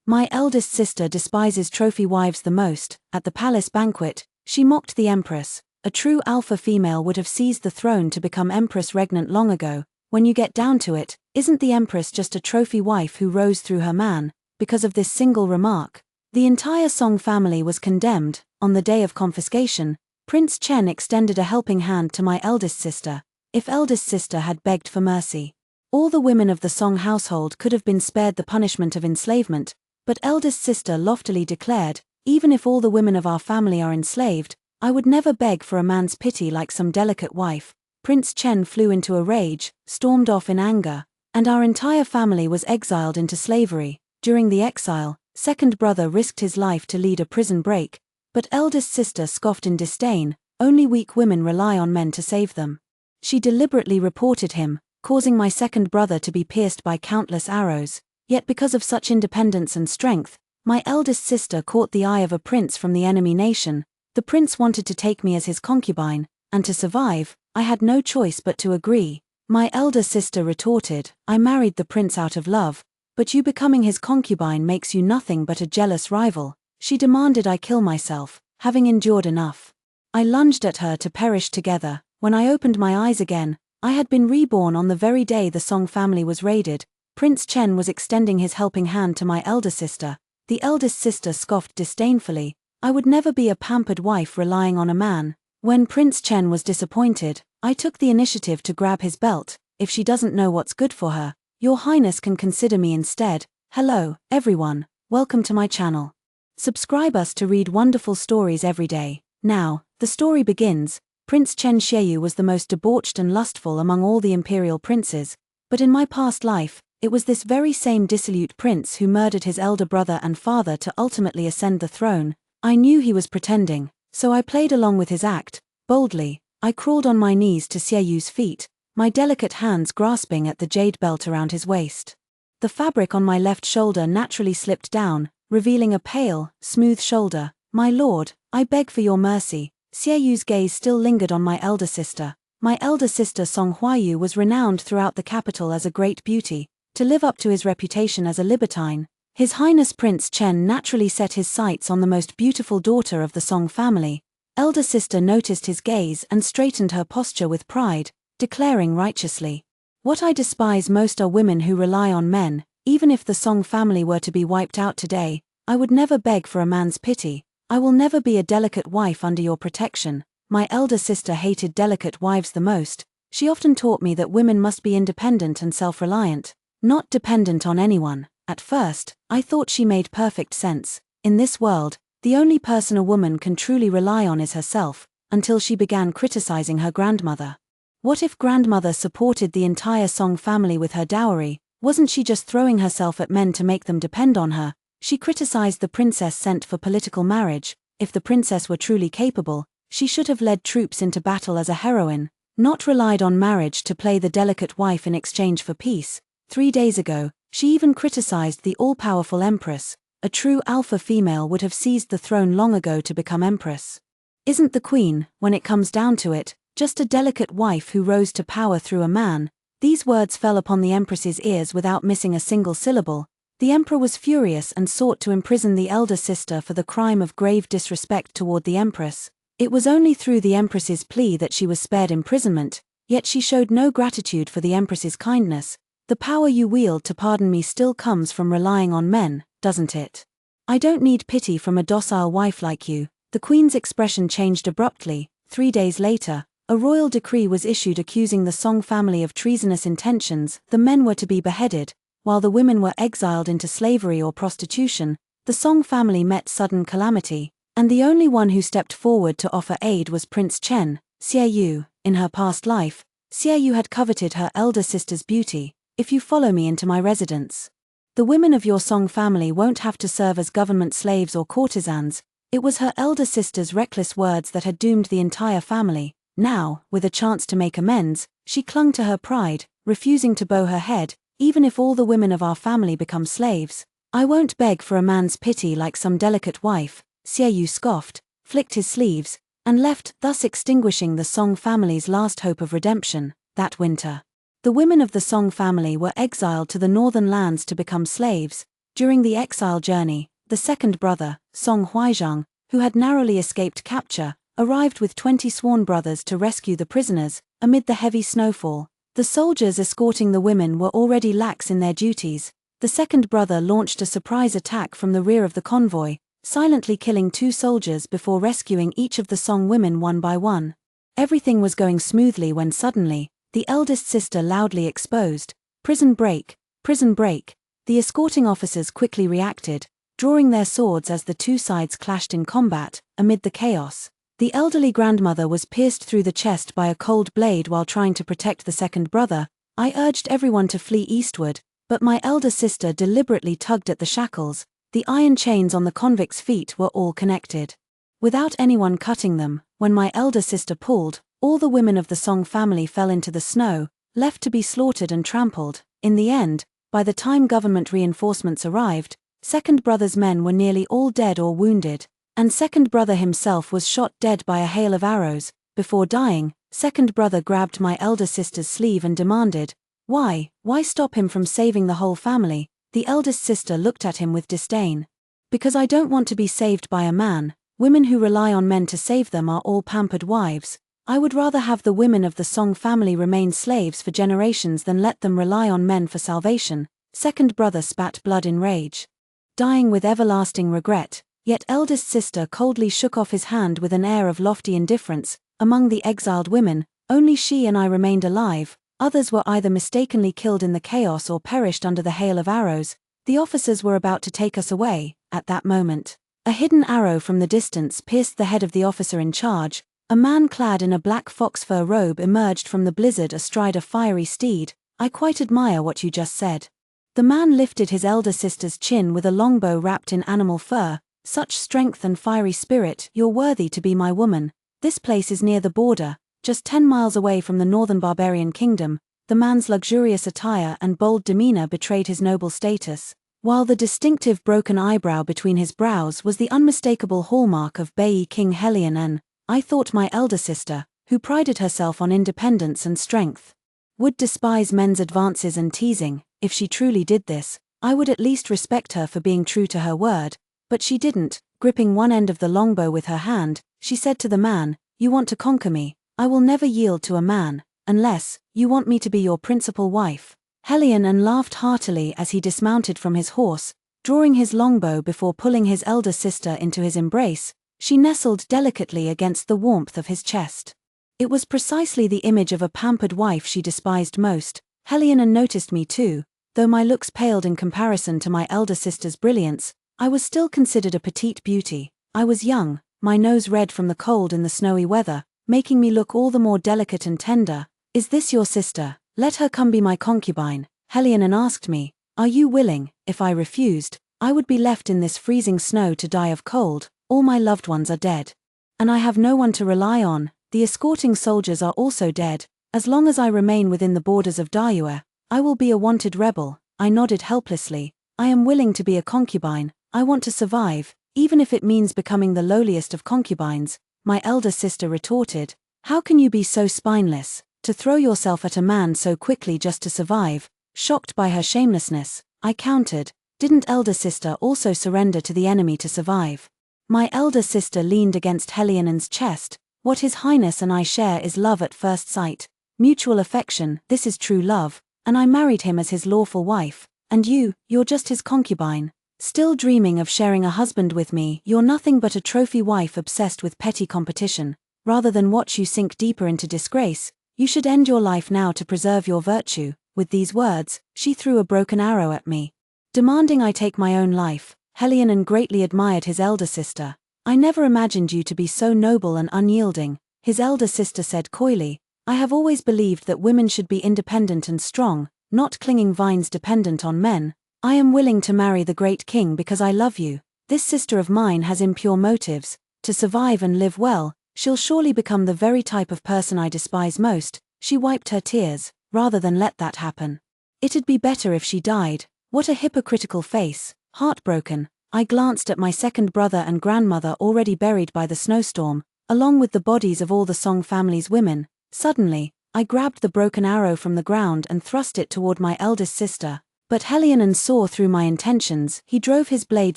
My eldest sister despises trophy wives the most. At the palace banquet, she mocked the empress. A true alpha female would have seized the throne to become empress regnant long ago. When you get down to it, isn't the empress just a trophy wife who rose through her man? Because of this single remark, the entire Song family was condemned. On the day of confiscation, Prince Chen extended a helping hand to my eldest sister. If eldest sister had begged for mercy, all the women of the Song household could have been spared the punishment of enslavement, but eldest sister loftily declared, even if all the women of our family are enslaved, I would never beg for a man's pity like some delicate wife. Prince Chen flew into a rage, stormed off in anger, and our entire family was exiled into slavery. During the exile, second brother risked his life to lead a prison break, but eldest sister scoffed in disdain. Only weak women rely on men to save them. She deliberately reported him, causing my second brother to be pierced by countless arrows. Yet because of such independence and strength, my eldest sister caught the eye of a prince from the enemy nation. The prince wanted to take me as his concubine, and to survive, I had no choice but to agree. My elder sister retorted, I married the prince out of love, but you becoming his concubine makes you nothing but a jealous rival. She demanded I kill myself, having endured enough. I lunged at her to perish together. When I opened my eyes again, I had been reborn on the very day the Song family was raided. Prince Chen was extending his helping hand to my elder sister. The eldest sister scoffed disdainfully, I would never be a pampered wife relying on a man. When Prince Chen was disappointed, I took the initiative to grab his belt. If she doesn't know what's good for her, Your Highness can consider me instead. Hello, everyone, welcome to my channel. Subscribe us to read wonderful stories every day. Now, the story begins. Prince Chen Xiaoyu was the most debauched and lustful among all the imperial princes, but in my past life, it was this very same dissolute prince who murdered his elder brother and father to ultimately ascend the throne. I knew he was pretending, so I played along with his act. Boldly, I crawled on my knees to Xiaoyu's feet, my delicate hands grasping at the jade belt around his waist. The fabric on my left shoulder naturally slipped down, revealing a pale, smooth shoulder. My lord, I beg for your mercy. Xiaoyu's gaze still lingered on my elder sister. My elder sister Song Huayu was renowned throughout the capital as a great beauty. To live up to his reputation as a libertine, His Highness Prince Chen naturally set his sights on the most beautiful daughter of the Song family. Elder sister noticed his gaze and straightened her posture with pride, declaring righteously, "What I despise most are women who rely on men. Even if the Song family were to be wiped out today, I would never beg for a man's pity. I will never be a delicate wife under your protection." My elder sister hated delicate wives the most. She often taught me that women must be independent and self-reliant, not dependent on anyone. At first, I thought she made perfect sense. In this world, the only person a woman can truly rely on is herself, until she began criticizing her grandmother. What if grandmother supported the entire Song family with her dowry? Wasn't she just throwing herself at men to make them depend on her? She criticized the princess sent for political marriage. If the princess were truly capable, she should have led troops into battle as a heroine, not relied on marriage to play the delicate wife in exchange for peace. 3 days ago, she even criticized the all-powerful empress. A true alpha female would have seized the throne long ago to become empress. Isn't the queen, when it comes down to it, just a delicate wife who rose to power through a man? These words fell upon the empress's ears without missing a single syllable. The emperor was furious and sought to imprison the elder sister for the crime of grave disrespect toward the empress. It was only through the empress's plea that she was spared imprisonment, yet she showed no gratitude for the empress's kindness. The power you wield to pardon me still comes from relying on men, doesn't it? I don't need pity from a docile wife like you. The queen's expression changed abruptly. 3 days later, a royal decree was issued accusing the Song family of treasonous intentions. The men were to be beheaded, while the women were exiled into slavery or prostitution. The Song family met sudden calamity, and the only one who stepped forward to offer aid was Prince Chen. Xiaoyu, in her past life, Xiaoyu had coveted her elder sister's beauty. If you follow me into my residence, the women of your Song family won't have to serve as government slaves or courtesans. It was her elder sister's reckless words that had doomed the entire family. Now, with a chance to make amends, she clung to her pride, refusing to bow her head. Even if all the women of our family become slaves, I won't beg for a man's pity like some delicate wife. Xiaoyu scoffed, flicked his sleeves, and left, thus extinguishing the Song family's last hope of redemption. That winter, the women of the Song family were exiled to the northern lands to become slaves. During the exile journey, the second brother, Song Huaizhang, who had narrowly escaped capture, arrived with 20 sworn brothers to rescue the prisoners, amid the heavy snowfall. The soldiers escorting the women were already lax in their duties. The second brother launched a surprise attack from the rear of the convoy, silently killing 2 soldiers before rescuing each of the Song women one by one. Everything was going smoothly when suddenly, the eldest sister loudly exposed, "Prison break, prison break." The escorting officers quickly reacted, drawing their swords as the 2 sides clashed in combat. Amid the chaos, the elderly grandmother was pierced through the chest by a cold blade while trying to protect the second brother. I urged everyone to flee eastward, but my elder sister deliberately tugged at the shackles. The iron chains on the convicts' feet were all connected. Without anyone cutting them, when my elder sister pulled, all the women of the Song family fell into the snow, left to be slaughtered and trampled. In the end, by the time government reinforcements arrived, second brother's men were nearly all dead or wounded, and second brother himself was shot dead by a hail of arrows. Before dying, second brother grabbed my elder sister's sleeve and demanded, Why stop him from saving the whole family?" The eldest sister looked at him with disdain. "Because I don't want to be saved by a man. Women who rely on men to save them are all pampered wives. I would rather have the women of the Song family remain slaves for generations than let them rely on men for salvation." Second brother spat blood in rage, dying with everlasting regret, yet eldest sister coldly shook off his hand with an air of lofty indifference. Among the exiled women, only she and I remained alive. Others were either mistakenly killed in the chaos or perished under the hail of arrows. The officers were about to take us away. At that moment, a hidden arrow from the distance pierced the head of the officer in charge. A man clad in a black fox fur robe emerged from the blizzard astride a fiery steed. "I quite admire what you just said." The man lifted his elder sister's chin with a longbow wrapped in animal fur. "Such strength and fiery spirit, you're worthy to be my woman. This place is near the border, just 10 miles away from the northern barbarian kingdom." The man's luxurious attire and bold demeanor betrayed his noble status, while the distinctive broken eyebrow between his brows was the unmistakable hallmark of Bai King Heroine. And I thought my elder sister, who prided herself on independence and strength, would despise men's advances and teasing. If she truly did this, I would at least respect her for being true to her word, but she didn't. Gripping one end of the longbow with her hand, she said to the man, "You want to conquer me? I will never yield to a man, unless you want me to be your principal wife." Heroine laughed heartily as he dismounted from his horse, drawing his longbow before pulling his elder sister into his embrace. She nestled delicately against the warmth of his chest. It was precisely the image of a pampered wife she despised most. Heroine noticed me too. Though my looks paled in comparison to my elder sister's brilliance, I was still considered a petite beauty. I was young, my nose red from the cold in the snowy weather, making me look all the more delicate and tender. "Is this your sister? Let her come be my concubine." Heroine asked me, "Are you willing?" If I refused, I would be left in this freezing snow to die of cold. All my loved ones are dead, and I have no one to rely on. The escorting soldiers are also dead. As long as I remain within the borders of Dayue, I will be a wanted rebel. I nodded helplessly. "I am willing to be a concubine. I want to survive, even if it means becoming the lowliest of concubines." My elder sister retorted, "How can you be so spineless, to throw yourself at a man so quickly just to survive?" Shocked by her shamelessness, I countered, "Didn't elder sister also surrender to the enemy to survive?" My elder sister leaned against Heroine's chest. "What His Highness and I share is love at first sight. Mutual affection, this is true love, and I married him as his lawful wife. And you're just his concubine. Still dreaming of sharing a husband with me. You're nothing but a trophy wife obsessed with petty competition. Rather than watch you sink deeper into disgrace, you should end your life now to preserve your virtue." With these words, she threw a broken arrow at me, demanding I take my own life. Heroine greatly admired his elder sister. "I never imagined you to be so noble and unyielding," his elder sister said coyly. "I have always believed that women should be independent and strong, not clinging vines dependent on men. I am willing to marry the great king because I love you. This sister of mine has impure motives. To survive and live well, she'll surely become the very type of person I despise most." She wiped her tears. "Rather than let that happen, it'd be better if she died." What a hypocritical face. Heartbroken, I glanced at my second brother and grandmother already buried by the snowstorm, along with the bodies of all the Song family's women. Suddenly, I grabbed the broken arrow from the ground and thrust it toward my eldest sister. But Heroine saw through my intentions. He drove his blade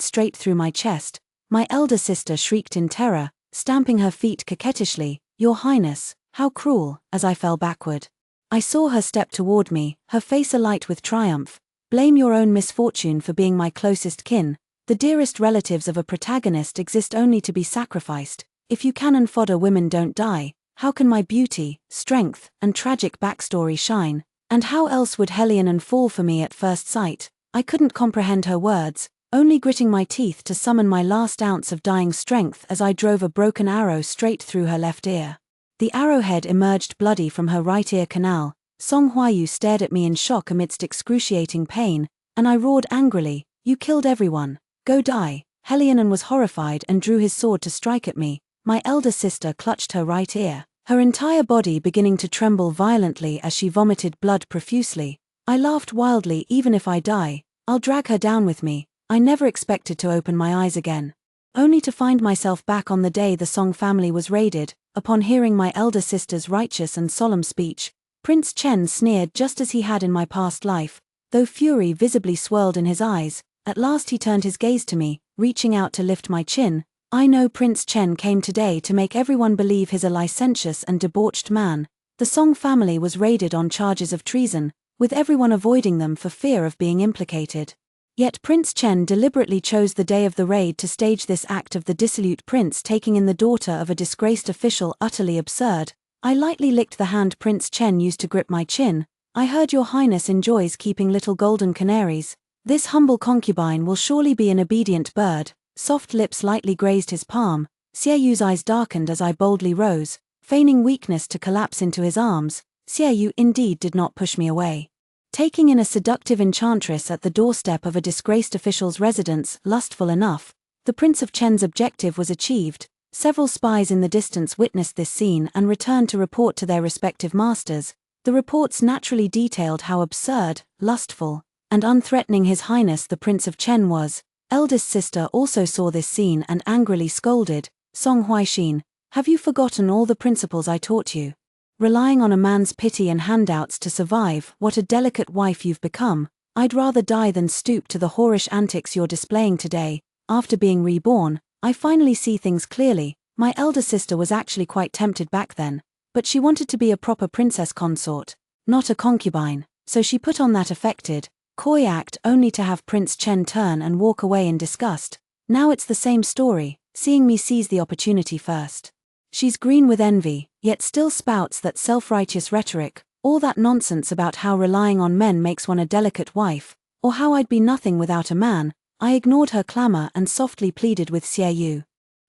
straight through my chest. My elder sister shrieked in terror, stamping her feet coquettishly. "Your Highness, how cruel," as I fell backward. I saw her step toward me, her face alight with triumph. "Blame your own misfortune for being my closest kin. The dearest relatives of a protagonist exist only to be sacrificed. If you cannon fodder women don't die, how can my beauty, strength, and tragic backstory shine? And how else would Heroine fall for me at first sight?" I couldn't comprehend her words, only gritting my teeth to summon my last ounce of dying strength as I drove a broken arrow straight through her left ear. The arrowhead emerged bloody from her right ear canal. Song Huayu stared at me in shock amidst excruciating pain, and I roared angrily, "You killed everyone. Go die." Heroine was horrified and drew his sword to strike at me. My elder sister clutched her right ear, her entire body beginning to tremble violently as she vomited blood profusely. I laughed wildly. "Even if I die, I'll drag her down with me." I never expected to open my eyes again, only to find myself back on the day the Song family was raided. Upon hearing my elder sister's righteous and solemn speech, Prince Chen sneered just as he had in my past life, though fury visibly swirled in his eyes. At last he turned his gaze to me, reaching out to lift my chin. "I know Prince Chen came today to make everyone believe he's a licentious and debauched man. The Song family was raided on charges of treason, with everyone avoiding them for fear of being implicated. Yet Prince Chen deliberately chose the day of the raid to stage this act of the dissolute prince taking in the daughter of a disgraced official. Utterly absurd." I lightly licked the hand Prince Chen used to grip my chin. "I heard your Highness enjoys keeping little golden canaries. This humble concubine will surely be an obedient bird." Soft lips lightly grazed his palm. Xieyu's eyes darkened as I boldly rose, feigning weakness to collapse into his arms. Xieyou indeed did not push me away. Taking in a seductive enchantress at the doorstep of a disgraced official's residence, lustful enough, the Prince of Chen's objective was achieved. Several spies in the distance witnessed this scene and returned to report to their respective masters. The reports naturally detailed how absurd, lustful, and unthreatening His Highness the Prince of Chen was. Eldest sister also saw this scene and angrily scolded, "Song Huaixin, have you forgotten all the principles I taught you? Relying on a man's pity and handouts to survive, what a delicate wife you've become. I'd rather die than stoop to the whorish antics you're displaying today." After being reborn, I finally see things clearly. My elder sister was actually quite tempted back then, but she wanted to be a proper princess consort, not a concubine, so she put on that affected, coy act only to have Prince Chen turn and walk away in disgust. Now it's the same story, seeing me seize the opportunity first. She's green with envy, yet still spouts that self-righteous rhetoric, all that nonsense about how relying on men makes one a delicate wife, or how I'd be nothing without a man. I ignored her clamor and softly pleaded with Xieyou.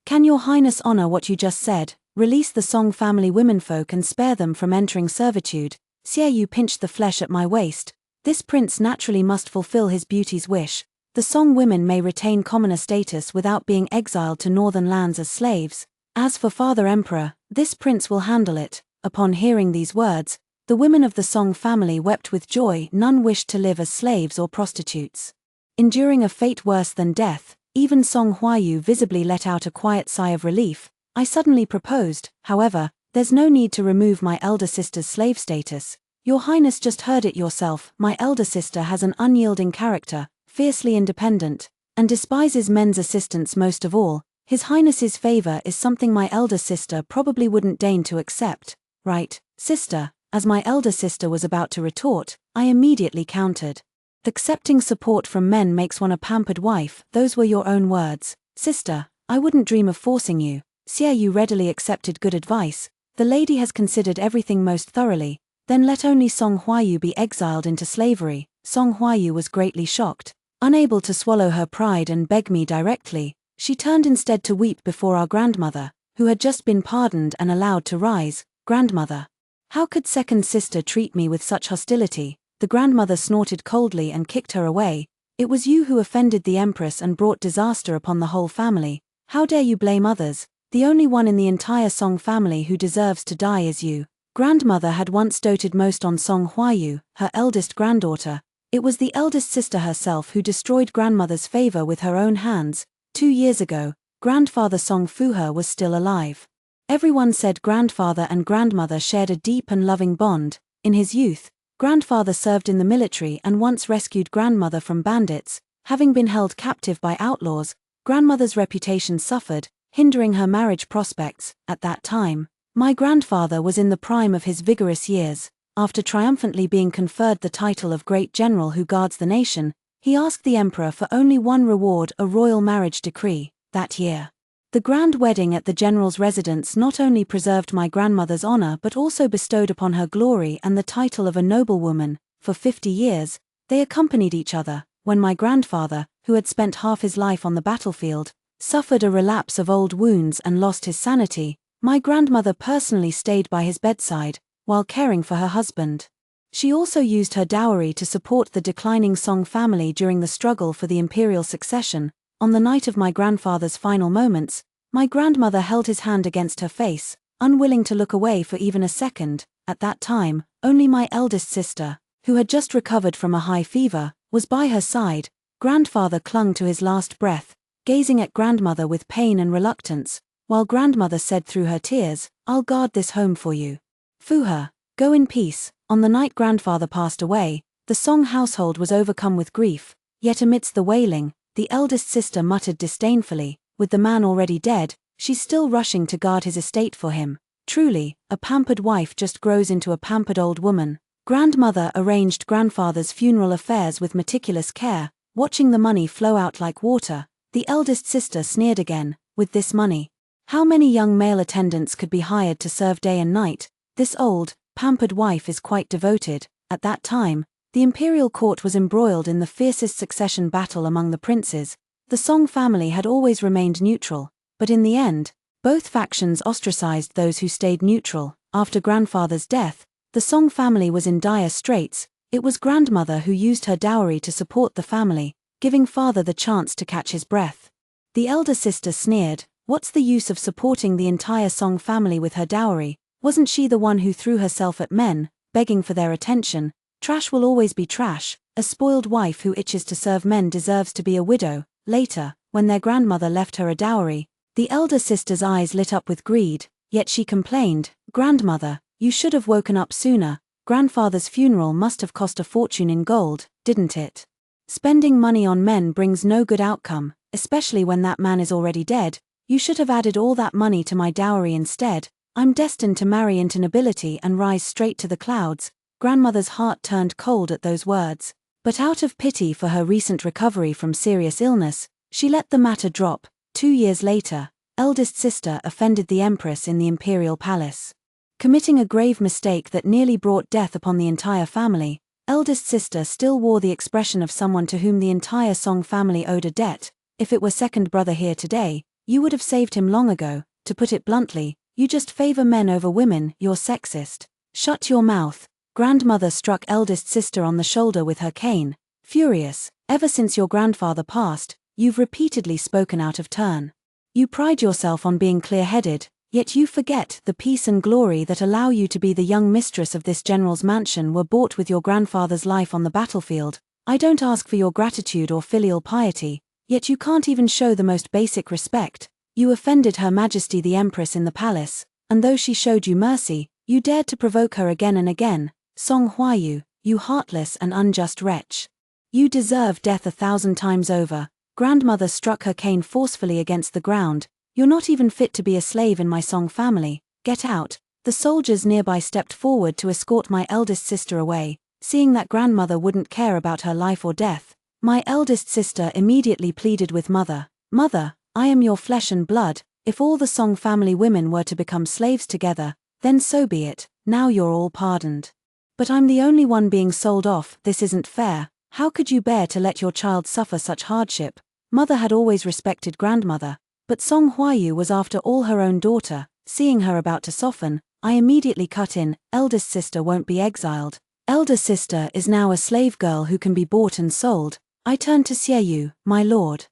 "Can your Highness honor what you just said? Release the Song family womenfolk and spare them from entering servitude." Xieyou pinched the flesh at my waist. "This prince naturally must fulfill his beauty's wish. The Song women may retain commoner status without being exiled to northern lands as slaves. As for Father Emperor, this prince will handle it." Upon hearing these words, the women of the Song family wept with joy. None wished to live as slaves or prostitutes, enduring a fate worse than death. Even Song Huayu visibly let out a quiet sigh of relief. I suddenly proposed, "However, there's no need to remove my elder sister's slave status. Your Highness just heard it yourself. My elder sister has an unyielding character, fiercely independent, and despises men's assistance most of all. His Highness's favor is something my elder sister probably wouldn't deign to accept, right, sister?" As my elder sister was about to retort, I immediately countered. "Accepting support from men makes one a pampered wife. Those were your own words, sister. I wouldn't dream of forcing you." Xieyou readily accepted good advice. The lady has considered everything most thoroughly. Then let only Song Huayu be exiled into slavery. Song Huayu was greatly shocked. Unable to swallow her pride and beg me directly, she turned instead to weep before our grandmother, who had just been pardoned and allowed to rise. "Grandmother, how could second sister treat me with such hostility?" The grandmother snorted coldly and kicked her away. "It was you who offended the Empress and brought disaster upon the whole family. How dare you blame others? The only one in the entire Song family who deserves to die is you." Grandmother had once doted most on Song Huayu, her eldest granddaughter. It was the eldest sister herself who destroyed grandmother's favor with her own hands. 2 years ago, grandfather Song Fuhe was still alive. Everyone said grandfather and grandmother shared a deep and loving bond. In his youth, Grandfather served in the military and once rescued grandmother from bandits. Having been held captive by outlaws, grandmother's reputation suffered, hindering her marriage prospects. At that time, my grandfather was in the prime of his vigorous years. After triumphantly being conferred the title of Great General who guards the nation, he asked the emperor for only one reward: a royal marriage decree. That year, the grand wedding at the general's residence not only preserved my grandmother's honor but also bestowed upon her glory and the title of a noblewoman. For 50 years, they accompanied each other. When my grandfather, who had spent half his life on the battlefield, suffered a relapse of old wounds and lost his sanity, my grandmother personally stayed by his bedside while caring for her husband. She also used her dowry to support the declining Song family during the struggle for the imperial succession. On the night of my grandfather's final moments, my grandmother held his hand against her face, unwilling to look away for even a second. At that time, only my eldest sister, who had just recovered from a high fever, was by her side. Grandfather clung to his last breath, gazing at grandmother with pain and reluctance, while grandmother said through her tears, "I'll guard this home for you. Fuha, go in peace." On the night grandfather passed away, the Song household was overcome with grief, yet amidst the wailing, the eldest sister muttered disdainfully, "With the man already dead, she's still rushing to guard his estate for him. Truly, a pampered wife just grows into a pampered old woman." Grandmother arranged grandfather's funeral affairs with meticulous care, watching the money flow out like water. The eldest sister sneered again, "With this money, how many young male attendants could be hired to serve day and night? This old, pampered wife is quite devoted." At that time, the imperial court was embroiled in the fiercest succession battle among the princes. The Song family had always remained neutral, but in the end, both factions ostracized those who stayed neutral. After grandfather's death, the Song family was in dire straits. It was grandmother who used her dowry to support the family, giving father the chance to catch his breath. The elder sister sneered, "What's the use of supporting the entire Song family with her dowry? Wasn't she the one who threw herself at men, begging for their attention? Trash will always be trash. A spoiled wife who itches to serve men deserves to be a widow." Later, when their grandmother left her a dowry, the elder sister's eyes lit up with greed, yet she complained, "Grandmother, you should have woken up sooner. Grandfather's funeral must have cost a fortune in gold, didn't it? Spending money on men brings no good outcome, especially when that man is already dead. You should have added all that money to my dowry instead. I'm destined to marry into nobility and rise straight to the clouds." Grandmother's heart turned cold at those words, but out of pity for her recent recovery from serious illness, she let the matter drop. 2 years later, eldest sister offended the empress in the imperial palace, committing a grave mistake that nearly brought death upon the entire family. Eldest sister still wore the expression of someone to whom the entire Song family owed a debt. If it were second brother here today, you would have saved him long ago. To put it bluntly, you just favor men over women. You're sexist. Shut your mouth. Grandmother struck eldest sister on the shoulder with her cane, furious. "Ever since your grandfather passed, you've repeatedly spoken out of turn. You pride yourself on being clear-headed, yet you forget the peace and glory that allow you to be the young mistress of this general's mansion were bought with your grandfather's life on the battlefield. I don't ask for your gratitude or filial piety, yet you can't even show the most basic respect. You offended Her Majesty the Empress in the palace, and though she showed you mercy, you dared to provoke her again and again. Song Huayu, you heartless and unjust wretch. You deserve death 1,000 times over." Grandmother struck her cane forcefully against the ground. "You're not even fit to be a slave in my Song family. Get out." The soldiers nearby stepped forward to escort my eldest sister away. Seeing that grandmother wouldn't care about her life or death, my eldest sister immediately pleaded with mother. "Mother, I am your flesh and blood. If all the Song family women were to become slaves together, then so be it. Now you're all pardoned. But I'm the only one being sold off. This isn't fair. How could you bear to let your child suffer such hardship?" Mother had always respected grandmother, but Song Huayu was after all her own daughter. Seeing her about to soften, I immediately cut in, "Eldest sister won't be exiled. Elder sister is now a slave girl who can be bought and sold." I turned to Xieyu, "My lord,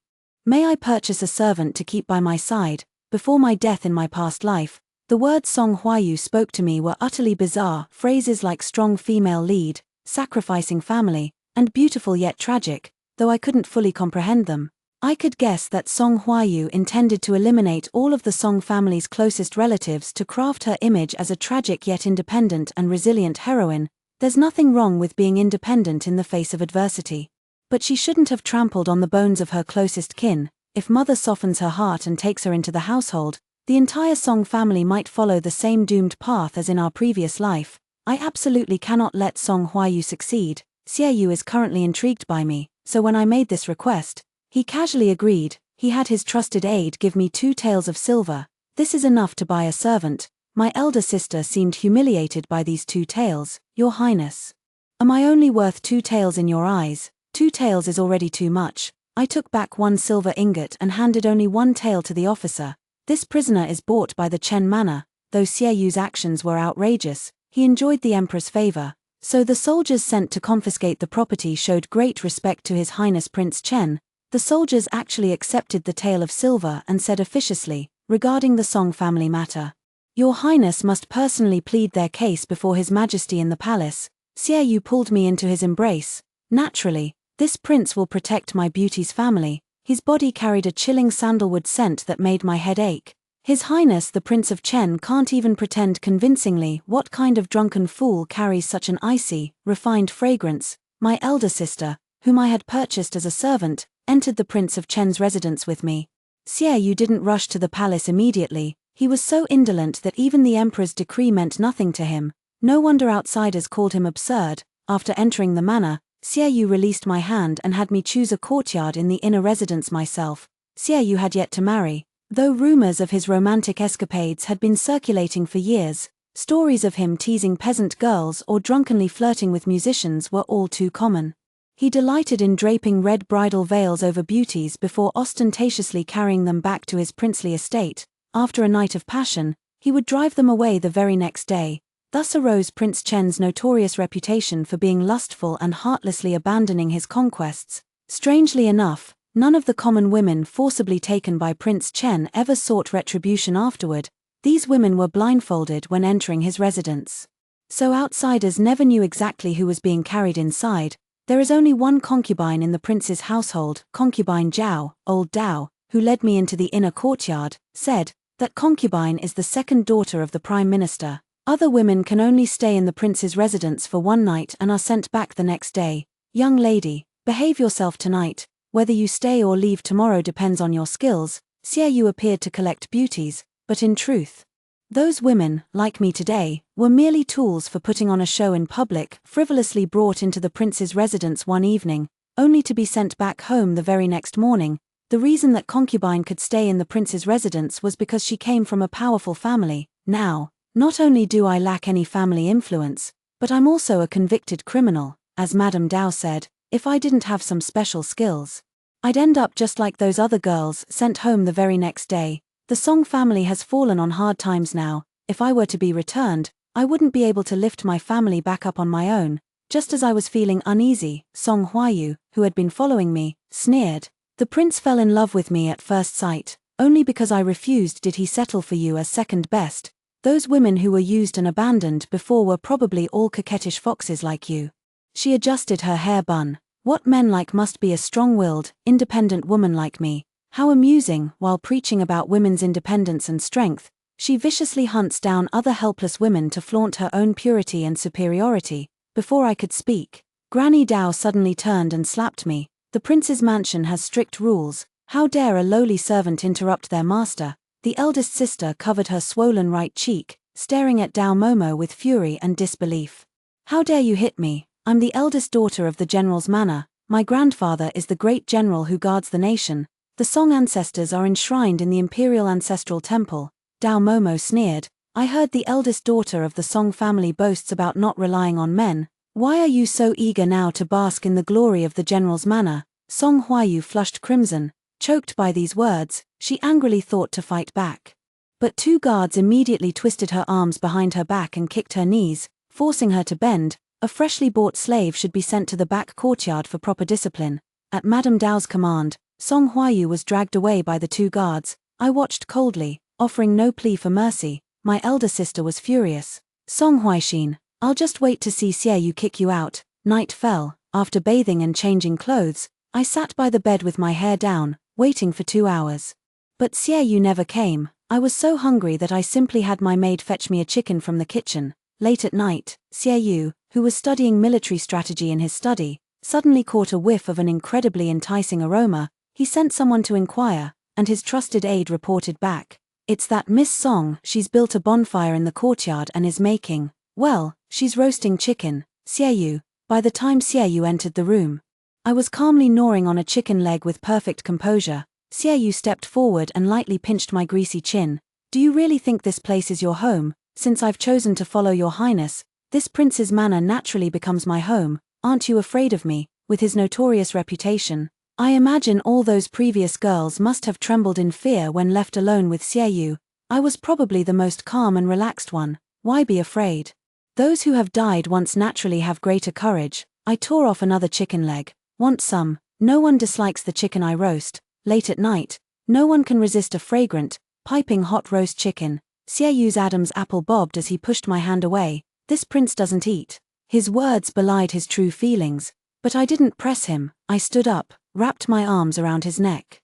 may I purchase a servant to keep by my side? Before my death in my past life, the words Song Huayu spoke to me were utterly bizarre. Phrases like strong female lead, sacrificing family, and beautiful yet tragic, though I couldn't fully comprehend them. I could guess that Song Huayu intended to eliminate all of the Song family's closest relatives to craft her image as a tragic yet independent and resilient heroine. There's nothing wrong with being independent in the face of adversity. But she shouldn't have trampled on the bones of her closest kin. If mother softens her heart and takes her into the household, the entire Song family might follow the same doomed path as in our previous life. I absolutely cannot let Song Huayu succeed. Xiaoyu is currently intrigued by me, so when I made this request, he casually agreed. He had his trusted aide give me 2 taels of silver. This is enough to buy a servant. My elder sister seemed humiliated by these 2 taels. Your Highness, am I only worth 2 taels in your eyes? 2 taels is already too much. I took back 1 silver ingot and handed only 1 tael to the officer. This prisoner is bought by the Chen manor. Though Xiaoyu's actions were outrageous, he enjoyed the emperor's favor. So the soldiers sent to confiscate the property showed great respect to His Highness Prince Chen. The soldiers actually accepted the tael of silver and said officiously, regarding the Song family matter, Your Highness must personally plead their case before His Majesty in the palace. Xiaoyu pulled me into his embrace. Naturally, this prince will protect my beauty's family. His body carried a chilling sandalwood scent that made my head ache. His Highness the Prince of Chen can't even pretend convincingly what kind of drunken fool carries such an icy, refined fragrance. My elder sister, whom I had purchased as a servant, entered the Prince of Chen's residence with me. Xiaoyu didn't rush to the palace immediately. He was so indolent that even the emperor's decree meant nothing to him. No wonder outsiders called him absurd. After entering the manor, Xiaoyu released my hand and had me choose a courtyard in the inner residence myself. Xiaoyu had yet to marry, though rumors of his romantic escapades had been circulating for years. Stories of him teasing peasant girls or drunkenly flirting with musicians were all too common. He delighted in draping red bridal veils over beauties before ostentatiously carrying them back to his princely estate. After a night of passion, he would drive them away the very next day. Thus arose Prince Chen's notorious reputation for being lustful and heartlessly abandoning his conquests. Strangely enough, none of the common women forcibly taken by Prince Chen ever sought retribution afterward. These women were blindfolded when entering his residence. So outsiders never knew exactly who was being carried inside. There is only 1 concubine in the prince's household, concubine Zhao. Old Dao, who led me into the inner courtyard, said that concubine is the second daughter of the prime minister. Other women can only stay in the prince's residence for 1 night and are sent back the next day. Young lady, behave yourself tonight. Whether you stay or leave tomorrow depends on your skills. Xiaoyu appeared to collect beauties, but in truth, those women, like me today, were merely tools for putting on a show in public, frivolously brought into the prince's residence one evening, only to be sent back home the very next morning. The reason that concubine could stay in the prince's residence was because she came from a powerful family. Now, not only do I lack any family influence, but I'm also a convicted criminal. As Madame Dao said, if I didn't have some special skills, I'd end up just like those other girls sent home the very next day. The Song family has fallen on hard times now. If I were to be returned, I wouldn't be able to lift my family back up on my own. Just as I was feeling uneasy, Song Huayu, who had been following me, sneered. The prince fell in love with me at first sight. Only because I refused did he settle for you as second best. Those women who were used and abandoned before were probably all coquettish foxes like you. She adjusted her hair bun. What men like must be a strong-willed, independent woman like me. How amusing. While preaching about women's independence and strength, she viciously hunts down other helpless women to flaunt her own purity and superiority. Before I could speak, Granny Dao suddenly turned and slapped me. The prince's mansion has strict rules. How dare a lowly servant interrupt their master? The eldest sister covered her swollen right cheek, staring at Dao Momo with fury and disbelief. How dare you hit me? I'm the eldest daughter of the general's manor. My grandfather is the great general who guards the nation. The Song ancestors are enshrined in the imperial ancestral temple. Dao Momo sneered. I heard the eldest daughter of the Song family boasts about not relying on men. Why are you so eager now to bask in the glory of the general's manor? Song Huayu flushed crimson. Choked by these words, she angrily thought to fight back. But 2 guards immediately twisted her arms behind her back and kicked her knees, forcing her to bend. A freshly bought slave should be sent to the back courtyard for proper discipline. At Madame Dao's command, Song Huayu was dragged away by the 2 guards. I watched coldly, offering no plea for mercy. My elder sister was furious. Song Huaixin, I'll just wait to see Xiaoyu kick you out. Night fell. After bathing and changing clothes, I sat by the bed with my hair down, waiting for 2 hours. But Xiaoyu never came. I was so hungry that I simply had my maid fetch me a chicken from the kitchen. Late at night, Xiaoyu, who was studying military strategy in his study, suddenly caught a whiff of an incredibly enticing aroma. He sent someone to inquire, and his trusted aide reported back. "It's that Miss Song, she's built a bonfire in the courtyard and is making, well, she's roasting chicken." Xiaoyu. By the time Xiaoyu entered the room, I was calmly gnawing on a chicken leg with perfect composure. Xiaoyu stepped forward and lightly pinched my greasy chin. "Do you really think this place is your home? Since I've chosen to follow your highness, this prince's manor naturally becomes my home. Aren't you afraid of me, with his notorious reputation?" I imagine all those previous girls must have trembled in fear when left alone with Xiaoyu. I was probably the most calm and relaxed one. Why be afraid? Those who have died once naturally have greater courage. I tore off another chicken leg. "Want some?" No one dislikes the chicken I roast. Late at night, no one can resist a fragrant, piping hot roast chicken. Xiaoyu's Adam's apple bobbed as he pushed my hand away. "This prince doesn't eat." His words belied his true feelings. But I didn't press him. I stood up, wrapped my arms around his neck,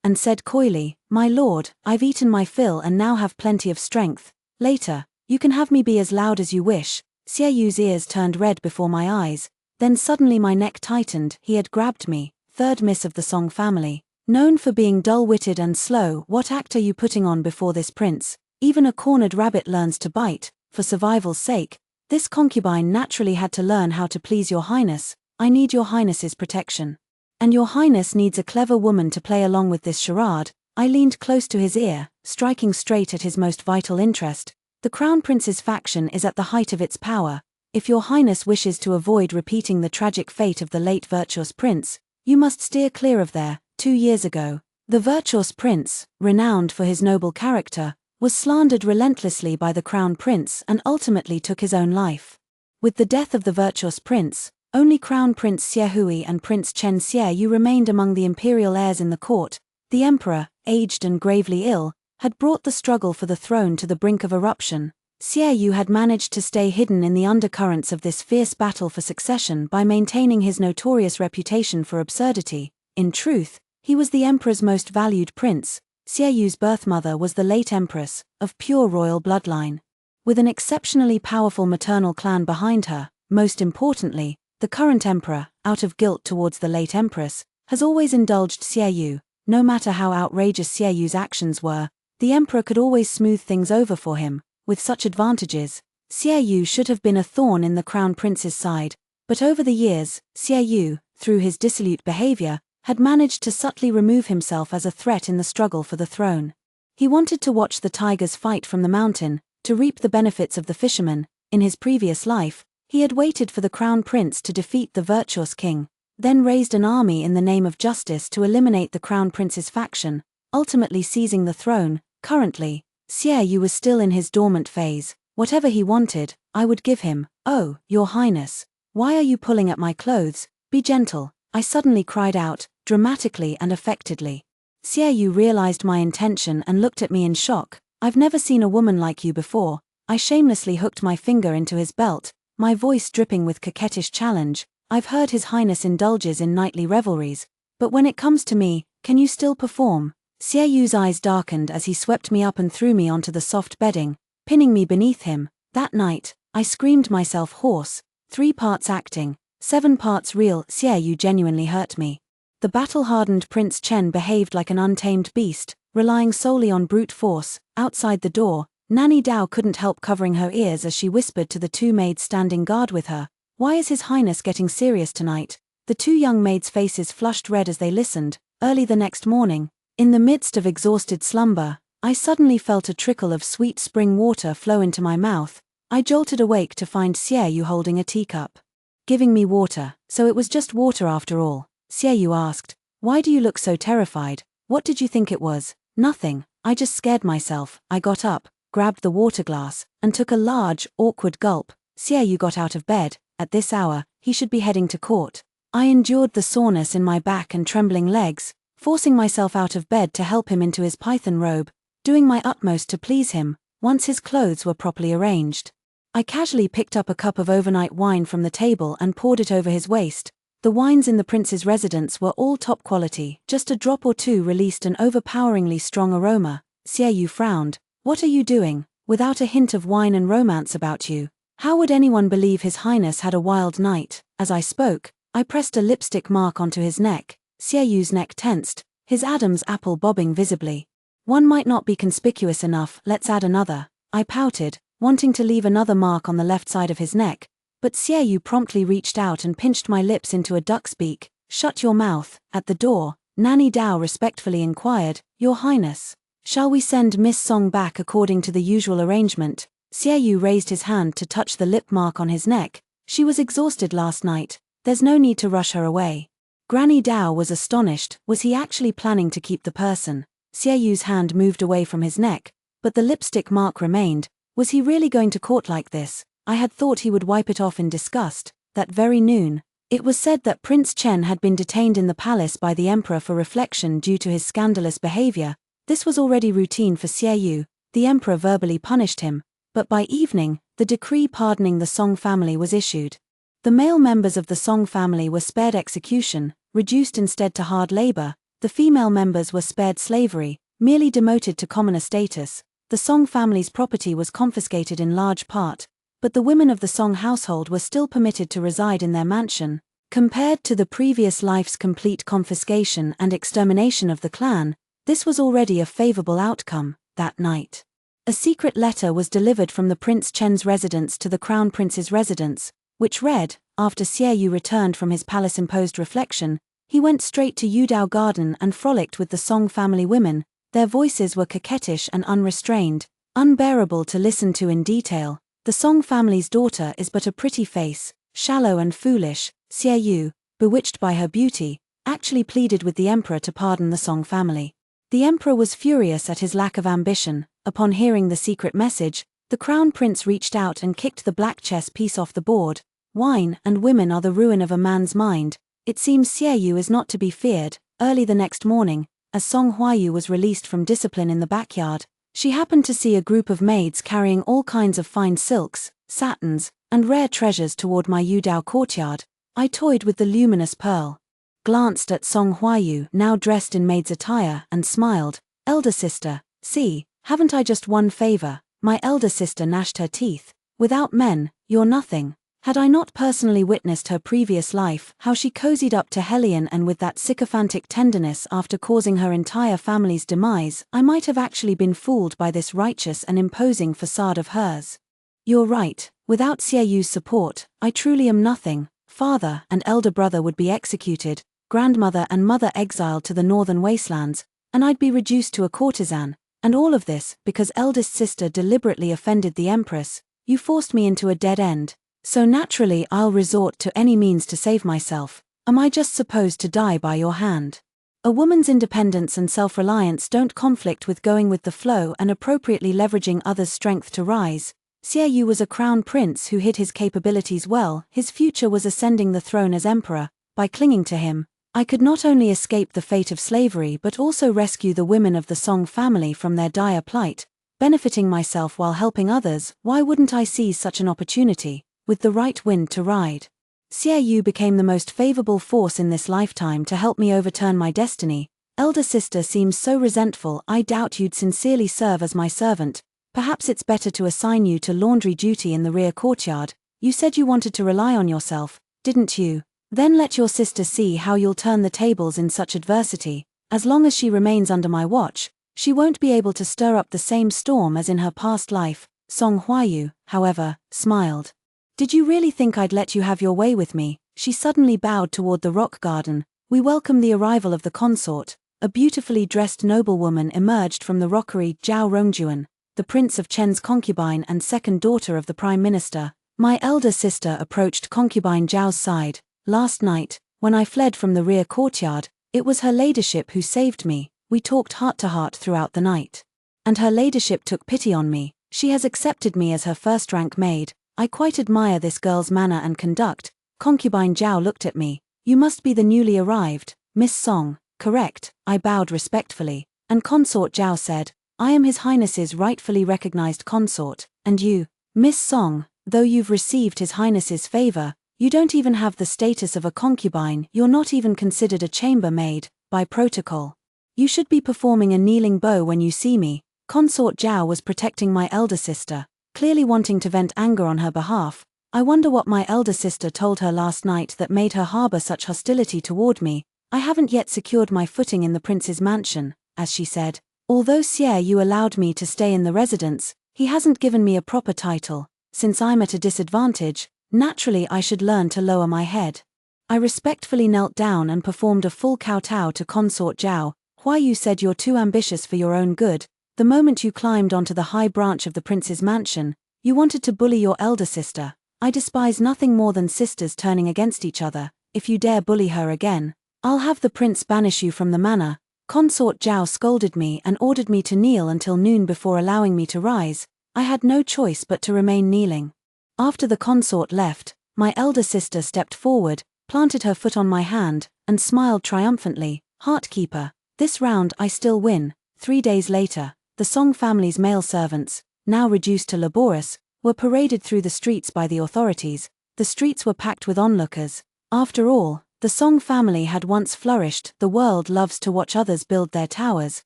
and said coyly, "My lord, I've eaten my fill and now have plenty of strength. Later, you can have me be as loud as you wish." Xiaoyu's ears turned red before my eyes. Then suddenly my neck tightened. He had grabbed me. "Third miss of the Song family. Known for being dull-witted and slow, what act are you putting on before this prince? Even a cornered rabbit learns to bite, for survival's sake. This concubine naturally had to learn how to please your highness. I need your highness's protection. And your highness needs a clever woman to play along with this charade." I leaned close to his ear, striking straight at his most vital interest. "The crown prince's faction is at the height of its power. If your highness wishes to avoid repeating the tragic fate of the late virtuous prince, you must steer clear of there." 2 years ago, the virtuous prince, renowned for his noble character, was slandered relentlessly by the crown prince and ultimately took his own life. With the death of the virtuous prince, only Crown Prince Xiaohui and Prince Chen Xiaoyu remained among the imperial heirs in the court. The emperor, aged and gravely ill, had brought the struggle for the throne to the brink of eruption. Xiaoyu had managed to stay hidden in the undercurrents of this fierce battle for succession by maintaining his notorious reputation for absurdity. In truth, he was the emperor's most valued prince. Xiaoyu's birth mother was the late empress, of pure royal bloodline, with an exceptionally powerful maternal clan behind her. Most importantly, the current emperor, out of guilt towards the late empress, has always indulged Xiaoyu. No matter how outrageous Xiaoyu's actions were, the emperor could always smooth things over for him. With such advantages, Xiaoyu should have been a thorn in the crown prince's side, but over the years, Xiaoyu, through his dissolute behavior, had managed to subtly remove himself as a threat in the struggle for the throne. He wanted to watch the tigers fight from the mountain, to reap the benefits of the fisherman. In his previous life, he had waited for the crown prince to defeat the virtuous king, then raised an army in the name of justice to eliminate the crown prince's faction, ultimately seizing the throne. Currently, Xiaoyu was still in his dormant phase. Whatever he wanted, I would give him. "Oh, your highness, why are you pulling at my clothes? Be gentle," I suddenly cried out, dramatically and affectedly. Xiaoyu realized my intention and looked at me in shock. "I've never seen a woman like you before." I shamelessly hooked my finger into his belt, my voice dripping with coquettish challenge. "I've heard his highness indulges in nightly revelries, but when it comes to me, can you still perform?" Xiaoyu's eyes darkened as he swept me up and threw me onto the soft bedding, pinning me beneath him. That night, I screamed myself hoarse. 3 parts acting, 7 parts real. Xiaoyu genuinely hurt me. The battle-hardened Prince Chen behaved like an untamed beast, relying solely on brute force. Outside the door, Nanny Dao couldn't help covering her ears as she whispered to the 2 maids standing guard with her, "Why is his highness getting serious tonight?" The 2 young maids' faces flushed red as they listened. Early the next morning, in the midst of exhausted slumber, I suddenly felt a trickle of sweet spring water flow into my mouth. I jolted awake to find Xiaoyu holding a teacup, giving me water. "So it was just water after all?" Xiaoyu asked. "Why do you look so terrified? What did you think it was?" "Nothing, I just scared myself." I got up, grabbed the water glass, and took a large, awkward gulp. Xiaoyu got out of bed. At this hour, he should be heading to court. I endured the soreness in my back and trembling legs, forcing myself out of bed to help him into his python robe, doing my utmost to please him. Once his clothes were properly arranged, I casually picked up a cup of overnight wine from the table and poured it over his waist. The wines in the prince's residence were all top quality. Just a drop or two released an overpoweringly strong aroma. Xiaoyu frowned. "What are you doing, without a hint of wine and romance about you?" How would anyone believe His Highness had a wild night? As I spoke, I pressed a lipstick mark onto his neck. Xieyu's neck tensed, his Adam's apple bobbing visibly. One might not be conspicuous enough, let's add another. I pouted, wanting to leave another mark on the left side of his neck, but Xieyou promptly reached out and pinched my lips into a duck's beak. Shut your mouth. At the door, Nanny Dao respectfully inquired, Your Highness, shall we send Miss Song back according to the usual arrangement? Xieyou raised his hand to touch the lip mark on his neck. She was exhausted last night, there's no need to rush her away. Granny Dao was astonished. Was he actually planning to keep the person? Xieyou's hand moved away from his neck, but the lipstick mark remained. Was he really going to court like this? I had thought he would wipe it off in disgust. That very noon, it was said that Prince Chen had been detained in the palace by the emperor for reflection due to his scandalous behavior. This was already routine for Xieyou. The emperor verbally punished him, but by evening, the decree pardoning the Song family was issued. The male members of the Song family were spared execution, reduced instead to hard labor. The female members were spared slavery, merely demoted to commoner status. The Song family's property was confiscated in large part, but the women of the Song household were still permitted to reside in their mansion. Compared to the previous life's complete confiscation and extermination of the clan, this was already a favorable outcome. That night, a secret letter was delivered from the Prince Chen's residence to the Crown Prince's residence, which read, after Xieyou returned from his palace-imposed reflection, he went straight to Yudao Garden and frolicked with the Song family women. Their voices were coquettish and unrestrained, unbearable to listen to in detail. The Song family's daughter is but a pretty face, shallow and foolish. Xieyou, bewitched by her beauty, actually pleaded with the emperor to pardon the Song family. The emperor was furious at his lack of ambition. Upon hearing the secret message, the crown prince reached out and kicked the black chess piece off the board. Wine and women are the ruin of a man's mind. It seems Xieyou is not to be feared. Early the next morning, as Song Huayu was released from discipline in the backyard, she happened to see a group of maids carrying all kinds of fine silks, satins, and rare treasures toward my Yudao courtyard. I toyed with the luminous pearl, glanced at Song Huayu, now dressed in maid's attire, and smiled. Elder sister, see, haven't I just one favor? My elder sister gnashed her teeth. Without men, you're nothing. Had I not personally witnessed her previous life, how she cozied up to Helion and with that sycophantic tenderness after causing her entire family's demise, I might have actually been fooled by this righteous and imposing facade of hers. You're right, without Xieyou's support, I truly am nothing. Father and elder brother would be executed, grandmother and mother exiled to the northern wastelands, and I'd be reduced to a courtesan. And all of this, because eldest sister deliberately offended the empress. You forced me into a dead end. So naturally I'll resort to any means to save myself. Am I just supposed to die by your hand? A woman's independence and self-reliance don't conflict with going with the flow and appropriately leveraging others' strength to rise. Xieyou was a crown prince who hid his capabilities well. His future was ascending the throne as emperor. By clinging to him, I could not only escape the fate of slavery but also rescue the women of the Song family from their dire plight, benefiting myself while helping others. Why wouldn't I seize such an opportunity? With the right wind to ride, Xieyou became the most favorable force in this lifetime to help me overturn my destiny. Elder sister seems so resentful. I doubt you'd sincerely serve as my servant. Perhaps it's better to assign you to laundry duty in the rear courtyard. You said you wanted to rely on yourself, didn't you? Then let your sister see how you'll turn the tables in such adversity. As long as she remains under my watch, she won't be able to stir up the same storm as in her past life. Song Huayu, however, smiled. Did you really think I'd let you have your way with me? She suddenly bowed toward the rock garden. We welcome the arrival of the consort. A beautifully dressed noblewoman emerged from the rockery. Zhao Rongjuan, the prince of Chen's concubine and second daughter of the prime minister. My elder sister approached concubine Zhao's side. Last night, when I fled from the rear courtyard, it was her ladyship who saved me. We talked heart to heart throughout the night. And her ladyship took pity on me. She has accepted me as her first-rank maid. I quite admire this girl's manner and conduct. Concubine Zhao looked at me. You must be the newly arrived, Miss Song, correct? I bowed respectfully. And consort Zhao said, I am His Highness's rightfully recognized consort. And you, Miss Song, though you've received His Highness's favor, you don't even have the status of a concubine. You're not even considered a chambermaid, by protocol. You should be performing a kneeling bow when you see me. Consort Zhao was protecting my elder sister. clearly wanting to vent anger on her behalf. I wonder what my elder sister told her last night that made her harbor such hostility toward me. I haven't yet secured my footing in the prince's mansion, as she said. Although Sierra you allowed me to stay in the residence, he hasn't given me a proper title. Since I'm at a disadvantage, naturally I should learn to lower my head. I respectfully knelt down and performed a full kowtow to Consort Zhao. Huayu said you're too ambitious for your own good. The moment you climbed onto the high branch of the prince's mansion, you wanted to bully your elder sister. I despise nothing more than sisters turning against each other. If you dare bully her again, I'll have the prince banish you from the manor. Consort Zhao scolded me and ordered me to kneel until noon before allowing me to rise. I had no choice but to remain kneeling. After the consort left, my elder sister stepped forward, planted her foot on my hand, and smiled triumphantly. Heartkeeper, this round I still win. 3 days later, the Song family's male servants, now reduced to laborious, were paraded through the streets by the authorities. The streets were packed with onlookers. After all, the Song family had once flourished. The world loves to watch others build their towers,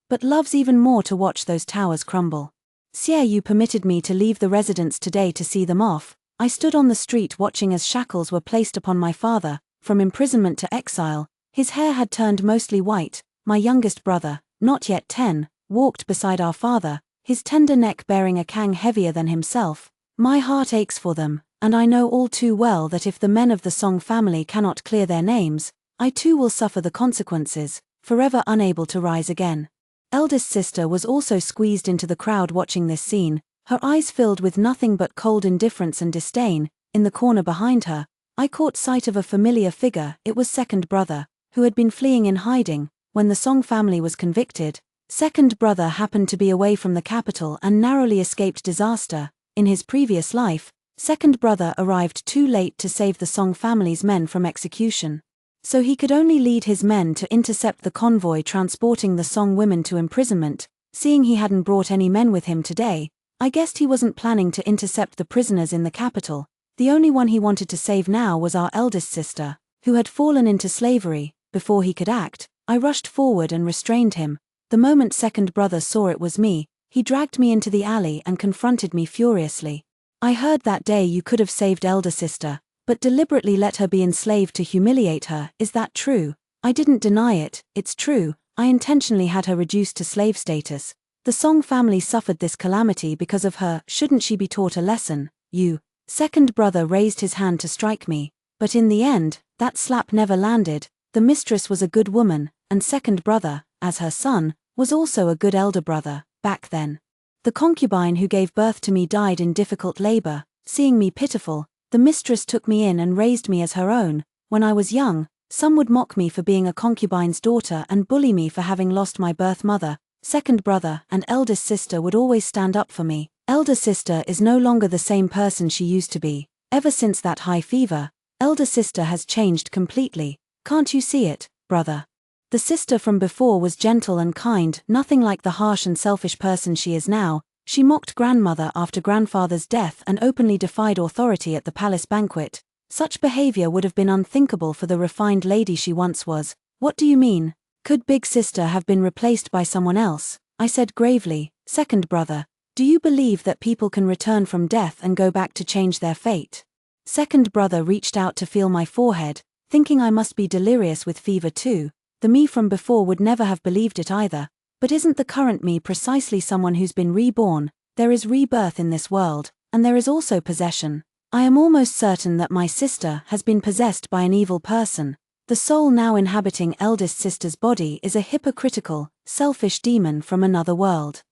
but loves even more to watch those towers crumble. Xie Yu permitted me to leave the residence today to see them off. I stood on the street watching as shackles were placed upon my father, from imprisonment to exile. His hair had turned mostly white. My youngest brother, not yet 10, walked beside our father, his tender neck bearing a kang heavier than himself. My heart aches for them, and I know all too well that if the men of the Song family cannot clear their names, I too will suffer the consequences, forever unable to rise again. Eldest sister was also squeezed into the crowd watching this scene, her eyes filled with nothing but cold indifference and disdain. In the corner behind her, I caught sight of a familiar figure. It was second brother, who had been fleeing in hiding. When the Song family was convicted, second brother happened to be away from the capital and narrowly escaped disaster. In his previous life, second brother arrived too late to save the Song family's men from execution. So he could only lead his men to intercept the convoy transporting the Song women to imprisonment. Seeing he hadn't brought any men with him today, I guessed he wasn't planning to intercept the prisoners in the capital. The only one he wanted to save now was our eldest sister, who had fallen into slavery. Before he could act, I rushed forward and restrained him. The moment second brother saw it was me, he dragged me into the alley and confronted me furiously. I heard that day you could have saved elder sister, but deliberately let her be enslaved to humiliate her. Is that true? I didn't deny it. It's true. I intentionally had her reduced to slave status. The Song family suffered this calamity because of her. Shouldn't she be taught a lesson? You. Second brother raised his hand to strike me, but in the end, that slap never landed. The mistress was a good woman, and second brother, as her son, was also a good elder brother. Back then, the concubine who gave birth to me died in difficult labor. Seeing me pitiful, the mistress took me in and raised me as her own. When I was young, some would mock me for being a concubine's daughter and bully me for having lost my birth mother. Second brother and eldest sister would always stand up for me. Elder sister is no longer the same person she used to be. Ever since that high fever, elder sister has changed completely. Can't you see it, brother? The sister from before was gentle and kind, nothing like the harsh and selfish person she is now. She mocked grandmother after grandfather's death and openly defied authority at the palace banquet. Such behavior would have been unthinkable for the refined lady she once was. What do you mean? Could big sister have been replaced by someone else? I said gravely. Second brother, do you believe that people can return from death and go back to change their fate? Second brother reached out to feel my forehead, thinking I must be delirious with fever too. The me from before would never have believed it either. But isn't the current me precisely someone who's been reborn? There is rebirth in this world, and there is also possession. I am almost certain that my sister has been possessed by an evil person. The soul now inhabiting eldest sister's body is a hypocritical, selfish demon from another world,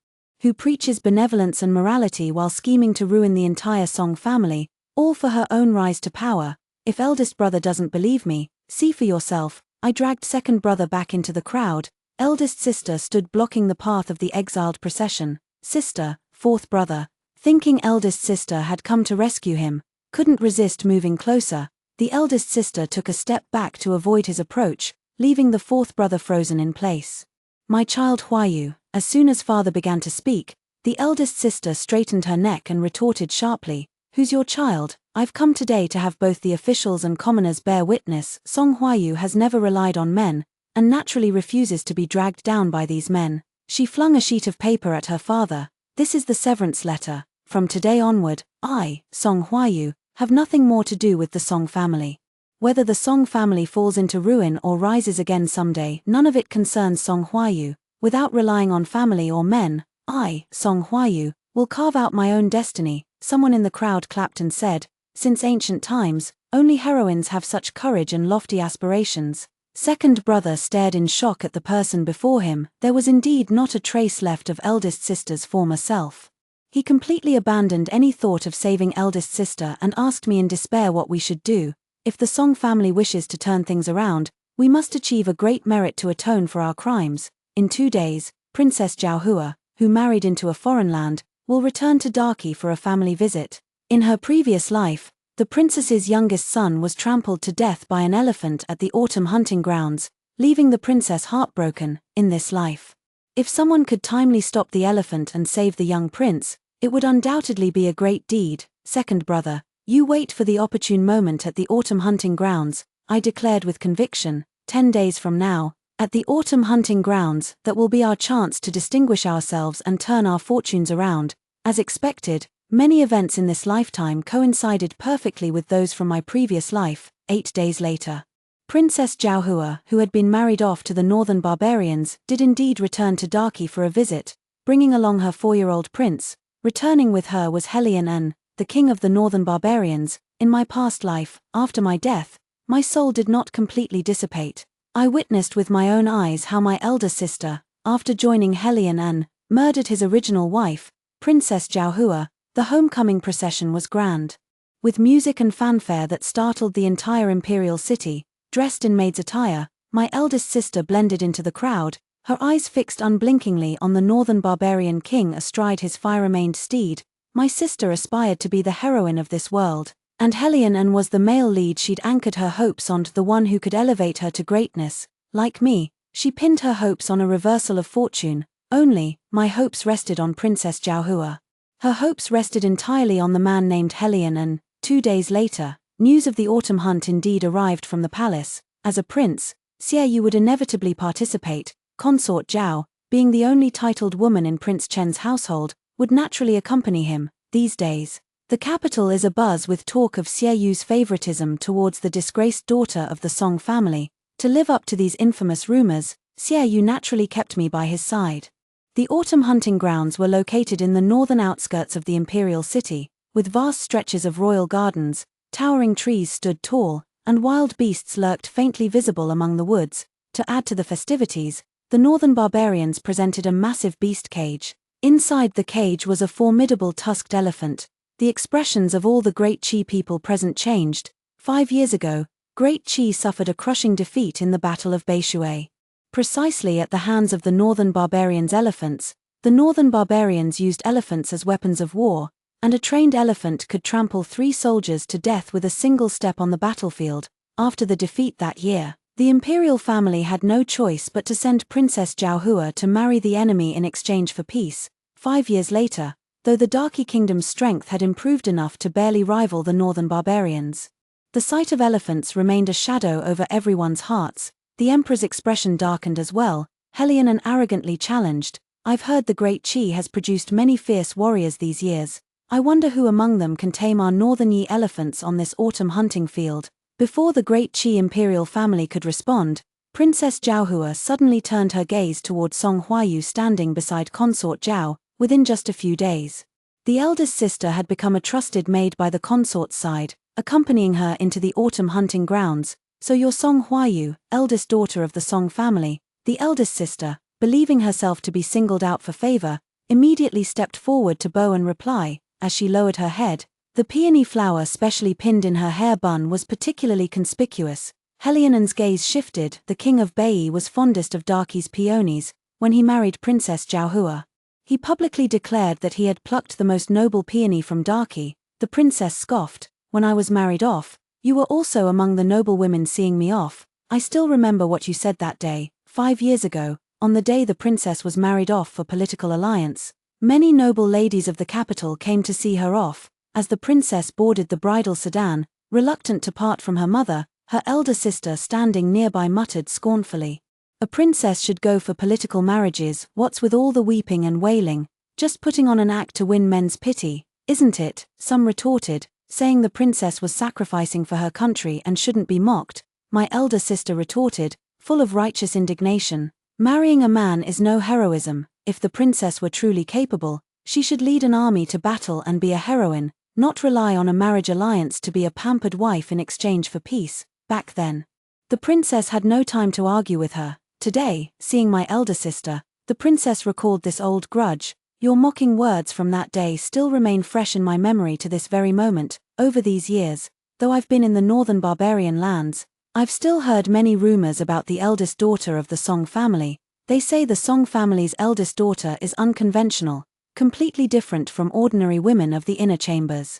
who preaches benevolence and morality while scheming to ruin the entire Song family, all for her own rise to power. If eldest brother doesn't believe me, see for yourself. I dragged second brother back into the crowd. Eldest sister stood blocking the path of the exiled procession. Sister, fourth brother, thinking eldest sister had come to rescue him, couldn't resist moving closer. The eldest sister took a step back to avoid his approach, leaving the fourth brother frozen in place. My child Huayu. As soon as father began to speak, the eldest sister straightened her neck and retorted sharply, "Who's your child? I've come today to have both the officials and commoners bear witness. Song Huayu has never relied on men, and naturally refuses to be dragged down by these men." She flung a sheet of paper at her father. "This is the severance letter. from today onward, I, Song Huayu, have nothing more to do with the Song family. Whether the Song family falls into ruin or rises again someday, none of it concerns Song Huayu. Without relying on family or men, I, Song Huayu, will carve out my own destiny." Someone in the crowd clapped and said, "Since ancient times, only heroines have such courage and lofty aspirations." Second brother stared in shock at the person before him. There was indeed not a trace left of eldest sister's former self. He completely abandoned any thought of saving eldest sister and asked me in despair what we should do. "If the Song family wishes to turn things around, we must achieve a great merit to atone for our crimes. In 2 days, Princess Zhaohua, who married into a foreign land, will return to Darky for a family visit. In her previous life, the princess's youngest son was trampled to death by an elephant at the autumn hunting grounds, leaving the princess heartbroken. In this life, if someone could timely stop the elephant and save the young prince, it would undoubtedly be a great deed." Second brother, "You wait for the opportune moment at the autumn hunting grounds," I declared with conviction. 10 days from now, at the autumn hunting grounds, that will be our chance to distinguish ourselves and turn our fortunes around." As expected, many events in this lifetime coincided perfectly with those from my previous life. 8 days later, Princess Zhaohua, who had been married off to the northern barbarians, did indeed return to Darky for a visit, bringing along her 4-year-old prince. Returning with her was Heroine, the king of the northern barbarians. In my past life, after my death, my soul did not completely dissipate. I witnessed with my own eyes how my elder sister, after joining Heroine, murdered his original wife, Princess Zhaohua. The homecoming procession was grand. With music and fanfare that startled the entire imperial city, dressed in maid's attire, my eldest sister blended into the crowd, her eyes fixed unblinkingly on the northern barbarian king astride his fire-maned steed. My sister aspired to be the heroine of this world, and Heroine was the male lead she'd anchored her hopes on, the one who could elevate her to greatness. Like me, she pinned her hopes on a reversal of fortune. Only, my hopes rested on Princess Zhaohua. Her hopes rested entirely on the man named Heroine. 2 days later, news of the autumn hunt indeed arrived from the palace. As a prince, Xiaoyu would inevitably participate. Consort Zhao, being the only titled woman in Prince Chen's household, would naturally accompany him. These days, the capital is abuzz with talk of Xiaoyu's favoritism towards the disgraced daughter of the Song family. To live up to these infamous rumors, Xiaoyu naturally kept me by his side. The autumn hunting grounds were located in the northern outskirts of the imperial city, with vast stretches of royal gardens. Towering trees stood tall, and wild beasts lurked faintly visible among the woods. To add to the festivities, the northern barbarians presented a massive beast cage. Inside the cage was a formidable tusked elephant. The expressions of all the Great Qi people present changed. 5 years ago, Great Qi suffered a crushing defeat in the Battle of Beishui. Precisely at the hands of the northern barbarians' elephants. The northern barbarians used elephants as weapons of war, and a trained elephant could trample 3 soldiers to death with a single step on the battlefield. After the defeat that year, the imperial family had no choice but to send Princess Zhaohua to marry the enemy in exchange for peace. 5 years later, though the Darky Kingdom's strength had improved enough to barely rival the northern barbarians, the sight of elephants remained a shadow over everyone's hearts. The emperor's expression darkened as well. Heroine arrogantly challenged, "I've heard the Great Qi has produced many fierce warriors these years. I wonder who among them can tame our northern Yi elephants on this autumn hunting field." Before the Great Qi imperial family could respond, Princess Zhaohua suddenly turned her gaze toward Song Huayu standing beside Consort Zhao. Within just a few days, the eldest sister had become a trusted maid by the consort's side, accompanying her into the autumn hunting grounds. "So you're Song Huayu, eldest daughter of the Song family." The eldest sister, believing herself to be singled out for favor, immediately stepped forward to bow and reply. As she lowered her head, the peony flower specially pinned in her hair bun was particularly conspicuous. Heroine's gaze shifted. The king of Bai was fondest of Darky's peonies. When he married Princess Zhaohua, he publicly declared that he had plucked the most noble peony from Darky. The princess scoffed, "When I was married off, you were also among the noble women seeing me off. I still remember what you said that day, 5 years ago, on the day the princess was married off for political alliance. Many noble ladies of the capital came to see her off." As the princess boarded the bridal sedan, reluctant to part from her mother, her elder sister standing nearby muttered scornfully, "A princess should go for political marriages. What's with all the weeping and wailing? Just putting on an act to win men's pity." Isn't it? Some retorted, saying the princess was sacrificing for her country and shouldn't be mocked. My elder sister retorted, full of righteous indignation, marrying a man is no heroism. If the princess were truly capable, she should lead an army to battle and be a heroine, not rely on a marriage alliance to be a pampered wife in exchange for peace. Back then, the princess had no time to argue with her. Today, seeing my elder sister, the princess recalled this old grudge. Your mocking words from that day still remain fresh in my memory to this very moment. Over these years, though I've been in the northern barbarian lands, I've still heard many rumors about the eldest daughter of the Song family. They say the Song family's eldest daughter is unconventional, completely different from ordinary women of the inner chambers.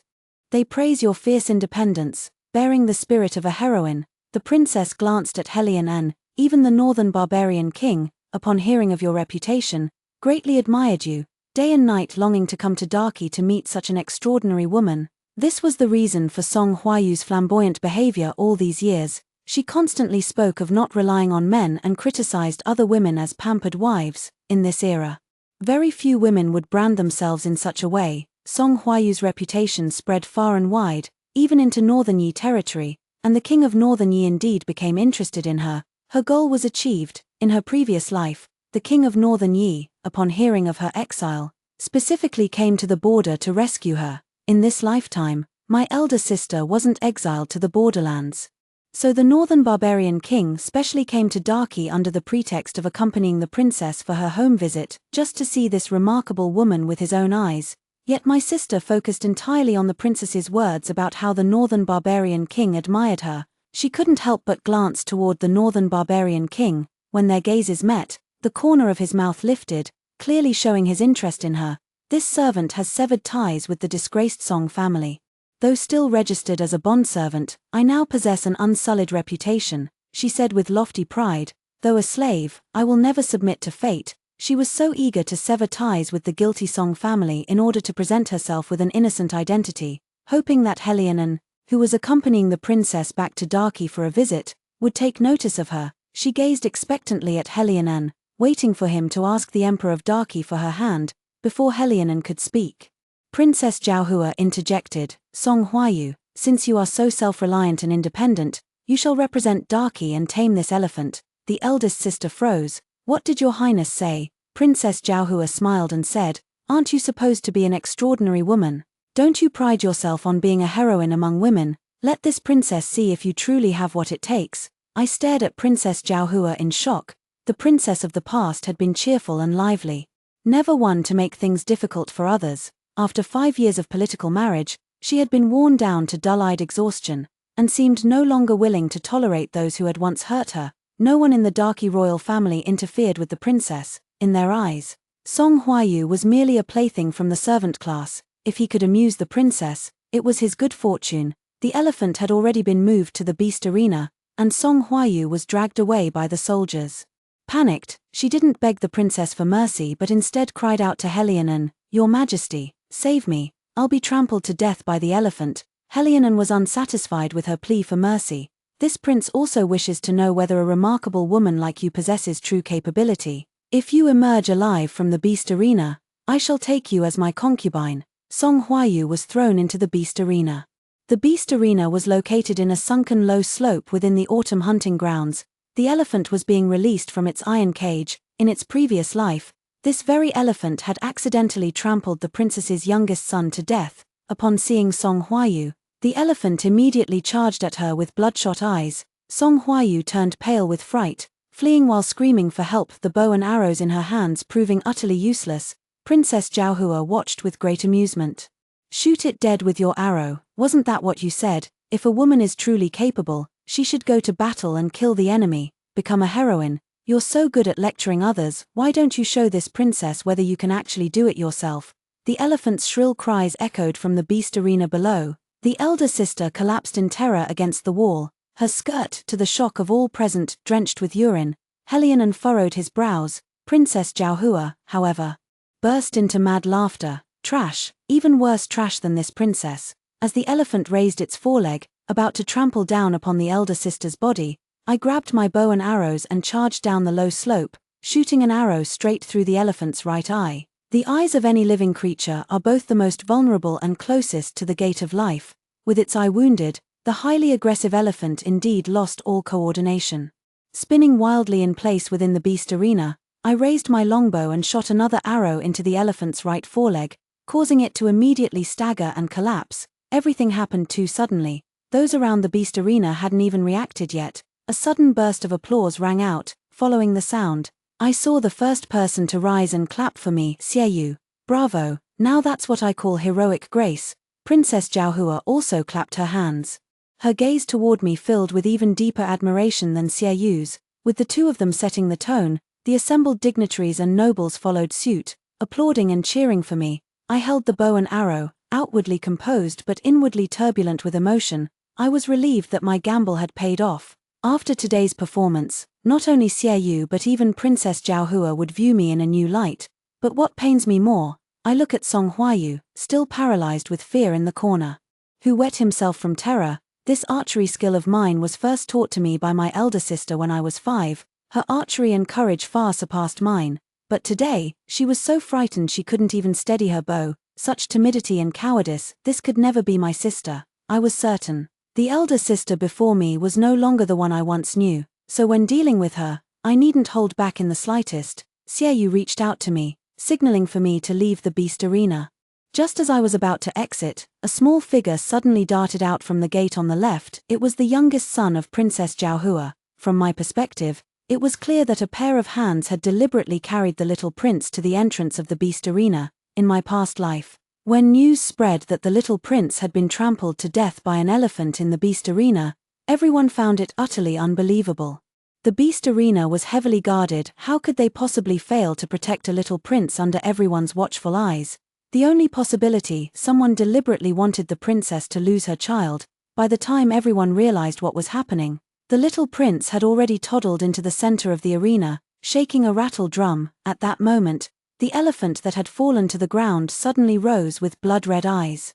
They praise your fierce independence, bearing the spirit of a heroine. The princess glanced at Heroine and, even the northern barbarian king, upon hearing of your reputation, greatly admired you, day and night longing to come to Darky to meet such an extraordinary woman. This was the reason for Song Huayu's flamboyant behavior all these years. She constantly spoke of not relying on men and criticized other women as pampered wives. In this era, very few women would brand themselves in such a way. Song Huayu's reputation spread far and wide, even into Northern Yi territory, and the king of Northern Yi indeed became interested in her. Her goal was achieved. In her previous life, the king of Northern Yi, upon hearing of her exile, specifically came to the border to rescue her. In this lifetime, my elder sister wasn't exiled to the borderlands. So the northern barbarian king specially came to Darky under the pretext of accompanying the princess for her home visit, just to see this remarkable woman with his own eyes. Yet my sister focused entirely on the princess's words about how the northern barbarian king admired her. She couldn't help but glance toward the northern barbarian king. When their gazes met, the corner of his mouth lifted, clearly showing his interest in her. This servant has severed ties with the disgraced Song family. Though still registered as a bondservant, I now possess an unsullied reputation, she said with lofty pride. Though a slave, I will never submit to fate. She was so eager to sever ties with the guilty Song family in order to present herself with an innocent identity, hoping that Heroine, who was accompanying the princess back to Darky for a visit, would take notice of her. She gazed expectantly at Heroine, waiting for him to ask the Emperor of Darky for her hand, before Heroine could speak. Princess Zhaohua interjected, Song Huayu, since you are so self-reliant and independent, you shall represent Darky and tame this elephant. The eldest sister froze. What did your highness say? Princess Zhaohua smiled and said, aren't you supposed to be an extraordinary woman? Don't you pride yourself on being a heroine among women? Let this princess see if you truly have what it takes. I stared at Princess Zhaohua in shock. The princess of the past had been cheerful and lively, never one to make things difficult for others. After 5 years of political marriage, she had been worn down to dull-eyed exhaustion, and seemed no longer willing to tolerate those who had once hurt her. No one in the Darky royal family interfered with the princess. In their eyes, Song Huayu was merely a plaything from the servant class. If he could amuse the princess, it was his good fortune. The elephant had already been moved to the beast arena, and Song Huayu was dragged away by the soldiers. Panicked, she didn't beg the princess for mercy but instead cried out to Heroine, Your Majesty, save me, I'll be trampled to death by the elephant. Heroine was unsatisfied with her plea for mercy. This prince also wishes to know whether a remarkable woman like you possesses true capability. If you emerge alive from the beast arena, I shall take you as my concubine. Song Huayu was thrown into the beast arena. The beast arena was located in a sunken low slope within the autumn hunting grounds. The elephant was being released from its iron cage. In its previous life, this very elephant had accidentally trampled the princess's youngest son to death. Upon seeing Song Huayu, the elephant immediately charged at her with bloodshot eyes. Song Huayu turned pale with fright, fleeing while screaming for help, the bow and arrows in her hands proving utterly useless. Princess Zhaohua watched with great amusement. Shoot it dead with your arrow, wasn't that what you said? If a woman is truly capable, she should go to battle and kill the enemy, become a heroine. You're so good at lecturing others, why don't you show this princess whether you can actually do it yourself? The elephant's shrill cries echoed from the beast arena below. The elder sister collapsed in terror against the wall, her skirt, to the shock of all present, drenched with urine. Heroine furrowed his brows. Princess Zhaohua, however, burst into mad laughter. Trash, even worse trash than this princess. As the elephant raised its foreleg, about to trample down upon the elder sister's body, I grabbed my bow and arrows and charged down the low slope, shooting an arrow straight through the elephant's right eye. The eyes of any living creature are both the most vulnerable and closest to the gate of life. With its eye wounded, the highly aggressive elephant indeed lost all coordination. Spinning wildly in place within the beast arena, I raised my longbow and shot another arrow into the elephant's right foreleg, causing it to immediately stagger and collapse. Everything happened too suddenly. Those around the beast arena hadn't even reacted yet. A sudden burst of applause rang out. Following the sound, I saw the first person to rise and clap for me. Xiaoyu, bravo, now that's what I call heroic grace. Princess Jiaohua also clapped her hands. Her gaze toward me filled with even deeper admiration than Xiaoyu's. With the two of them setting the tone, the assembled dignitaries and nobles followed suit, applauding and cheering for me. I held the bow and arrow, outwardly composed but inwardly turbulent with emotion. I was relieved that my gamble had paid off. After today's performance, not only Xiaoyu but even Princess Jiaohua would view me in a new light. But what pains me more, I look at Song Huayu, still paralyzed with fear in the corner. Who wet himself from terror. This archery skill of mine was first taught to me by my elder sister when I was 5. Her archery and courage far surpassed mine. But today, she was so frightened she couldn't even steady her bow. Such timidity and cowardice, this could never be my sister, I was certain. The elder sister before me was no longer the one I once knew, so when dealing with her, I needn't hold back in the slightest. Xiaoyu reached out to me, signaling for me to leave the beast arena. Just as I was about to exit, a small figure suddenly darted out from the gate on the left. It was the youngest son of Princess Jiaohua. From my perspective, it was clear that a pair of hands had deliberately carried the little prince to the entrance of the beast arena. In my past life, when news spread that the little prince had been trampled to death by an elephant in the beast arena, everyone found it utterly unbelievable. The beast arena was heavily guarded. How could they possibly fail to protect a little prince under everyone's watchful eyes? The only possibility, someone deliberately wanted the princess to lose her child. By the time everyone realized what was happening, the little prince had already toddled into the center of the arena, shaking a rattle drum. At that moment, the elephant that had fallen to the ground suddenly rose with blood-red eyes.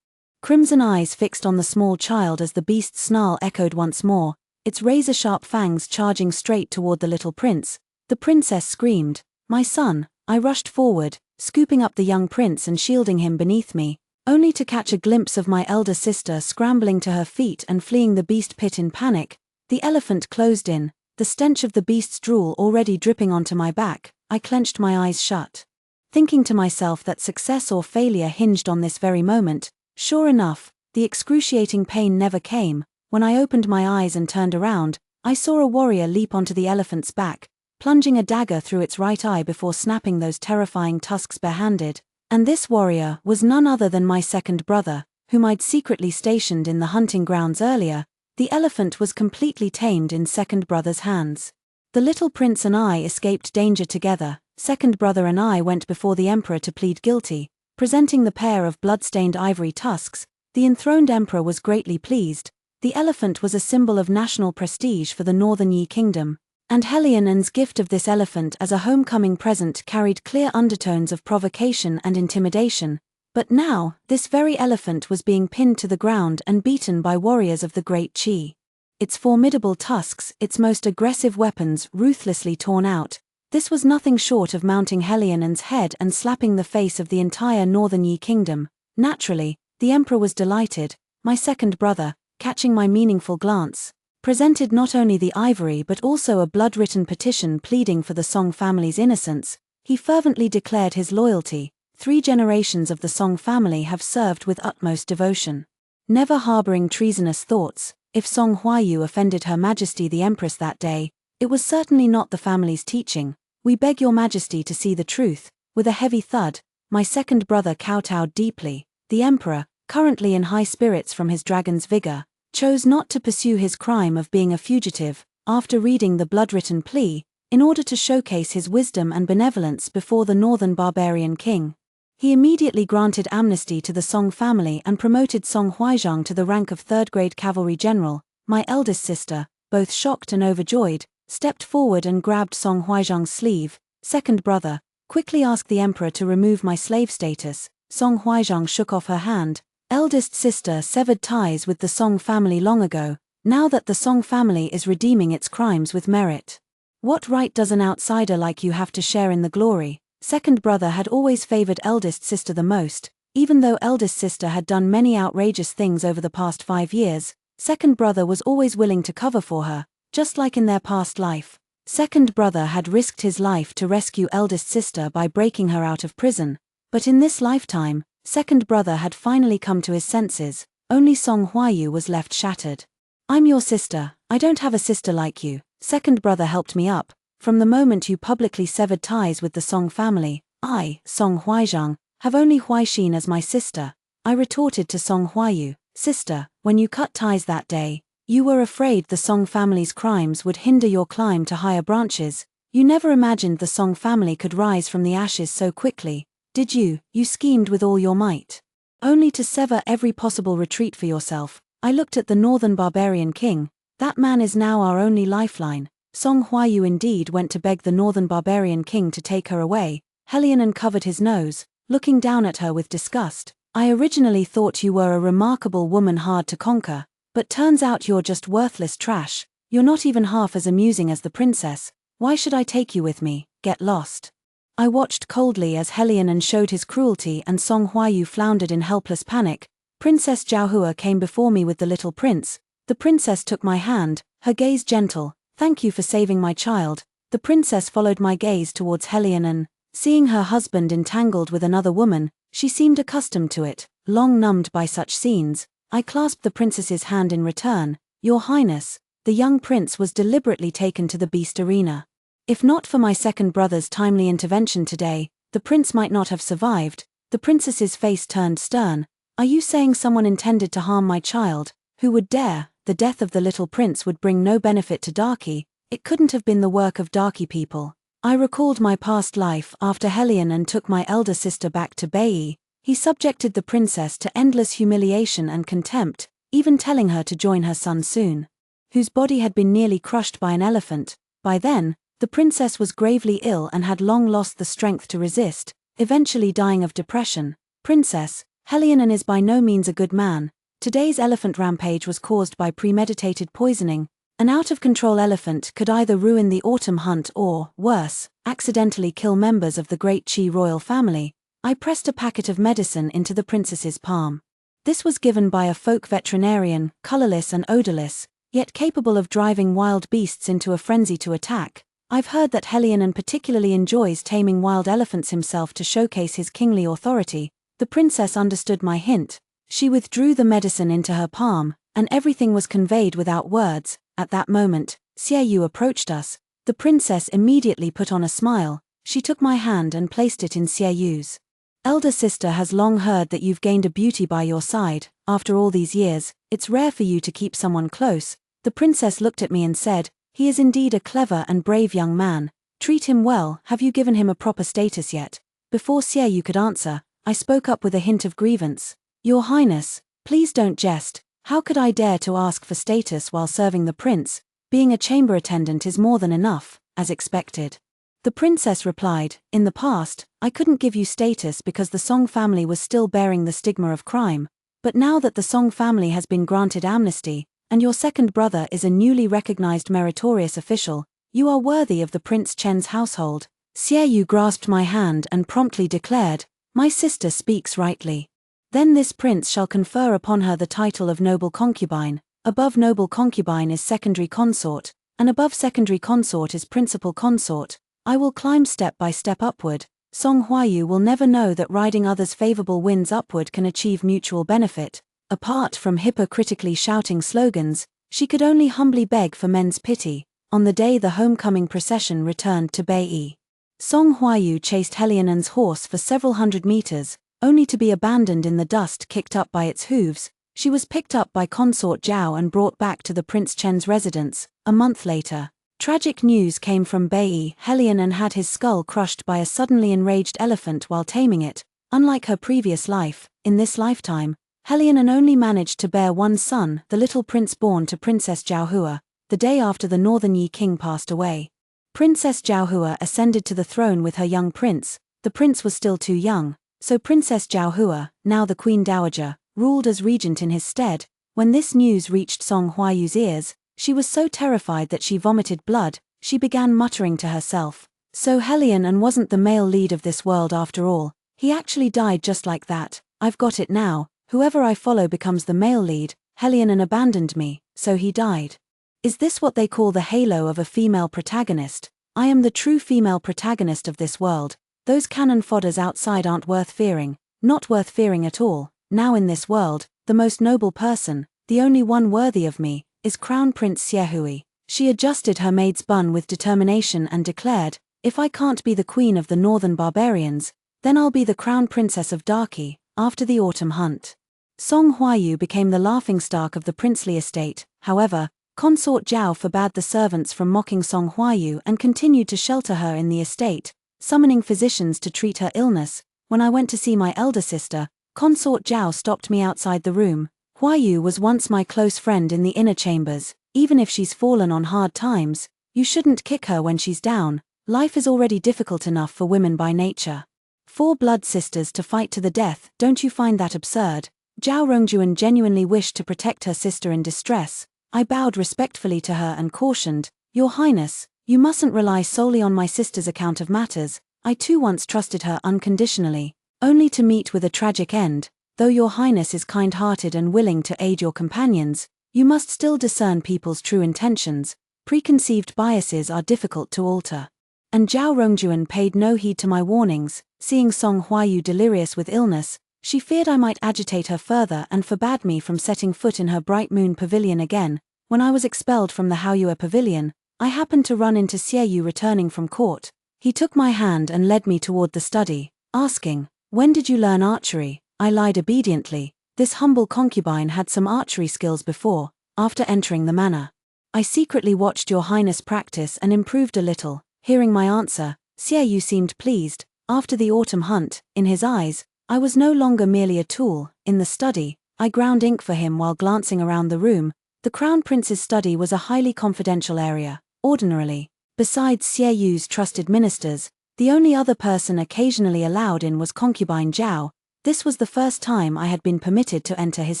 Crimson eyes fixed on the small child as the beast's snarl echoed once more, its razor-sharp fangs charging straight toward the little prince. The princess screamed, "My son!" I rushed forward, scooping up the young prince and shielding him beneath me, only to catch a glimpse of my elder sister scrambling to her feet and fleeing the beast pit in panic. The elephant closed in, the stench of the beast's drool already dripping onto my back. I clenched my eyes shut, thinking to myself that success or failure hinged on this very moment. Sure enough, the excruciating pain never came. When I opened my eyes and turned around, I saw a warrior leap onto the elephant's back, plunging a dagger through its right eye before snapping those terrifying tusks barehanded. And this warrior was none other than my second brother, whom I'd secretly stationed in the hunting grounds earlier. The elephant was completely tamed in second brother's hands. The little prince and I escaped danger together. Second brother and I went before the emperor to plead guilty, presenting the pair of blood-stained ivory tusks. The enthroned emperor was greatly pleased. The elephant was a symbol of national prestige for the Northern Yi Kingdom, and Heroine's gift of this elephant as a homecoming present carried clear undertones of provocation and intimidation. But now, this very elephant was being pinned to the ground and beaten by warriors of the Great Qi. Its formidable tusks, its most aggressive weapons, ruthlessly torn out. This was nothing short of mounting Heroine's head and slapping the face of the entire Northern Yi Kingdom. Naturally, the emperor was delighted. My second brother, catching my meaningful glance, presented not only the ivory but also a blood-written petition pleading for the Song family's innocence. He fervently declared his loyalty. 3 generations of the Song family have served with utmost devotion, never harboring treasonous thoughts. If Song Huayu offended Her Majesty the Empress that day, it was certainly not the family's teaching. "We beg your majesty to see the truth." With a heavy thud, my second brother kowtowed deeply. The emperor, currently in high spirits from his dragon's vigor, chose not to pursue his crime of being a fugitive. After reading the blood-written plea, in order to showcase his wisdom and benevolence before the northern barbarian king, he immediately granted amnesty to the Song family and promoted Song Huaizhang to the rank of third-grade cavalry general. My eldest sister, both shocked and overjoyed, stepped forward and grabbed Song Huaizhang's sleeve. "Second brother, quickly ask the emperor to remove my slave status." Song Huaizhang shook off her hand. "Eldest sister severed ties with the Song family long ago. Now that the Song family is redeeming its crimes with merit, what right does an outsider like you have to share in the glory?" Second brother had always favored eldest sister the most, even though eldest sister had done many outrageous things over the past 5 years. Second brother was always willing to cover for her, just like in their past life. Second brother had risked his life to rescue eldest sister by breaking her out of prison, but in this lifetime, second brother had finally come to his senses. Only Song Huayu was left shattered. I'm your sister, I don't have a sister like you. Second brother helped me up. From the moment you publicly severed ties with the Song family, I, Song Huaizhang, have only Huaixin as my sister. I retorted to Song Huayu, sister, when you cut ties that day, you were afraid the Song family's crimes would hinder your climb to higher branches. You never imagined the Song family could rise from the ashes so quickly, did you? You schemed with all your might. Only to sever every possible retreat for yourself. I looked at the northern barbarian king. That man is now our only lifeline. Song Huayu indeed went to beg the northern barbarian king to take her away. Heroine uncovered his nose, looking down at her with disgust. I originally thought you were a remarkable woman hard to conquer, but turns out you're just worthless trash. You're not even half as amusing as the princess. Why should I take you with me? Get lost. I watched coldly as Heroine showed his cruelty and Song Huayu floundered in helpless panic. Princess Zhaohua came before me with the little prince. The princess took my hand, her gaze gentle. Thank you for saving my child. The princess followed my gaze towards Heroine and, seeing her husband entangled with another woman, she seemed accustomed to it, long numbed by such scenes. I clasped the princess's hand in return. Your Highness, the young prince was deliberately taken to the beast arena. If not for my second brother's timely intervention today, the prince might not have survived. The princess's face turned stern. Are you saying someone intended to harm my child? Who would dare? The death of the little prince would bring no benefit to Darky. It couldn't have been the work of Darky people. I recalled my past life after Heroine and took my elder sister back to Bai. He subjected the princess to endless humiliation and contempt, even telling her to join her son soon, whose body had been nearly crushed by an elephant. By then, the princess was gravely ill and had long lost the strength to resist, eventually dying of depression. Princess, Heroine is by no means a good man. Today's elephant rampage was caused by premeditated poisoning. An out-of-control elephant could either ruin the autumn hunt or, worse, accidentally kill members of the great Qi royal family. I pressed a packet of medicine into the princess's palm. This was given by a folk veterinarian, colorless and odorless, yet capable of driving wild beasts into a frenzy to attack. I've heard that Heroine particularly enjoys taming wild elephants himself to showcase his kingly authority. The princess understood my hint. She withdrew the medicine into her palm, and everything was conveyed without words. At that moment, Xiaoyu approached us. The princess immediately put on a smile. She took my hand and placed it in Xiaoyu's. Elder sister has long heard that you've gained a beauty by your side. After all these years, it's rare for you to keep someone close. The princess looked at me and said, he is indeed a clever and brave young man. Treat him well. Have you given him a proper status yet? Before Xiaoyu could answer, I spoke up with a hint of grievance. Your Highness, please don't jest. How could I dare to ask for status while serving the prince? Being a chamber attendant is more than enough, as expected. The princess replied, in the past, I couldn't give you status because the Song family was still bearing the stigma of crime. But now that the Song family has been granted amnesty, and your second brother is a newly recognized meritorious official, you are worthy of the Prince Chen's household. Xiaoyu grasped my hand and promptly declared, my sister speaks rightly. Then this prince shall confer upon her the title of noble concubine. Above noble concubine is secondary consort, and above secondary consort is principal consort. I will climb step by step upward. Song Huayu will never know that riding others' favorable winds upward can achieve mutual benefit. Apart from hypocritically shouting slogans, she could only humbly beg for men's pity. On the day the homecoming procession returned to Bai, Song Huayu chased Heroine's horse for several hundred meters, only to be abandoned in the dust kicked up by its hooves. She was picked up by consort Zhao and brought back to the Prince Chen's residence. A month later, tragic news came from Bai. Heroine had his skull crushed by a suddenly enraged elephant while taming it. Unlike her previous life, in this lifetime, Heroine only managed to bear one son, the little prince born to Princess Zhaohua, the day after the Northern Yi king passed away. Princess Zhaohua ascended to the throne with her young prince. The prince was still too young, so Princess Zhaohua, now the Queen Dowager, ruled as regent in his stead. When this news reached Song Huayu's ears, she was so terrified that she vomited blood. She began muttering to herself, So Helion and wasn't the male lead of this world after all. He actually died just like that. I've got it now. Whoever I follow becomes the male lead. Helion and abandoned me, so he died. Is this what they call the halo of a female protagonist? I am the true female protagonist of this world. Those cannon fodders outside aren't worth fearing. Not worth fearing at all. Now in this world, the most noble person, the only one worthy of me, is Crown Prince Xiaohui. She adjusted her maid's bun with determination and declared, if I can't be the queen of the northern barbarians, then I'll be the crown princess of Darky, after the autumn hunt. Song Huayu became the laughingstock of the princely estate. However, Consort Zhao forbade the servants from mocking Song Huayu and continued to shelter her in the estate, summoning physicians to treat her illness. When I went to see my elder sister, Consort Zhao stopped me outside the room. Huayu was once my close friend in the inner chambers. Even if she's fallen on hard times, you shouldn't kick her when she's down. Life is already difficult enough for women by nature. 4 blood sisters to fight to the death, don't you find that absurd? Zhao Rongjuan genuinely wished to protect her sister in distress. I bowed respectfully to her and cautioned, Your Highness, you mustn't rely solely on my sister's account of matters. I too once trusted her unconditionally, only to meet with a tragic end. Though Your Highness is kind-hearted and willing to aid your companions, you must still discern people's true intentions. Preconceived biases are difficult to alter. And Zhao Rongjuan paid no heed to my warnings. Seeing Song Huayu delirious with illness, she feared I might agitate her further and forbade me from setting foot in her Bright Moon Pavilion again. When I was expelled from the Haoyue Pavilion, I happened to run into Xiaoyu returning from court. He took my hand and led me toward the study, asking, When did you learn archery? I lied obediently. This humble concubine had some archery skills before, after entering the manor. I secretly watched Your Highness practice and improved a little. Hearing my answer, Xiaoyu seemed pleased. After the autumn hunt, in his eyes, I was no longer merely a tool. In the study, I ground ink for him while glancing around the room. The Crown Prince's study was a highly confidential area. Ordinarily, besides Xiaoyu's trusted ministers, the only other person occasionally allowed in was concubine Zhao. This was the first time I had been permitted to enter his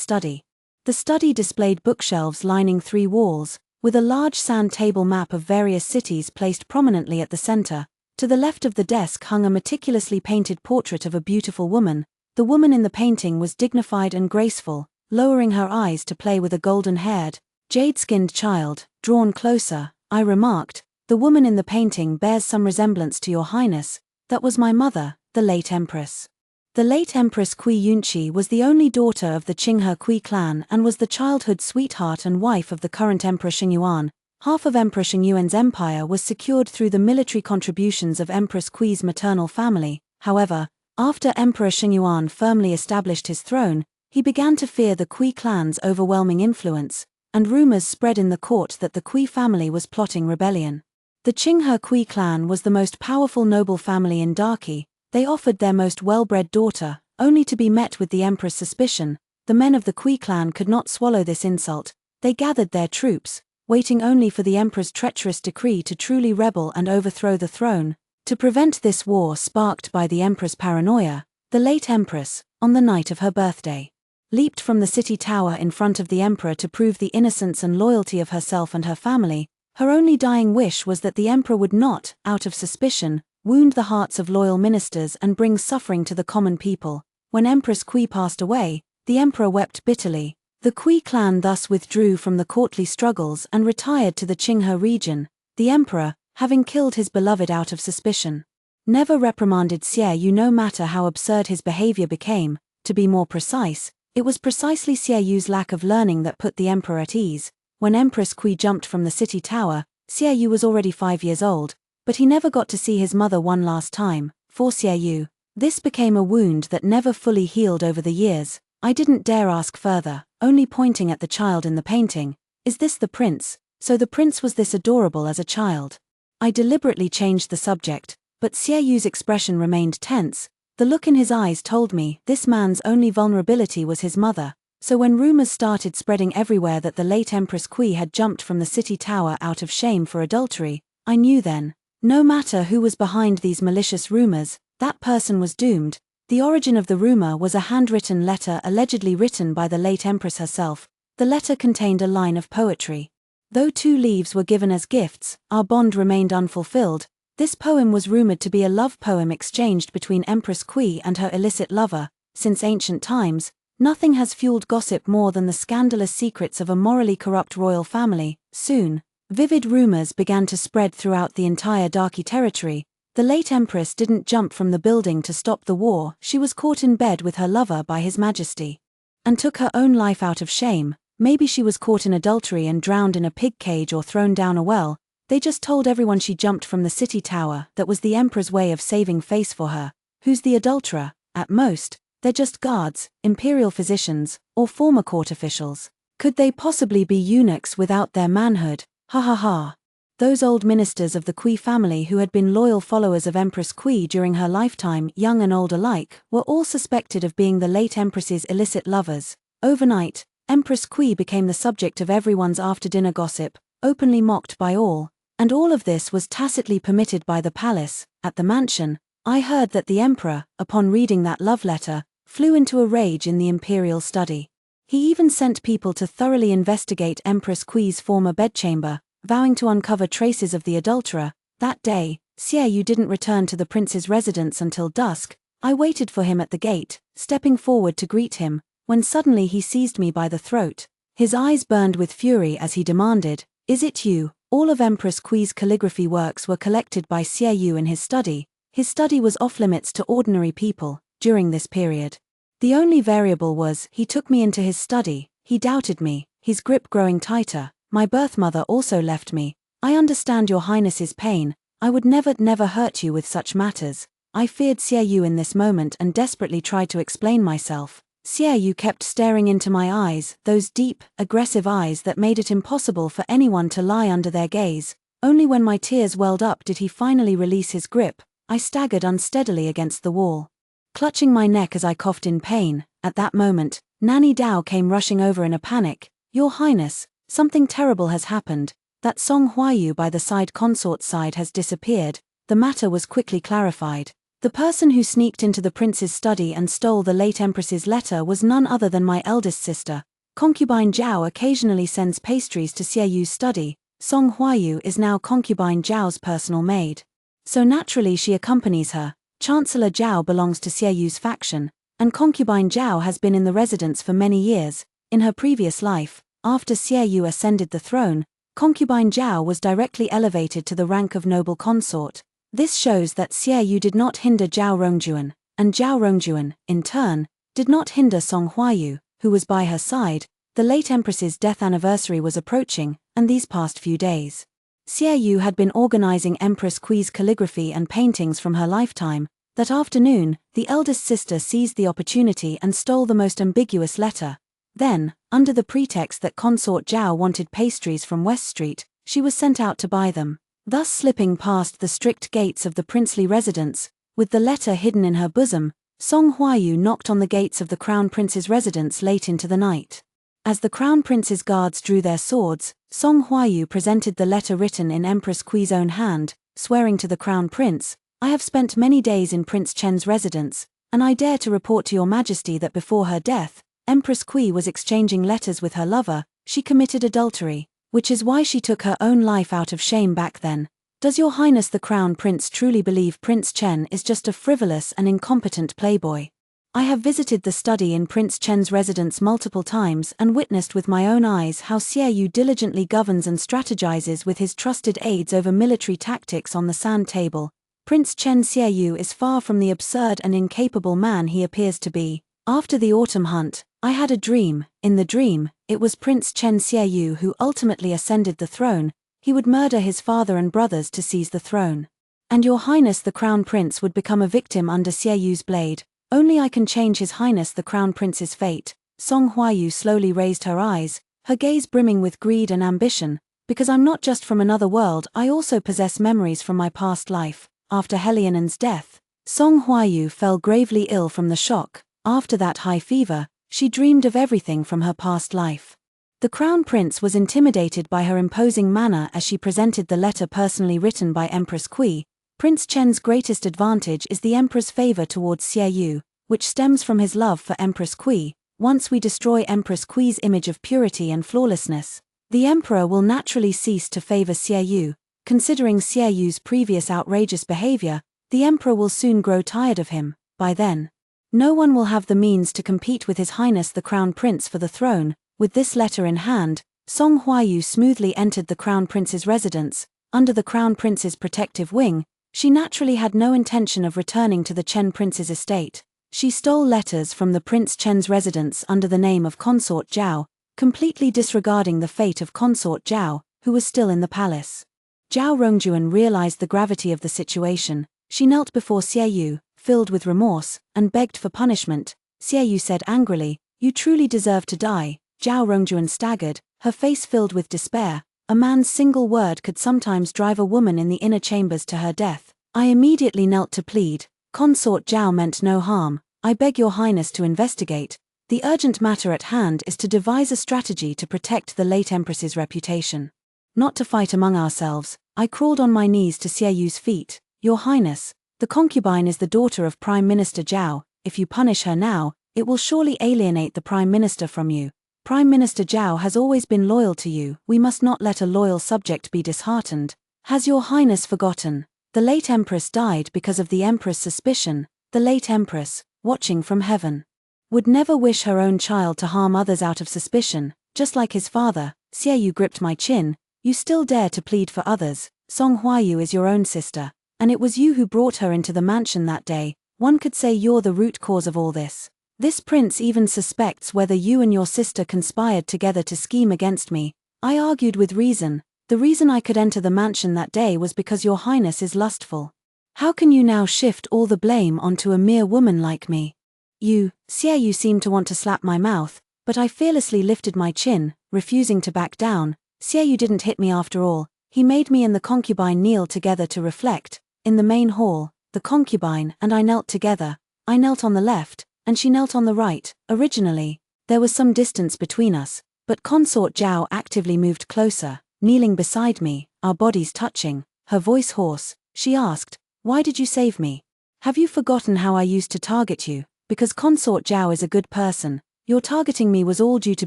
study. The study displayed bookshelves lining 3 walls, with a large sand table map of various cities placed prominently at the center. To the left of the desk hung a meticulously painted portrait of a beautiful woman. The woman in the painting was dignified and graceful, lowering her eyes to play with a golden-haired, jade-skinned child. Drawn closer, I remarked, the woman in the painting bears some resemblance to Your Highness. That was my mother, the late Empress. The late Empress Kui Yunqi was the only daughter of the Qinghe Kui clan and was the childhood sweetheart and wife of the current Emperor Xingyuan. Half of Emperor Xingyuan's empire was secured through the military contributions of Empress Kui's maternal family. However, after Emperor Xingyuan firmly established his throne, he began to fear the Kui clan's overwhelming influence, and rumors spread in the court that the Kui family was plotting rebellion. The Qinghe Kui clan was the most powerful noble family in Darky. They offered their most well-bred daughter, only to be met with the emperor's suspicion. The men of the Kui clan could not swallow this insult. They gathered their troops, waiting only for the emperor's treacherous decree to truly rebel and overthrow the throne. To prevent this war sparked by the empress' paranoia, the late empress, on the night of her birthday, leaped from the city tower in front of the emperor to prove the innocence and loyalty of herself and her family. Her only dying wish was that the emperor would not, out of suspicion, wound the hearts of loyal ministers and bring suffering to the common people. When Empress Kui passed away, the emperor wept bitterly. The Kui clan thus withdrew from the courtly struggles and retired to the Qinghe region. The emperor, having killed his beloved out of suspicion, never reprimanded Xiaoyu no matter how absurd his behavior became. To be more precise, it was precisely Xiaoyu's lack of learning that put the emperor at ease. When Empress Kui jumped from the city tower, Xiaoyu was already 5 years old, but he never got to see his mother one last time. For Xiaoyu, this became a wound that never fully healed over the years. I didn't dare ask further, only pointing at the child in the painting. Is this the prince? So the prince was this adorable as a child. I deliberately changed the subject, but Xiaoyu's expression remained tense. The look in his eyes told me this man's only vulnerability was his mother. So when rumors started spreading everywhere that the late Empress Kui had jumped from the city tower out of shame for adultery, I knew then, no matter who was behind these malicious rumors, that person was doomed. The origin of the rumor was a handwritten letter allegedly written by the late Empress herself. The letter contained a line of poetry. Though 2 leaves were given as gifts, our bond remained unfulfilled. This poem was rumored to be a love poem exchanged between Empress Kui and her illicit lover. Since ancient times, nothing has fueled gossip more than the scandalous secrets of a morally corrupt royal family. Soon, vivid rumors began to spread throughout the entire Darky territory. The late empress didn't jump from the building to stop the war, she was caught in bed with her lover by His Majesty. And took her own life out of shame. Maybe she was caught in adultery and drowned in a pig cage or thrown down a well. They just told everyone she jumped from the city tower. That was the emperor's way of saving face for her. Who's the adulterer? At most, they're just guards, imperial physicians, or former court officials. Could they possibly be eunuchs without their manhood? Ha ha ha. Those old ministers of the Kui family who had been loyal followers of Empress Kui during her lifetime, young and old alike, were all suspected of being the late empress's illicit lovers. Overnight, Empress Kui became the subject of everyone's after-dinner gossip, openly mocked by all. And all of this was tacitly permitted by the palace. At the mansion, I heard that the emperor, upon reading that love letter, flew into a rage in the imperial study. He even sent people to thoroughly investigate Empress Kui's former bedchamber, vowing to uncover traces of the adulterer. That day, Xie Yu didn't return to the prince's residence until dusk. I waited for him at the gate, stepping forward to greet him, when suddenly he seized me by the throat. His eyes burned with fury as he demanded, "Is it you?" All of Empress Kui's calligraphy works were collected by Xie Yu in his study. His study was off-limits to ordinary people during this period. The only variable was, he took me into his study, he doubted me, his grip growing tighter. My birth mother also left me. I understand your highness's pain, I would never hurt you with such matters. I feared Xie Yu in this moment and desperately tried to explain myself. Xie Yu kept staring into my eyes, those deep, aggressive eyes that made it impossible for anyone to lie under their gaze. Only when my tears welled up did he finally release his grip. I staggered unsteadily against the wall, clutching my neck as I coughed in pain. At that moment, Nanny Dao came rushing over in a panic. "Your Highness, something terrible has happened. That Song Huayu by the side consort's side has disappeared." The matter was quickly clarified. The person who sneaked into the prince's study and stole the late empress's letter was none other than my eldest sister. Concubine Zhao occasionally sends pastries to Xie Yu's study. Song Huayu is now Concubine Zhao's personal maid. So naturally she accompanies her. Chancellor Zhao belongs to Xie Yu's faction, and Concubine Zhao has been in the residence for many years. In her previous life, after Xie Yu ascended the throne, Concubine Zhao was directly elevated to the rank of noble consort. This shows that Xie Yu did not hinder Zhao Rongjuan, and Zhao Rongjuan, in turn, did not hinder Song Huayu, who was by her side. The late empress's death anniversary was approaching, and these past few days, Xie Yu had been organizing Empress Kui's calligraphy and paintings from her lifetime. That afternoon, the eldest sister seized the opportunity and stole the most ambiguous letter. Then, under the pretext that consort Zhao wanted pastries from West Street, she was sent out to buy them, thus slipping past the strict gates of the princely residence. With the letter hidden in her bosom, Song Huayu knocked on the gates of the crown prince's residence late into the night. As the crown prince's guards drew their swords, Song Huayu presented the letter written in Empress Kui's own hand, swearing to the crown prince, "I have spent many days in Prince Chen's residence, and I dare to report to your majesty that before her death, Empress Kui was exchanging letters with her lover. She committed adultery, which is why she took her own life out of shame back then. Does your highness the crown prince truly believe Prince Chen is just a frivolous and incompetent playboy? I have visited the study in Prince Chen's residence multiple times and witnessed with my own eyes how Xie Yu diligently governs and strategizes with his trusted aides over military tactics on the sand table. Prince Chen Xie Yu is far from the absurd and incapable man he appears to be. After the autumn hunt, I had a dream. In the dream, it was Prince Chen Xie Yu who ultimately ascended the throne. He would murder his father and brothers to seize the throne. And your highness the crown prince would become a victim under Xie Yu's blade. Only I can change his highness the crown prince's fate. Song Huayu slowly raised her eyes, her gaze brimming with greed and ambition. Because I'm not just from another world, I also possess memories from my past life. After Helianen's death, Song Huayu fell gravely ill from the shock. After that high fever, she dreamed of everything from her past life. The crown prince was intimidated by her imposing manner as she presented the letter personally written by Empress Kui. Prince Chen's greatest advantage is the emperor's favor towards Xie Yu, which stems from his love for Empress Kui. Once we destroy Empress Kui's image of purity and flawlessness, the emperor will naturally cease to favor Xie Yu. considering Xie Yu's previous outrageous behavior, the emperor will soon grow tired of him. By then, no one will have the means to compete with His Highness the Crown Prince for the throne. With this letter in hand, Song Huayu smoothly entered the Crown Prince's residence. Under the Crown Prince's protective wing, she naturally had no intention of returning to the Chen Prince's estate. She stole letters from the Prince Chen's residence under the name of Consort Zhao, completely disregarding the fate of Consort Zhao, who was still in the palace. Zhao Rongjuan realized the gravity of the situation. She knelt before Xie Yu, filled with remorse, and begged for punishment. Xie Yu said angrily, "You truly deserve to die." Zhao Rongjuan staggered, her face filled with despair. A man's single word could sometimes drive a woman in the inner chambers to her death. I immediately knelt to plead. Consort Zhao meant no harm. I beg your highness to investigate. The urgent matter at hand is to devise a strategy to protect the late empress's reputation. Not to fight among ourselves. I crawled on my knees to Xie Yu's feet. Your highness, the concubine is the daughter of Prime Minister Zhao. If you punish her now, it will surely alienate the Prime Minister from you. Prime Minister Zhao has always been loyal to you. We must not let a loyal subject be disheartened. Has your highness forgotten? The late empress died because of the emperor's suspicion. The late empress, watching from heaven, would never wish her own child to harm others out of suspicion, just like his father. Xie Yu gripped my chin. You still dare to plead for others. Song Huayu is your own sister, and it was you who brought her into the mansion that day. One could say you're the root cause of all this. This prince even suspects whether you and your sister conspired together to scheme against me. I argued with reason. The reason I could enter the mansion that day was because your highness is lustful. How can you now shift all the blame onto a mere woman like me? Xie Yu seemed to want to slap my mouth, but I fearlessly lifted my chin, refusing to back down. Xie Yu didn't hit me after all. He made me and the concubine kneel together to reflect. In the main hall, the concubine and I knelt together. I knelt on the left, and she knelt on the right. Originally, there was some distance between us, but Consort Zhao actively moved closer, kneeling beside me, our bodies touching. Her voice hoarse, she asked, "Why did you save me? Have you forgotten how I used to target you? Because Consort Zhao is a good person. Your targeting me was all due to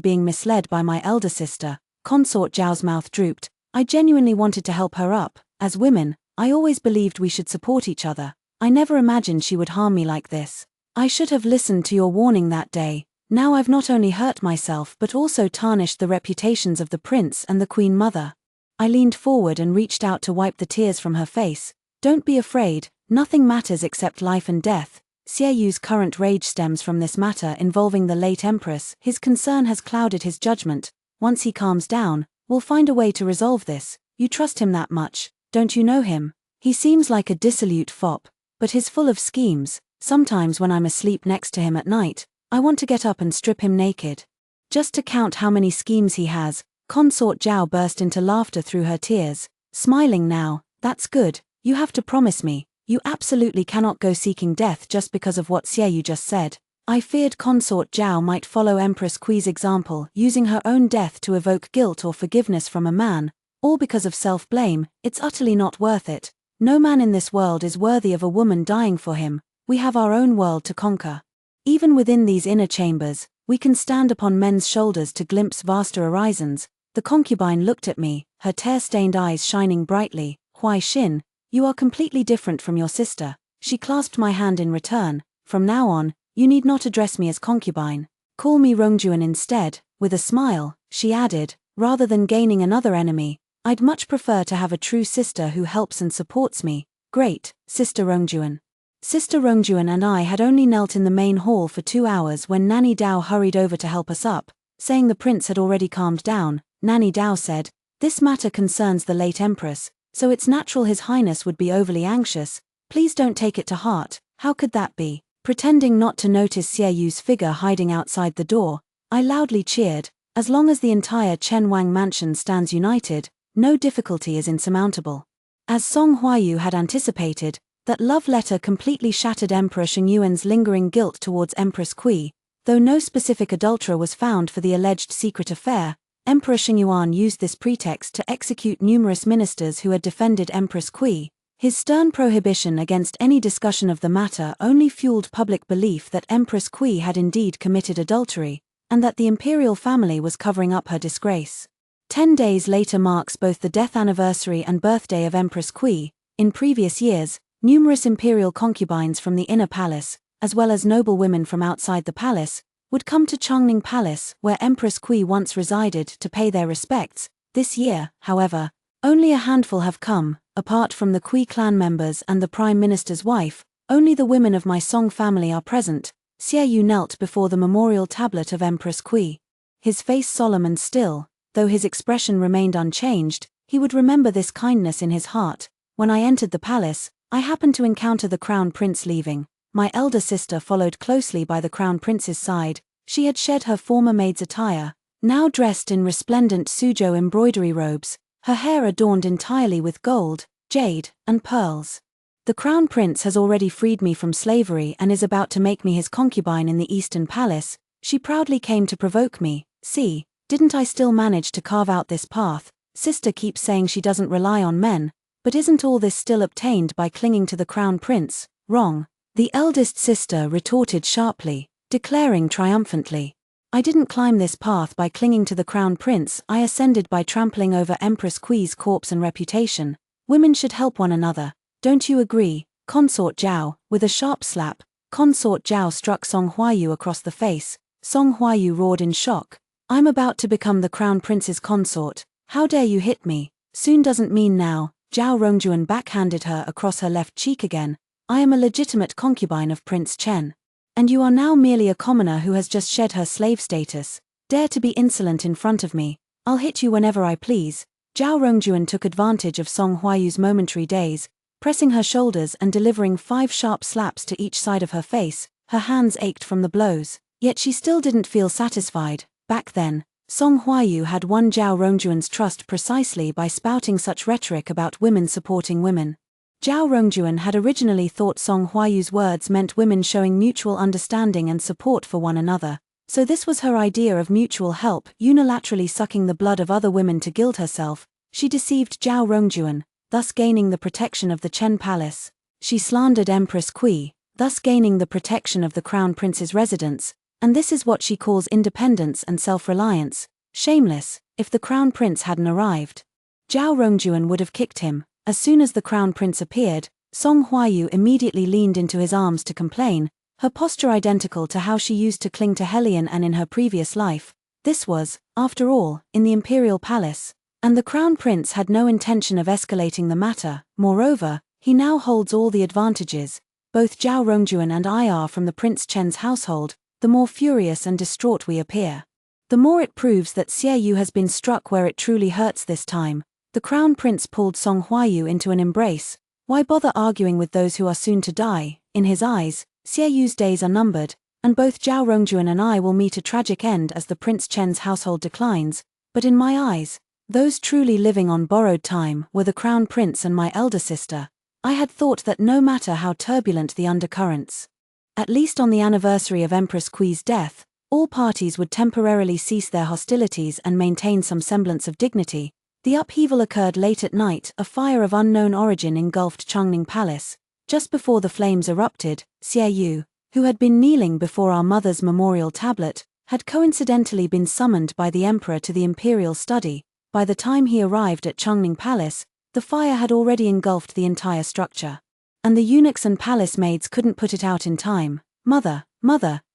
being misled by my elder sister." Consort Zhao's mouth drooped. I genuinely wanted to help her up. As women, I always believed we should support each other. I never imagined she would harm me like this. I should have listened to your warning that day. Now I've not only hurt myself but also tarnished the reputations of the prince and the queen mother. I leaned forward and reached out to wipe the tears from her face. Don't be afraid, nothing matters except life and death. Xie Yu's current rage stems from this matter involving the late empress. His concern has clouded his judgment. Once he calms down, we'll find a way to resolve this. You trust him that much, don't you know him? He seems like a dissolute fop, but he's full of schemes. Sometimes when I'm asleep next to him at night, I want to get up and strip him naked. Just to count how many schemes he has. Consort Zhao burst into laughter through her tears. Smiling now, that's good. You have to promise me. You absolutely cannot go seeking death just because of what Xie Yu just said. I feared Consort Zhao might follow Empress Kui's example, using her own death to evoke guilt or forgiveness from a man, all because of self-blame. It's utterly not worth it. No man in this world is worthy of a woman dying for him. We have our own world to conquer. Even within these inner chambers, we can stand upon men's shoulders to glimpse vaster horizons. The concubine looked at me, her tear-stained eyes shining brightly. Huai Xin, you are completely different from your sister. She clasped my hand in return. From now on, you need not address me as concubine. Call me Rongjuan instead. With a smile, she added, rather than gaining another enemy, I'd much prefer to have a true sister who helps and supports me. Great, Sister Rongjuan. Sister Rongjuan and I had only knelt in the main hall for 2 hours when Nanny Dao hurried over to help us up, saying the prince had already calmed down. Nanny Dao said, "This matter concerns the late empress, so it's natural His Highness would be overly anxious. Please don't take it to heart." How could that be? Pretending not to notice Xie Yu's figure hiding outside the door, I loudly cheered. As long as the entire Chen Wang mansion stands united, no difficulty is insurmountable. As Song Huayu had anticipated, that love letter completely shattered Emperor Shengyuan's lingering guilt towards Empress Kui. Though no specific adulterer was found for the alleged secret affair, Emperor Shengyuan used this pretext to execute numerous ministers who had defended Empress Kui. His stern prohibition against any discussion of the matter only fueled public belief that Empress Kui had indeed committed adultery, and that the imperial family was covering up her disgrace. 10 days later marks both the death anniversary and birthday of Empress Kui. In previous years, numerous imperial concubines from the inner palace, as well as noble women from outside the palace, would come to Chongning Palace, where Empress Kui once resided, to pay their respects. This year, however, only a handful have come. Apart from the Kui clan members and the Prime Minister's wife, only the women of my Song family are present. Xie Yu knelt before the memorial tablet of Empress Kui. His face solemn and still, though his expression remained unchanged. He would remember this kindness in his heart. When I entered the palace, I happened to encounter the Crown Prince leaving. My elder sister followed closely by the Crown Prince's side. She had shed her former maid's attire, now dressed in resplendent Suzhou embroidery robes, her hair adorned entirely with gold, jade, and pearls. The Crown Prince has already freed me from slavery and is about to make me his concubine in the Eastern Palace. She proudly came to provoke me. See, didn't I still manage to carve out this path? Sister keeps saying she doesn't rely on men, but isn't all this still obtained by clinging to the Crown Prince? Wrong. The eldest sister retorted sharply, declaring triumphantly, I didn't climb this path by clinging to the Crown Prince, I ascended by trampling over Empress Kui's corpse and reputation. Women should help one another, don't you agree? Consort Zhao, with a sharp slap, Consort Zhao struck Song Huayu across the face. Song Huayu roared in shock. I'm about to become the Crown Prince's consort, how dare you hit me? Soon doesn't mean now. Zhao Rongjuan backhanded her across her left cheek again. I am a legitimate concubine of Prince Chen. And you are now merely a commoner who has just shed her slave status. Dare to be insolent in front of me, I'll hit you whenever I please. Zhao Rongjuan took advantage of Song Huayu's momentary daze, pressing her shoulders and delivering 5 sharp slaps to each side of her face. Her hands ached from the blows, yet she still didn't feel satisfied. Back then, Song Huayu had won Zhao Rongjuan's trust precisely by spouting such rhetoric about women supporting women. Zhao Rongjuan had originally thought Song Huayu's words meant women showing mutual understanding and support for one another, so this was her idea of mutual help, unilaterally sucking the blood of other women to gild herself. She deceived Zhao Rongjuan, thus gaining the protection of the Chen Palace. She slandered Empress Kui, thus gaining the protection of the Crown Prince's residence, and this is what she calls independence and self-reliance. Shameless. If the Crown Prince hadn't arrived, Zhao Rongjuan would have kicked him. As soon as the Crown Prince appeared, Song Huayu immediately leaned into his arms to complain, her posture identical to how she used to cling to Helion and in her previous life. This was, after all, in the imperial palace, and the Crown Prince had no intention of escalating the matter. Moreover, he now holds all the advantages. Both Zhao Rongjuan and I are from the Prince Chen's household. The more furious and distraught we appear, the more it proves that Xie Yu has been struck where it truly hurts this time. The Crown Prince pulled Song Huayu into an embrace. Why bother arguing with those who are soon to die? In his eyes, Xie Yu's days are numbered, and both Zhao Rongjuan and I will meet a tragic end as the Prince Chen's household declines. But in my eyes, those truly living on borrowed time were the Crown Prince and my elder sister. I had thought that no matter how turbulent the undercurrents, at least on the anniversary of Empress Kui's death, all parties would temporarily cease their hostilities and maintain some semblance of dignity. The upheaval occurred late at night. A fire of unknown origin engulfed Chongning Palace. Just before the flames erupted, Xie Yu, who had been kneeling before our mother's memorial tablet, had coincidentally been summoned by the emperor to the imperial study. By the time he arrived at Chongning Palace, the fire had already engulfed the entire structure, and the eunuchs and palace maids couldn't put it out in time. Mother!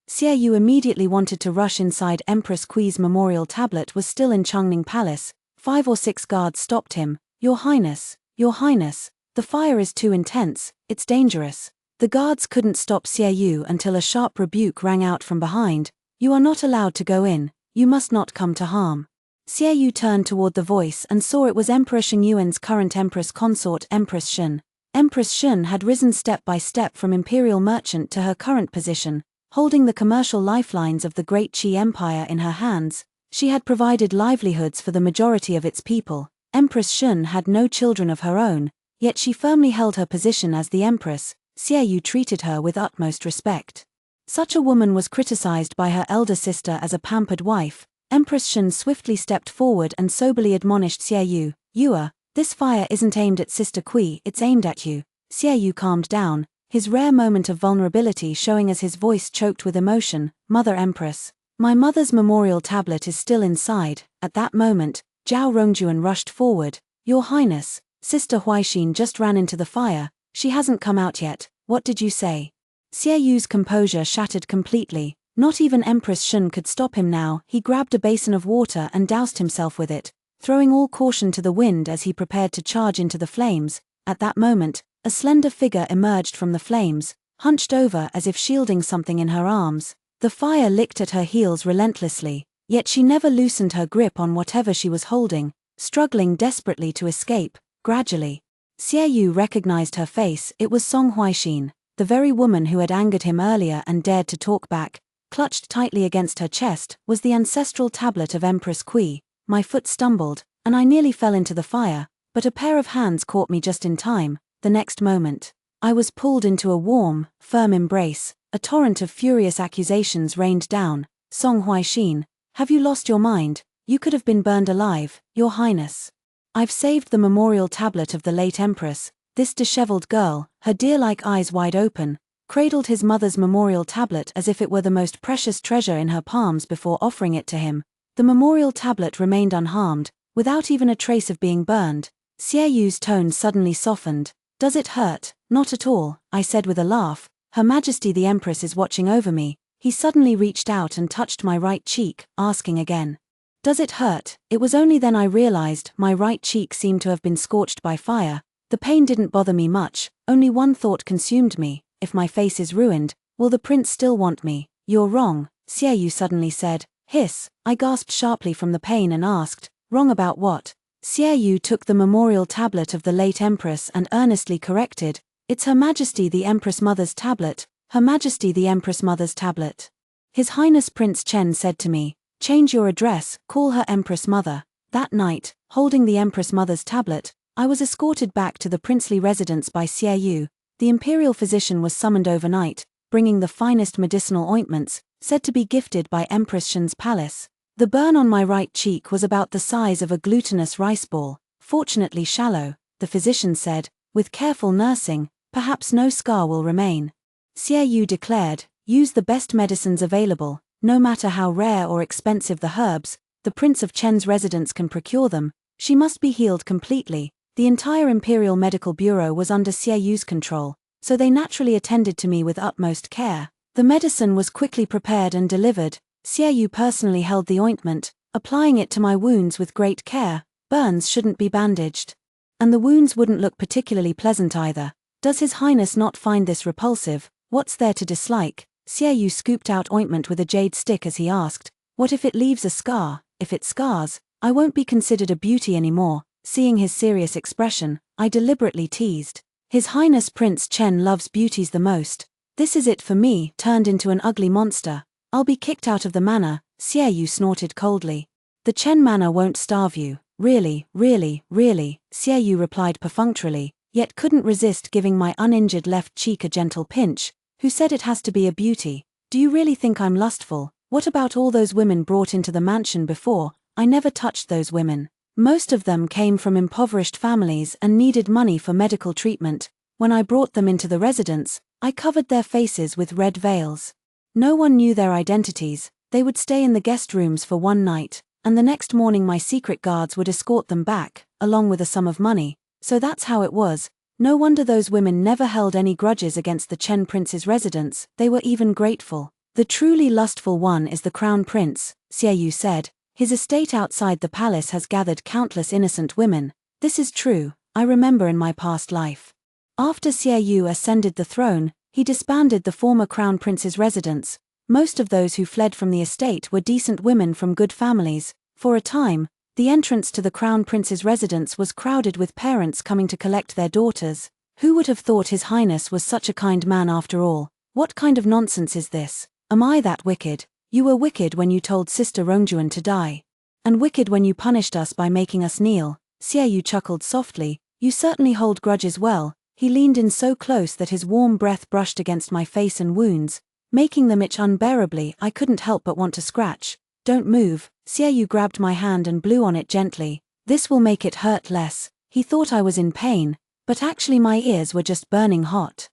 Xie Yu immediately wanted to rush inside. Empress Kui's memorial tablet was still in Chongning Palace. 5 or 6 guards stopped him. Your Highness, the fire is too intense, it's dangerous. The guards couldn't stop Xie Yu until a sharp rebuke rang out from behind. You are not allowed to go in, you must not come to harm. Xie Yu turned toward the voice and saw it was Emperor Shengyuan's current empress consort, Empress Shen. Empress Shen had risen step by step from imperial merchant to her current position, holding the commercial lifelines of the Great Qi Empire in her hands. She had provided livelihoods for the majority of its people. Empress Shun had no children of her own, yet she firmly held her position as the empress. Xie Yu treated her with utmost respect. Such a woman was criticized by her elder sister as a pampered wife. Empress Shun swiftly stepped forward and soberly admonished Xie Yu, "Yua, this fire isn't aimed at Sister Kui, it's aimed at you." Xie Yu calmed down, his rare moment of vulnerability showing as his voice choked with emotion. "Mother Empress, my mother's memorial tablet is still inside." At that moment, Zhao Rongjuan rushed forward. Your Highness, Sister Huaixin just ran into the fire, she hasn't come out yet, what did you say? Xie Yu's composure shattered completely. Not even Empress Shun could stop him now. He grabbed a basin of water and doused himself with it, throwing all caution to the wind as he prepared to charge into the flames. At that moment, a slender figure emerged from the flames, hunched over as if shielding something in her arms. The fire licked at her heels relentlessly, yet she never loosened her grip on whatever she was holding, struggling desperately to escape. Gradually, Xie Yu recognized her face. It was Song Huaixin, the very woman who had angered him earlier and dared to talk back. Clutched tightly against her chest was the ancestral tablet of Empress Kui. My foot stumbled, and I nearly fell into the fire, but a pair of hands caught me just in time. The next moment, I was pulled into a warm, firm embrace. A torrent of furious accusations rained down. Song Huaixin, have you lost your mind? You could have been burned alive, Your Highness. I've saved the memorial tablet of the late Empress. This disheveled girl, her deer-like eyes wide open, cradled his mother's memorial tablet as if it were the most precious treasure in her palms before offering it to him. The memorial tablet remained unharmed, without even a trace of being burned. Xie Yu's tone suddenly softened. Does it hurt? Not at all, I said with a laugh. Her Majesty the Empress is watching over me. He suddenly reached out and touched my right cheek, asking again. Does it hurt? It was only then I realized my right cheek seemed to have been scorched by fire. The pain didn't bother me much, only one thought consumed me. If my face is ruined, will the prince still want me? You're wrong, Xie Yu suddenly said. Hiss, I gasped sharply from the pain and asked, wrong about what? Xie Yu took the memorial tablet of the late Empress and earnestly corrected, it's Her Majesty the Empress Mother's tablet, Her Majesty the Empress Mother's tablet. His Highness Prince Chen said to me, change your address, call her Empress Mother. That night, holding the Empress Mother's tablet, I was escorted back to the princely residence by Xie Yu. The imperial physician was summoned overnight, bringing the finest medicinal ointments, said to be gifted by Empress Shun's palace. The burn on my right cheek was about the size of a glutinous rice ball, fortunately shallow, the physician said. With careful nursing, perhaps no scar will remain. Xie Yu declared, use the best medicines available, no matter how rare or expensive the herbs, the Prince of Chen's residence can procure them. She must be healed completely. The entire Imperial Medical Bureau was under Xie Yu's control, so they naturally attended to me with utmost care. The medicine was quickly prepared and delivered. Xie Yu personally held the ointment, applying it to my wounds with great care. Burns shouldn't be bandaged. And the wounds wouldn't look particularly pleasant either. Does His Highness not find this repulsive? What's there to dislike? Xie Yu scooped out ointment with a jade stick as he asked, what if it leaves a scar? If it scars, I won't be considered a beauty anymore. Seeing his serious expression, I deliberately teased. His Highness Prince Chen loves beauties the most. This is it for me, turned into an ugly monster. I'll be kicked out of the manor, Xie Yu snorted coldly. The Chen manor won't starve you. Really, Xie Yu replied perfunctorily, yet couldn't resist giving my uninjured left cheek a gentle pinch. Who said it has to be a beauty? Do you really think I'm lustful? What about all those women brought into the mansion before? I never touched those women. Most of them came from impoverished families and needed money for medical treatment. When I brought them into the residence, I covered their faces with red veils. No one knew their identities. They would stay in the guest rooms for one night, and the next morning my secret guards would escort them back, along with a sum of money. So that's how it was. No wonder those women never held any grudges against the Chen prince's residence. They were even grateful. The truly lustful one is the crown prince, Xie Yu said. His estate outside the palace has gathered countless innocent women. This is true, I remember in my past life. After Xie Yu ascended the throne, he disbanded the former crown prince's residence. Most of those who fled from the estate were decent women from good families. For a time, the entrance to the crown prince's residence was crowded with parents coming to collect their daughters. Who would have thought His Highness was such a kind man after all? What kind of nonsense is this? Am I that wicked? You were wicked when you told Sister Rongjuan to die. And wicked when you punished us by making us kneel. Xie Yu chuckled softly. You certainly hold grudges well. He leaned in so close that his warm breath brushed against my face and wounds, making them itch unbearably. I couldn't help but want to scratch. Don't move. Xie Yu grabbed my hand and blew on it gently. This will make it hurt less. He thought I was in pain, but actually my ears were just burning hot.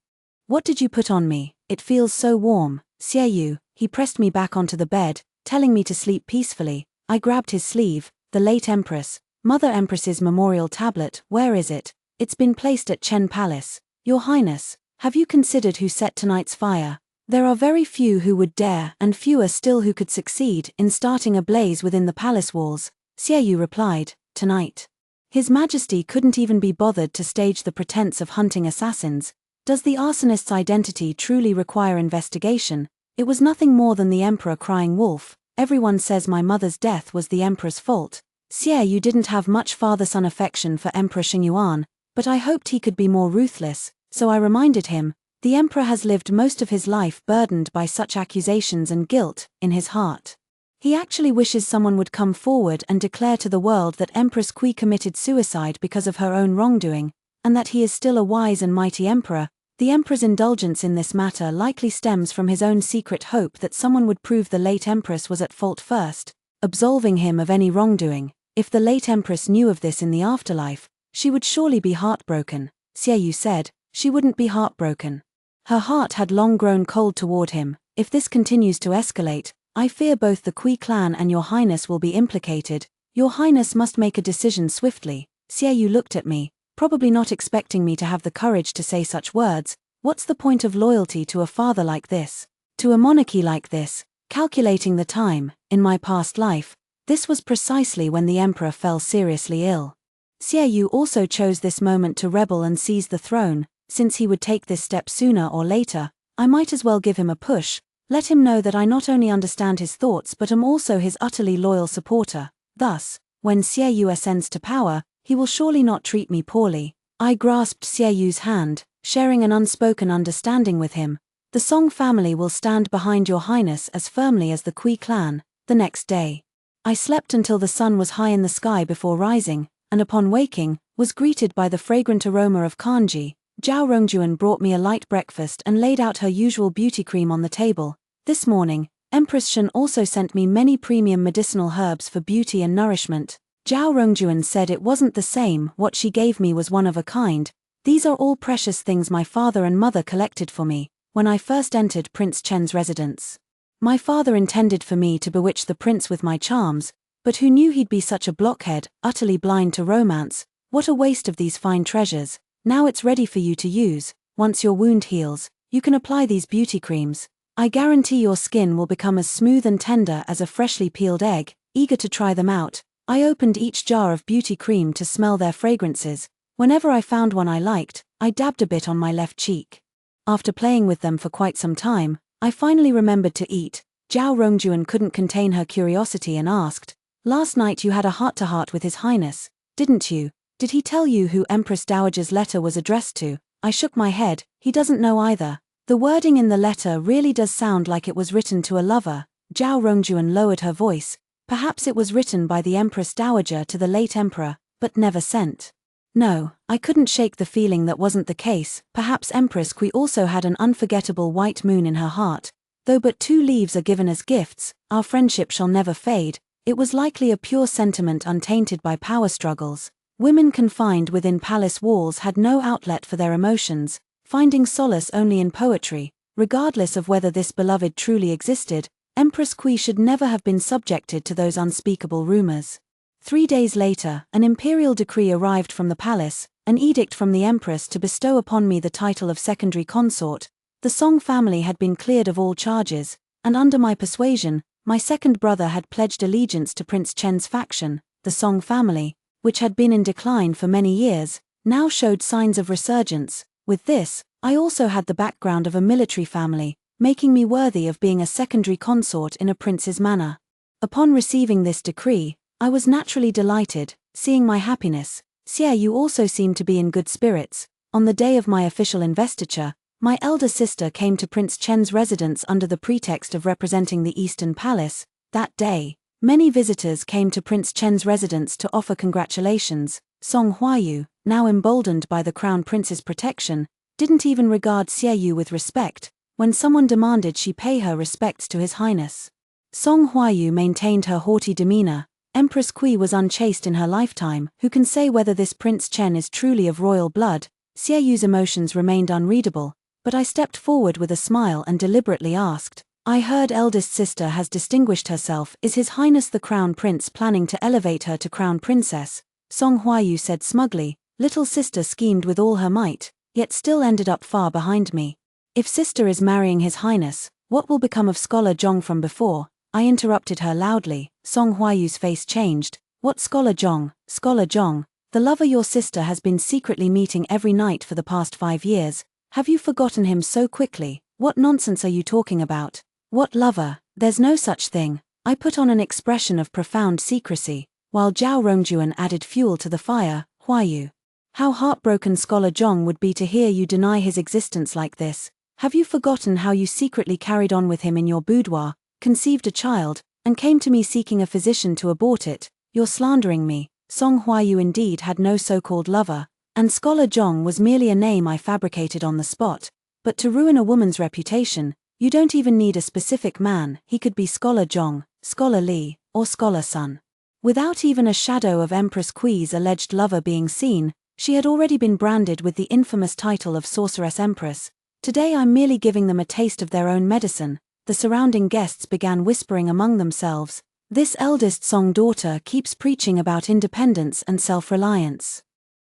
What did you put on me? It feels so warm. Xie Yu. He pressed me back onto the bed, telling me to sleep peacefully. I grabbed his sleeve. The late Empress, Mother Empress's memorial tablet, where is it? It's been placed at Chen Palace. Your Highness, have you considered who set tonight's fire? There are very few who would dare, and fewer still who could succeed, in starting a blaze within the palace walls. Xiaoyu replied, tonight. His Majesty couldn't even be bothered to stage the pretense of hunting assassins. Does the arsonist's identity truly require investigation? It was nothing more than the Emperor crying wolf. Everyone says my mother's death was the Emperor's fault. Xiaoyu didn't have much father-son affection for Emperor Xingyuan, but I hoped he could be more ruthless, so I reminded him, the Emperor has lived most of his life burdened by such accusations and guilt, in his heart. He actually wishes someone would come forward and declare to the world that Empress Kui committed suicide because of her own wrongdoing, and that he is still a wise and mighty emperor. The Emperor's indulgence in this matter likely stems from his own secret hope that someone would prove the late Empress was at fault first, absolving him of any wrongdoing. If the late Empress knew of this in the afterlife, she would surely be heartbroken. Xiaoyu said, she wouldn't be heartbroken. Her heart had long grown cold toward him. If this continues to escalate, I fear both the Kui clan and Your Highness will be implicated. Your Highness must make a decision swiftly. Xiaoyu looked at me, probably not expecting me to have the courage to say such words. What's the point of loyalty to a father like this? To a monarchy like this? Calculating the time, in my past life, this was precisely when the Emperor fell seriously ill. Xiaoyu also chose this moment to rebel and seize the throne. Since he would take this step sooner or later, I might as well give him a push, let him know that I not only understand his thoughts but am also his utterly loyal supporter. Thus, when Xiaoyu ascends to power, he will surely not treat me poorly. I grasped Xiaoyu's hand, sharing an unspoken understanding with him. The Song family will stand behind Your Highness as firmly as the Kui clan. The next day, I slept until the sun was high in the sky before rising, and upon waking, was greeted by the fragrant aroma of kanji. Zhao Rongjuan brought me a light breakfast and laid out her usual beauty cream on the table. This morning, Empress Shen also sent me many premium medicinal herbs for beauty and nourishment. Zhao Rongjuan said it wasn't the same, what she gave me was one of a kind. These are all precious things my father and mother collected for me, when I first entered Prince Chen's residence. My father intended for me to bewitch the prince with my charms, but who knew he'd be such a blockhead, utterly blind to romance? What a waste of these fine treasures. Now it's ready for you to use. Once your wound heals, you can apply these beauty creams. I guarantee your skin will become as smooth and tender as a freshly peeled egg. Eager to try them out, I opened each jar of beauty cream to smell their fragrances. Whenever I found one I liked, I dabbed a bit on my left cheek. After playing with them for quite some time, I finally remembered to eat. Zhao Rongjuan couldn't contain her curiosity and asked, last night you had a heart-to-heart with His Highness, didn't you? Did he tell you who Empress Dowager's letter was addressed to? I shook my head. He doesn't know either. The wording in the letter really does sound like it was written to a lover. Zhao Rongjuan lowered her voice. Perhaps it was written by the Empress Dowager to the late Emperor, but never sent. No, I couldn't shake the feeling that wasn't the case. Perhaps Empress Kui also had an unforgettable white moon in her heart. Though but 2 leaves are given as gifts, our friendship shall never fade. It was likely a pure sentiment untainted by power struggles. Women confined within palace walls had no outlet for their emotions, finding solace only in poetry. Regardless of whether this beloved truly existed, Empress Kui should never have been subjected to those unspeakable rumors. 3 days later, an imperial decree arrived from the palace, an edict from the Empress to bestow upon me the title of secondary consort. The Song family had been cleared of all charges, and under my persuasion, my second brother had pledged allegiance to Prince Chen's faction. The Song family, which had been in decline for many years, now showed signs of resurgence. With this, I also had the background of a military family, making me worthy of being a secondary consort in a prince's manor. Upon receiving this decree, I was naturally delighted. Seeing my happiness, Xiaoyu also seemed to be in good spirits. On the day of my official investiture, my elder sister came to Prince Chen's residence under the pretext of representing the Eastern Palace. That day, many visitors came to Prince Chen's residence to offer congratulations. Song Huayu, now emboldened by the Crown Prince's protection, didn't even regard Xiaoyu with respect, when someone demanded she pay her respects to His Highness. Song Huayu maintained her haughty demeanor. Empress Kui was unchaste in her lifetime. Who can say whether this Prince Chen is truly of royal blood? Xiaoyu's emotions remained unreadable, but I stepped forward with a smile and deliberately asked, I heard eldest sister has distinguished herself. Is His Highness the Crown Prince planning to elevate her to Crown Princess? Song Huayu said smugly. Little sister schemed with all her might, yet still ended up far behind me. If sister is marrying His Highness, what will become of Scholar Zhong from before? I interrupted her loudly. Song Huayu's face changed. What Scholar Zhong? Scholar Zhong, the lover your sister has been secretly meeting every night for the past 5 years. Have you forgotten him so quickly? What nonsense are you talking about? What lover? There's no such thing. I put on an expression of profound secrecy, while Zhao Rongjuan added fuel to the fire. Huayu, how heartbroken Scholar Zhong would be to hear you deny his existence like this. Have you forgotten how you secretly carried on with him in your boudoir, conceived a child, and came to me seeking a physician to abort it? You're slandering me. Song Huayu indeed had no so-called lover, and Scholar Zhong was merely a name I fabricated on the spot. But to ruin a woman's reputation, you don't even need a specific man. He could be Scholar Zhong, Scholar Li, or Scholar Sun. Without even a shadow of Empress Kui's alleged lover being seen, she had already been branded with the infamous title of Sorceress Empress. Today I'm merely giving them a taste of their own medicine. The surrounding guests began whispering among themselves. This eldest Song daughter keeps preaching about independence and self-reliance.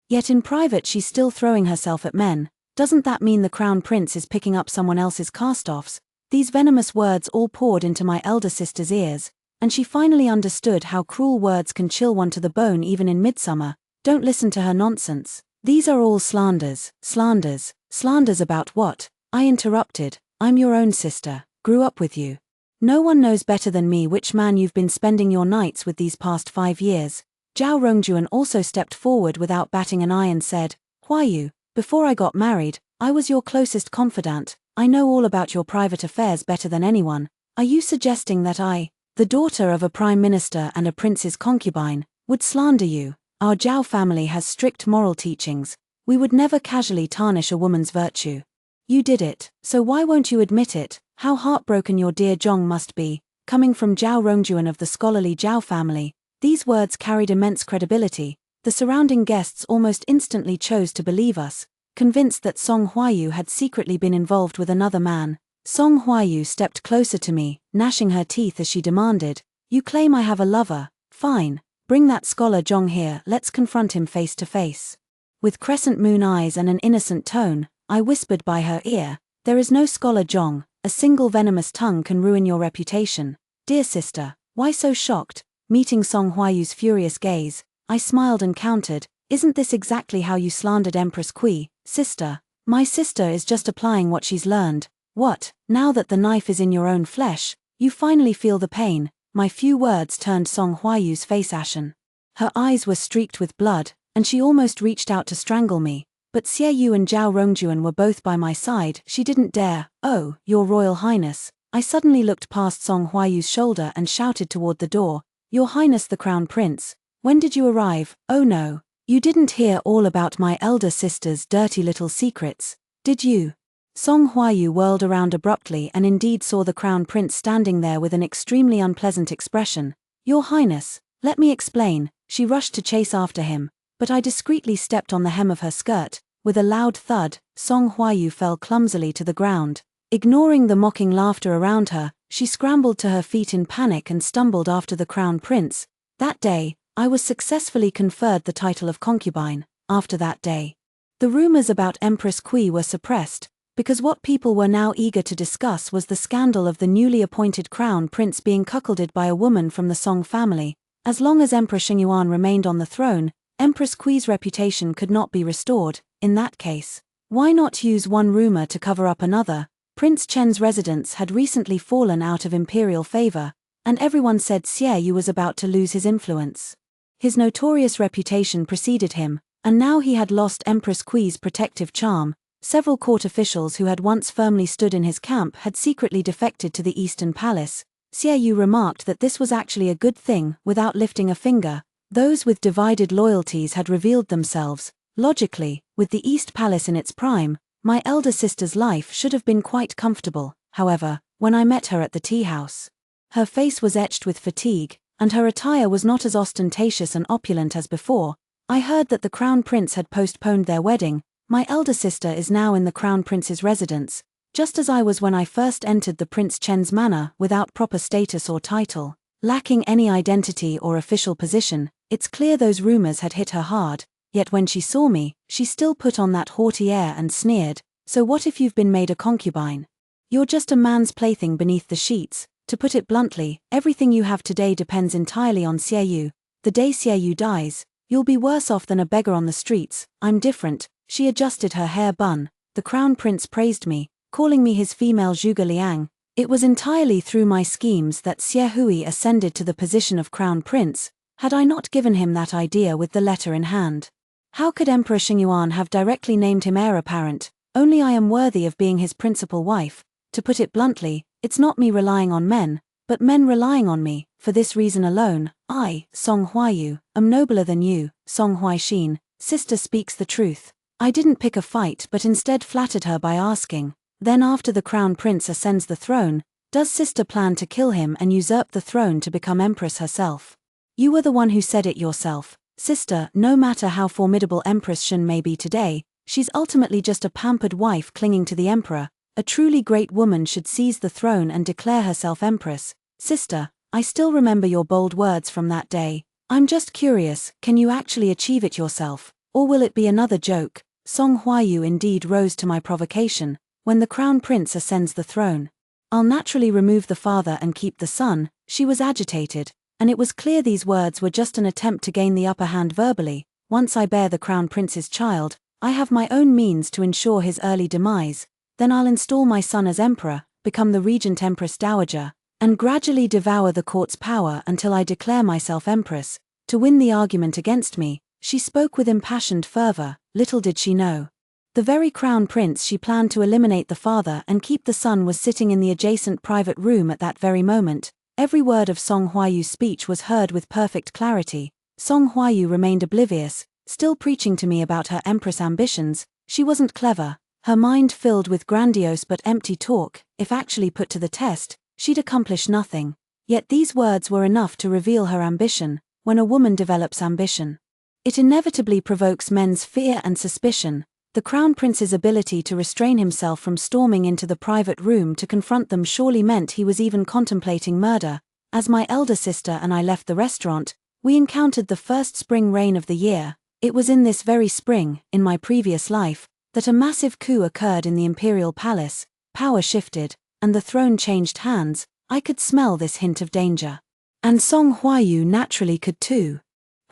Yet in private she's still throwing herself at men. Doesn't that mean the crown prince is picking up someone else's cast-offs? These venomous words all poured into my elder sister's ears, and she finally understood how cruel words can chill one to the bone even in midsummer. Don't listen to her nonsense. These are all slanders. Slanders. Slanders about what? I interrupted. I'm your own sister. Grew up with you. No one knows better than me which man you've been spending your nights with these past 5 years. Zhao Rongjuan also stepped forward without batting an eye and said, Huayu, before I got married, I was your closest confidant. I know all about your private affairs better than anyone. Are you suggesting that I, the daughter of a prime minister and a prince's concubine, would slander you? Our Zhao family has strict moral teachings. We would never casually tarnish a woman's virtue. You did it, so why won't you admit it? How heartbroken your dear Zhong must be. Coming from Zhao Rongjuan of the scholarly Zhao family, these words carried immense credibility. The surrounding guests almost instantly chose to believe us, convinced that Song Huayu had secretly been involved with another man. Song Huayu stepped closer to me, gnashing her teeth as she demanded, You claim I have a lover. Fine. Bring that Scholar Zhong here, let's confront him face to face. With crescent moon eyes and an innocent tone, I whispered by her ear, There is no Scholar Zhong. A single venomous tongue can ruin your reputation. Dear sister, why so shocked? Meeting Song Huayu's furious gaze, I smiled and countered, Isn't this exactly how you slandered Empress Kui? Sister, my sister is just applying what she's learned. What, now that the knife is in your own flesh, you finally feel the pain? My few words turned Song Huayu's face ashen. Her eyes were streaked with blood, and she almost reached out to strangle me. But Xie Yu and Zhao Rongjuan were both by my side. She didn't dare. Oh, Your Royal Highness. I suddenly looked past Song Huayu's shoulder and shouted toward the door, Your Highness the Crown Prince. When did you arrive? Oh no. You didn't hear all about my elder sister's dirty little secrets, did you? Song Huayu whirled around abruptly and indeed saw the Crown Prince standing there with an extremely unpleasant expression. Your Highness, let me explain. She rushed to chase after him, but I discreetly stepped on the hem of her skirt. With a loud thud, Song Huayu fell clumsily to the ground. Ignoring the mocking laughter around her, she scrambled to her feet in panic and stumbled after the Crown Prince. That day, I was successfully conferred the title of concubine. After that day, the rumors about Empress Kui were suppressed, because what people were now eager to discuss was the scandal of the newly appointed Crown Prince being cuckolded by a woman from the Song family. As long as Emperor Xingyuan remained on the throne, Empress Kui's reputation could not be restored. In that case, why not use one rumor to cover up another? Prince Chen's residence had recently fallen out of imperial favor, and everyone said Xie Yu was about to lose his influence. His notorious reputation preceded him, and now he had lost Empress Kui's protective charm. Several court officials who had once firmly stood in his camp had secretly defected to the Eastern Palace. Xie Yu remarked that this was actually a good thing, without lifting a finger. Those with divided loyalties had revealed themselves. Logically, with the East Palace in its prime, my elder sister's life should have been quite comfortable. However, when I met her at the tea house, her face was etched with fatigue, and her attire was not as ostentatious and opulent as before. I heard that the Crown Prince had postponed their wedding. My elder sister is now in the Crown Prince's residence, just as I was when I first entered the Prince Chen's manor, without proper status or title, lacking any identity or official position. It's clear those rumors had hit her hard, yet when she saw me, she still put on that haughty air and sneered, "So what if you've been made a concubine? You're just a man's plaything beneath the sheets. To put it bluntly, everything you have today depends entirely on Xiaoyu. The day Xiaoyu dies, you'll be worse off than a beggar on the streets. I'm different." She adjusted her hair bun. "The crown prince praised me, calling me his female Zhuge Liang. It was entirely through my schemes that Xiaohui ascended to the position of crown prince. Had I not given him that idea with the letter in hand? How could Emperor Xingyuan have directly named him heir apparent? Only I am worthy of being his principal wife. To put it bluntly, it's not me relying on men, but men relying on me. For this reason alone, I, Song Huayu, am nobler than you, Song Huaixin. Sister speaks the truth. I didn't pick a fight but instead flattered her by asking, then after the crown prince ascends the throne, does sister plan to kill him and usurp the throne to become empress herself? You were the one who said it yourself. Sister, no matter how formidable Empress Shen may be today, she's ultimately just a pampered wife clinging to the emperor. A truly great woman should seize the throne and declare herself empress. Sister, I still remember your bold words from that day. I'm just curious, can you actually achieve it yourself? Or will it be another joke? Song Huayu indeed rose to my provocation. When the crown prince ascends the throne, I'll naturally remove the father and keep the son. She was agitated, and it was clear these words were just an attempt to gain the upper hand verbally. Once I bear the crown prince's child, I have my own means to ensure his early demise. Then I'll install my son as emperor, become the regent empress dowager, and gradually devour the court's power until I declare myself empress. To win the argument against me, she spoke with impassioned fervor. Little did she know, the very crown prince she planned to eliminate the father and keep the son was sitting in the adjacent private room at that very moment. Every word of Song Huayu's speech was heard with perfect clarity. Song Huayu remained oblivious, still preaching to me about her empress ambitions. She wasn't clever, her mind filled with grandiose but empty talk. If actually put to the test, she'd accomplish nothing. Yet these words were enough to reveal her ambition. When a woman develops ambition, it inevitably provokes men's fear and suspicion. The crown prince's ability to restrain himself from storming into the private room to confront them surely meant he was even contemplating murder. As my elder sister and I left the restaurant, we encountered the first spring rain of the year. It was in this very spring, in my previous life, that a massive coup occurred in the imperial palace. Power shifted, and the throne changed hands. I could smell this hint of danger. And Song Huayu naturally could too.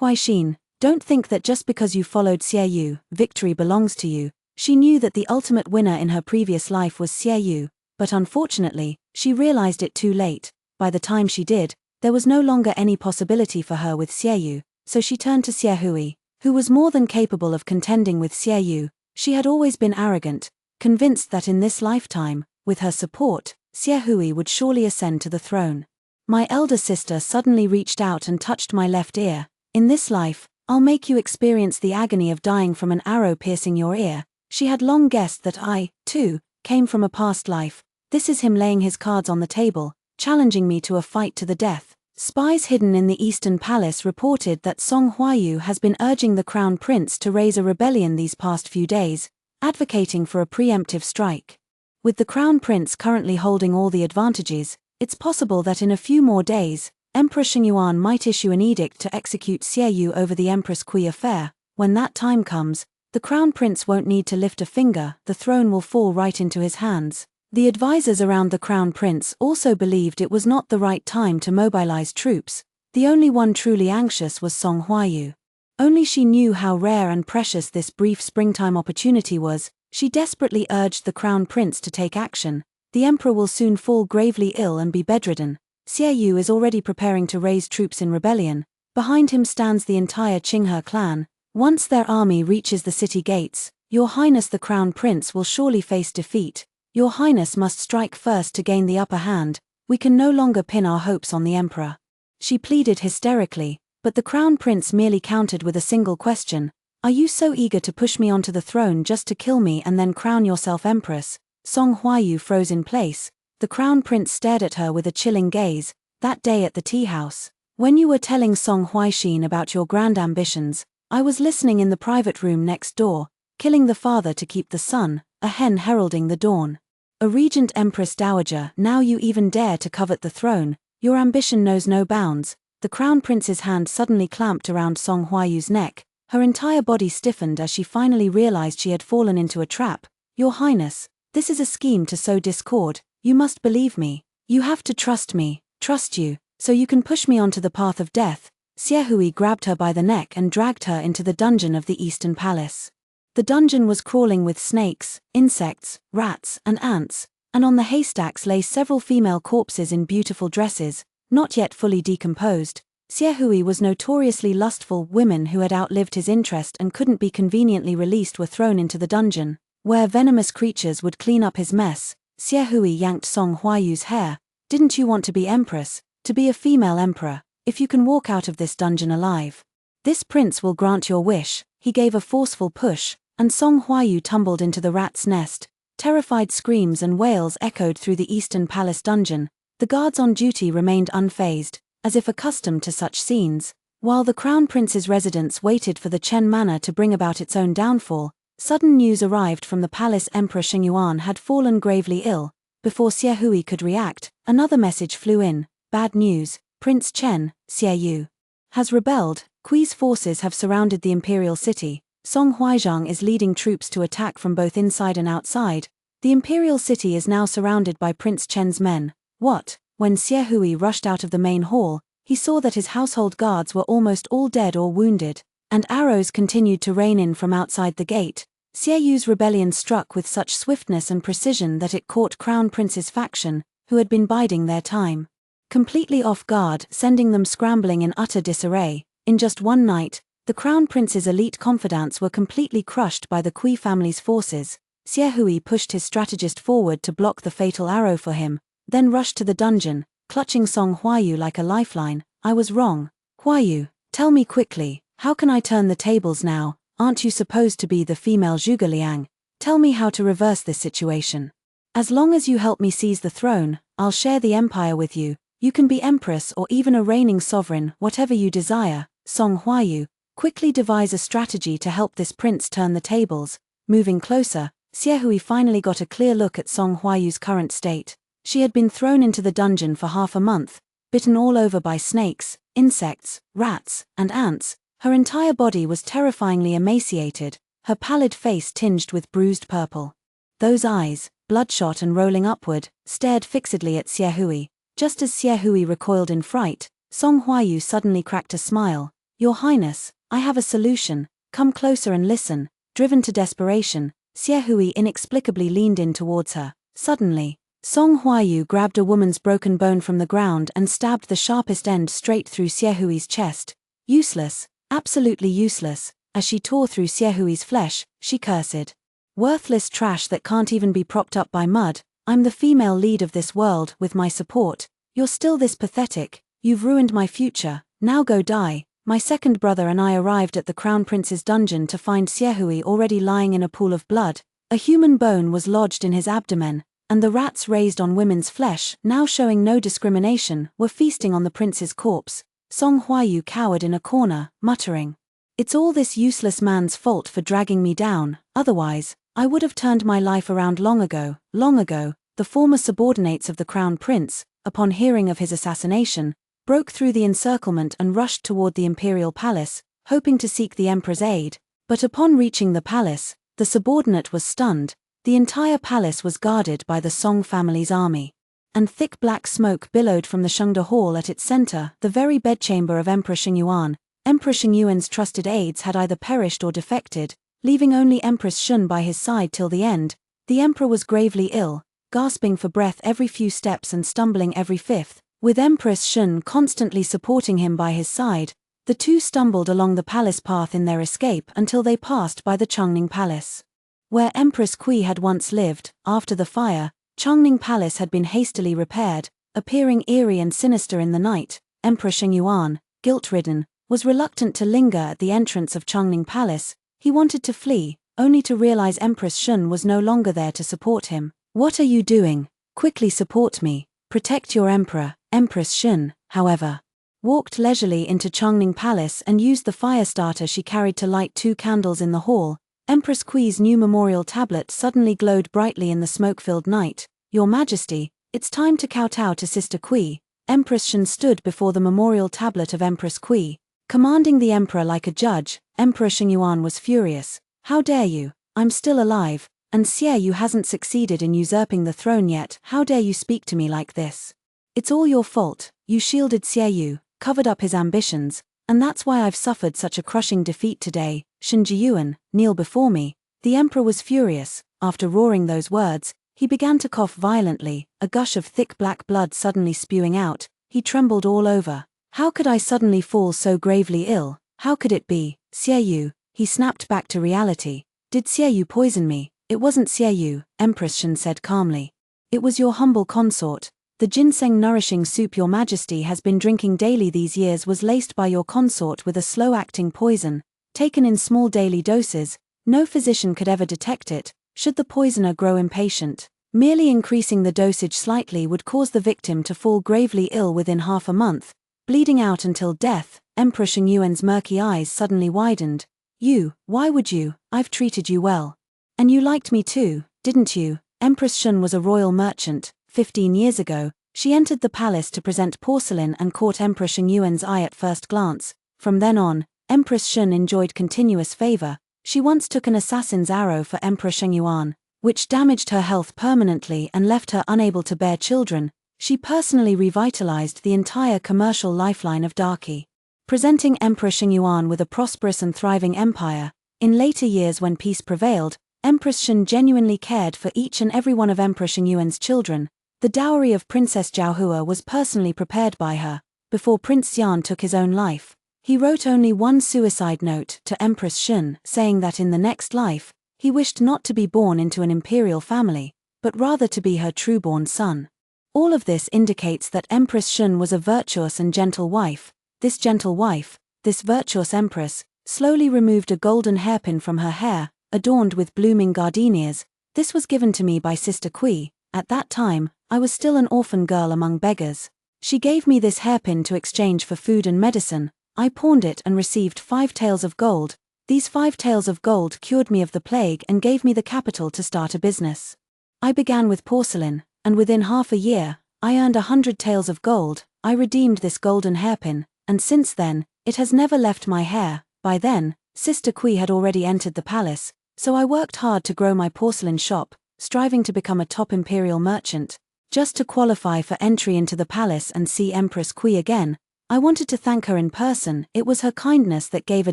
Huaixin, don't think that just because you followed Xiaoyu, victory belongs to you. She knew that the ultimate winner in her previous life was Xiaoyu, but unfortunately, she realized it too late. By the time she did, there was no longer any possibility for her with Xiaoyu, so she turned to Xiaohui, who was more than capable of contending with Xiaoyu. She had always been arrogant, convinced that in this lifetime, with her support, Xiaohui would surely ascend to the throne. My elder sister suddenly reached out and touched my left ear. In this life, I'll make you experience the agony of dying from an arrow piercing your ear. She had long guessed that I, too, came from a past life. This is him laying his cards on the table, challenging me to a fight to the death. Spies hidden in the Eastern Palace reported that Song Huayu has been urging the crown prince to raise a rebellion these past few days, advocating for a preemptive strike. With the crown prince currently holding all the advantages, it's possible that in a few more days, Emperor Xingyuan might issue an edict to execute Xiaoyu over the Empress Kui affair. When that time comes, the crown prince won't need to lift a finger, the throne will fall right into his hands. The advisors around the crown prince also believed it was not the right time to mobilize troops. The only one truly anxious was Song Huayu. Only she knew how rare and precious this brief springtime opportunity was. She desperately urged the crown prince to take action. The emperor will soon fall gravely ill and be bedridden. Xiaoyu is already preparing to raise troops in rebellion. Behind him stands the entire Qinghe clan. Once their army reaches the city gates, Your Highness the Crown Prince will surely face defeat. Your Highness must strike first to gain the upper hand. We can no longer pin our hopes on the Emperor. She pleaded hysterically, but the Crown Prince merely countered with a single question. Are you so eager to push me onto the throne just to kill me and then crown yourself Empress? Song Huayu froze in place. The Crown Prince stared at her with a chilling gaze. That day at the tea house, when you were telling Song Huaixin about your grand ambitions, I was listening in the private room next door. Killing the father to keep the son, a hen heralding the dawn. A regent empress dowager, now you even dare to covet the throne. Your ambition knows no bounds. the crown prince's hand suddenly clamped around Song Huayu's neck. Her entire body stiffened as she finally realized she had fallen into a trap. "Your Highness, this is a scheme to sow discord. You must believe me. You have to trust me, trust you, so you can push me onto the path of death." Xie Hui grabbed her by the neck and dragged her into the dungeon of the Eastern Palace. The dungeon was crawling with snakes, insects, rats, and ants, and on the haystacks lay several female corpses in beautiful dresses, not yet fully decomposed. Xie Hui was notoriously lustful. Women who had outlived his interest and couldn't be conveniently released were thrown into the dungeon, where venomous creatures would clean up his mess. Xie Hui yanked Song Huayu's hair. "Didn't you want to be empress, to be a female emperor? If you can walk out of this dungeon alive, this prince will grant your wish." He gave a forceful push, and Song Huayu tumbled into the rat's nest. Terrified screams and wails echoed through the Eastern Palace dungeon. The guards on duty remained unfazed, as if accustomed to such scenes. While the crown prince's residence waited for the Chen manor to bring about its own downfall, sudden news arrived from the palace. Emperor Xingyuan had fallen gravely ill. Before Xie Hui could react, another message flew in. "Bad news, Prince Chen, Xie Yu, has rebelled. Kui's forces have surrounded the imperial city. Song Huaizhang is leading troops to attack from both inside and outside. The imperial city is now surrounded by Prince Chen's men." "What?" When Xie Hui rushed out of the main hall, he saw that his household guards were almost all dead or wounded, and arrows continued to rain in from outside the gate. Xie Yu's rebellion struck with such swiftness and precision that it caught Crown Prince's faction, who had been biding their time, completely off guard, sending them scrambling in utter disarray. In just one night, the Crown Prince's elite confidants were completely crushed by the Kui family's forces. Xie Hui pushed his strategist forward to block the fatal arrow for him, then rushed to the dungeon, clutching Song Huayu like a lifeline. "I was wrong. Huayu, tell me quickly, how can I turn the tables now? Aren't you supposed to be the female Zhuge Liang? Tell me how to reverse this situation. As long as you help me seize the throne, I'll share the empire with you. You can be empress or even a reigning sovereign, whatever you desire." Song Huayu, quickly devise a strategy to help this prince turn the tables. Moving closer, Xie Hui finally got a clear look at Song Huayu's current state. She had been thrown into the dungeon for half a month, bitten all over by snakes, insects, rats, and ants. Her entire body was terrifyingly emaciated, her pallid face tinged with bruised purple. Those eyes, bloodshot and rolling upward, stared fixedly at Xie Hui. Just as Xie Hui recoiled in fright, Song Huayu suddenly cracked a smile. "Your Highness, I have a solution. Come closer and listen." Driven to desperation, Xie Hui inexplicably leaned in towards her. Suddenly, Song Huayu grabbed a woman's broken bone from the ground and stabbed the sharpest end straight through Xie Hui's chest. Useless, absolutely useless. As she tore through Xie Hui's flesh, she cursed. "Worthless trash that can't even be propped up by mud. I'm the female lead of this world. With my support, you're still this pathetic. You've ruined my future. Now go die." My second brother and I arrived at the Crown Prince's dungeon to find Xie Hui already lying in a pool of blood. A human bone was lodged in his abdomen, and the rats raised on women's flesh, now showing no discrimination, were feasting on the prince's corpse. Song Huayu cowered in a corner, muttering, "It's all this useless man's fault for dragging me down, otherwise, I would have turned my life around long ago." Long ago, the former subordinates of the Crown Prince, upon hearing of his assassination, broke through the encirclement and rushed toward the imperial palace, hoping to seek the emperor's aid. But upon reaching the palace, the subordinate was stunned. The entire palace was guarded by the Song family's army, and thick black smoke billowed from the Shengde Hall at its center, the very bedchamber of Emperor Xingyuan. Emperor Xingyuan's trusted aides had either perished or defected, leaving only Empress Shun by his side till the end. The emperor was gravely ill, gasping for breath every few steps and stumbling every fifth. With Empress Shun constantly supporting him by his side, the two stumbled along the palace path in their escape until they passed by the Chongning Palace, where Empress Kui had once lived. After the fire, Chongning Palace had been hastily repaired, appearing eerie and sinister in the night. Emperor Xingyuan, guilt-ridden, was reluctant to linger at the entrance of Chongning Palace. He wanted to flee, only to realize Empress Shun was no longer there to support him. "What are you doing? Quickly support me. Protect your emperor." Empress Shun, however, walked leisurely into Chongning Palace and used the fire starter she carried to light 2 candles in the hall. Empress Kui's new memorial tablet suddenly glowed brightly in the smoke-filled night. "Your Majesty, it's time to kowtow to Sister Kui." Empress Shen stood before the memorial tablet of Empress Kui, commanding the emperor like a judge. Emperor Shengyuan was furious. How dare you? I'm still alive, and Xie Yu hasn't succeeded in usurping the throne yet. How dare you speak to me like this? It's all your fault. You shielded Xie Yu, covered up his ambitions, and that's why I've suffered such a crushing defeat today. Shen Jiyuan, kneel before me. The emperor was furious. After roaring those words, he began to cough violently, a gush of thick black blood suddenly spewing out. He trembled all over. How could I suddenly fall so gravely ill? How could it be? Xie Yu, he snapped back to reality. Did Xie Yu poison me? It wasn't Xie Yu, Empress Shen said calmly. It was your humble consort. The ginseng nourishing soup your majesty has been drinking daily these years was laced by your consort with a slow-acting poison, taken in small daily doses. No physician could ever detect it. Should the poisoner grow impatient, merely increasing the dosage slightly would cause the victim to fall gravely ill within half a month, bleeding out until death. Emperor Shengyuan's murky eyes suddenly widened. You, why would you? I've treated you well. And you liked me too, didn't you? Empress Shen was a royal merchant. 15 years ago, she entered the palace to present porcelain and caught Emperor Shengyuan's eye at first glance. From then on, Empress Shen enjoyed continuous favor. She once took an assassin's arrow for Emperor Shengyuan, which damaged her health permanently and left her unable to bear children. She personally revitalized the entire commercial lifeline of Daki, presenting Emperor Shengyuan with a prosperous and thriving empire. In later years when peace prevailed, Empress Shen genuinely cared for each and every one of Emperor Shengyuan's children. The dowry of Princess Jiaohua was personally prepared by her. Before Prince Xian took his own life, he wrote only one suicide note to Empress Shen, saying that in the next life, he wished not to be born into an imperial family, but rather to be her true-born son. All of this indicates that Empress Shen was a virtuous and gentle wife. This gentle wife, this virtuous empress, slowly removed a golden hairpin from her hair, adorned with blooming gardenias. This was given to me by Sister Kui. At that time, I was still an orphan girl among beggars. She gave me this hairpin to exchange for food and medicine. I pawned it and received 5 taels of gold. These 5 taels of gold cured me of the plague and gave me the capital to start a business. I began with porcelain, and within half a year, I earned 100 taels of gold. I redeemed this golden hairpin, and since then, it has never left my hair. By then, Sister Kui had already entered the palace, so I worked hard to grow my porcelain shop, striving to become a top imperial merchant. Just to qualify for entry into the palace and see Empress Kui again, I wanted to thank her in person. It was her kindness that gave a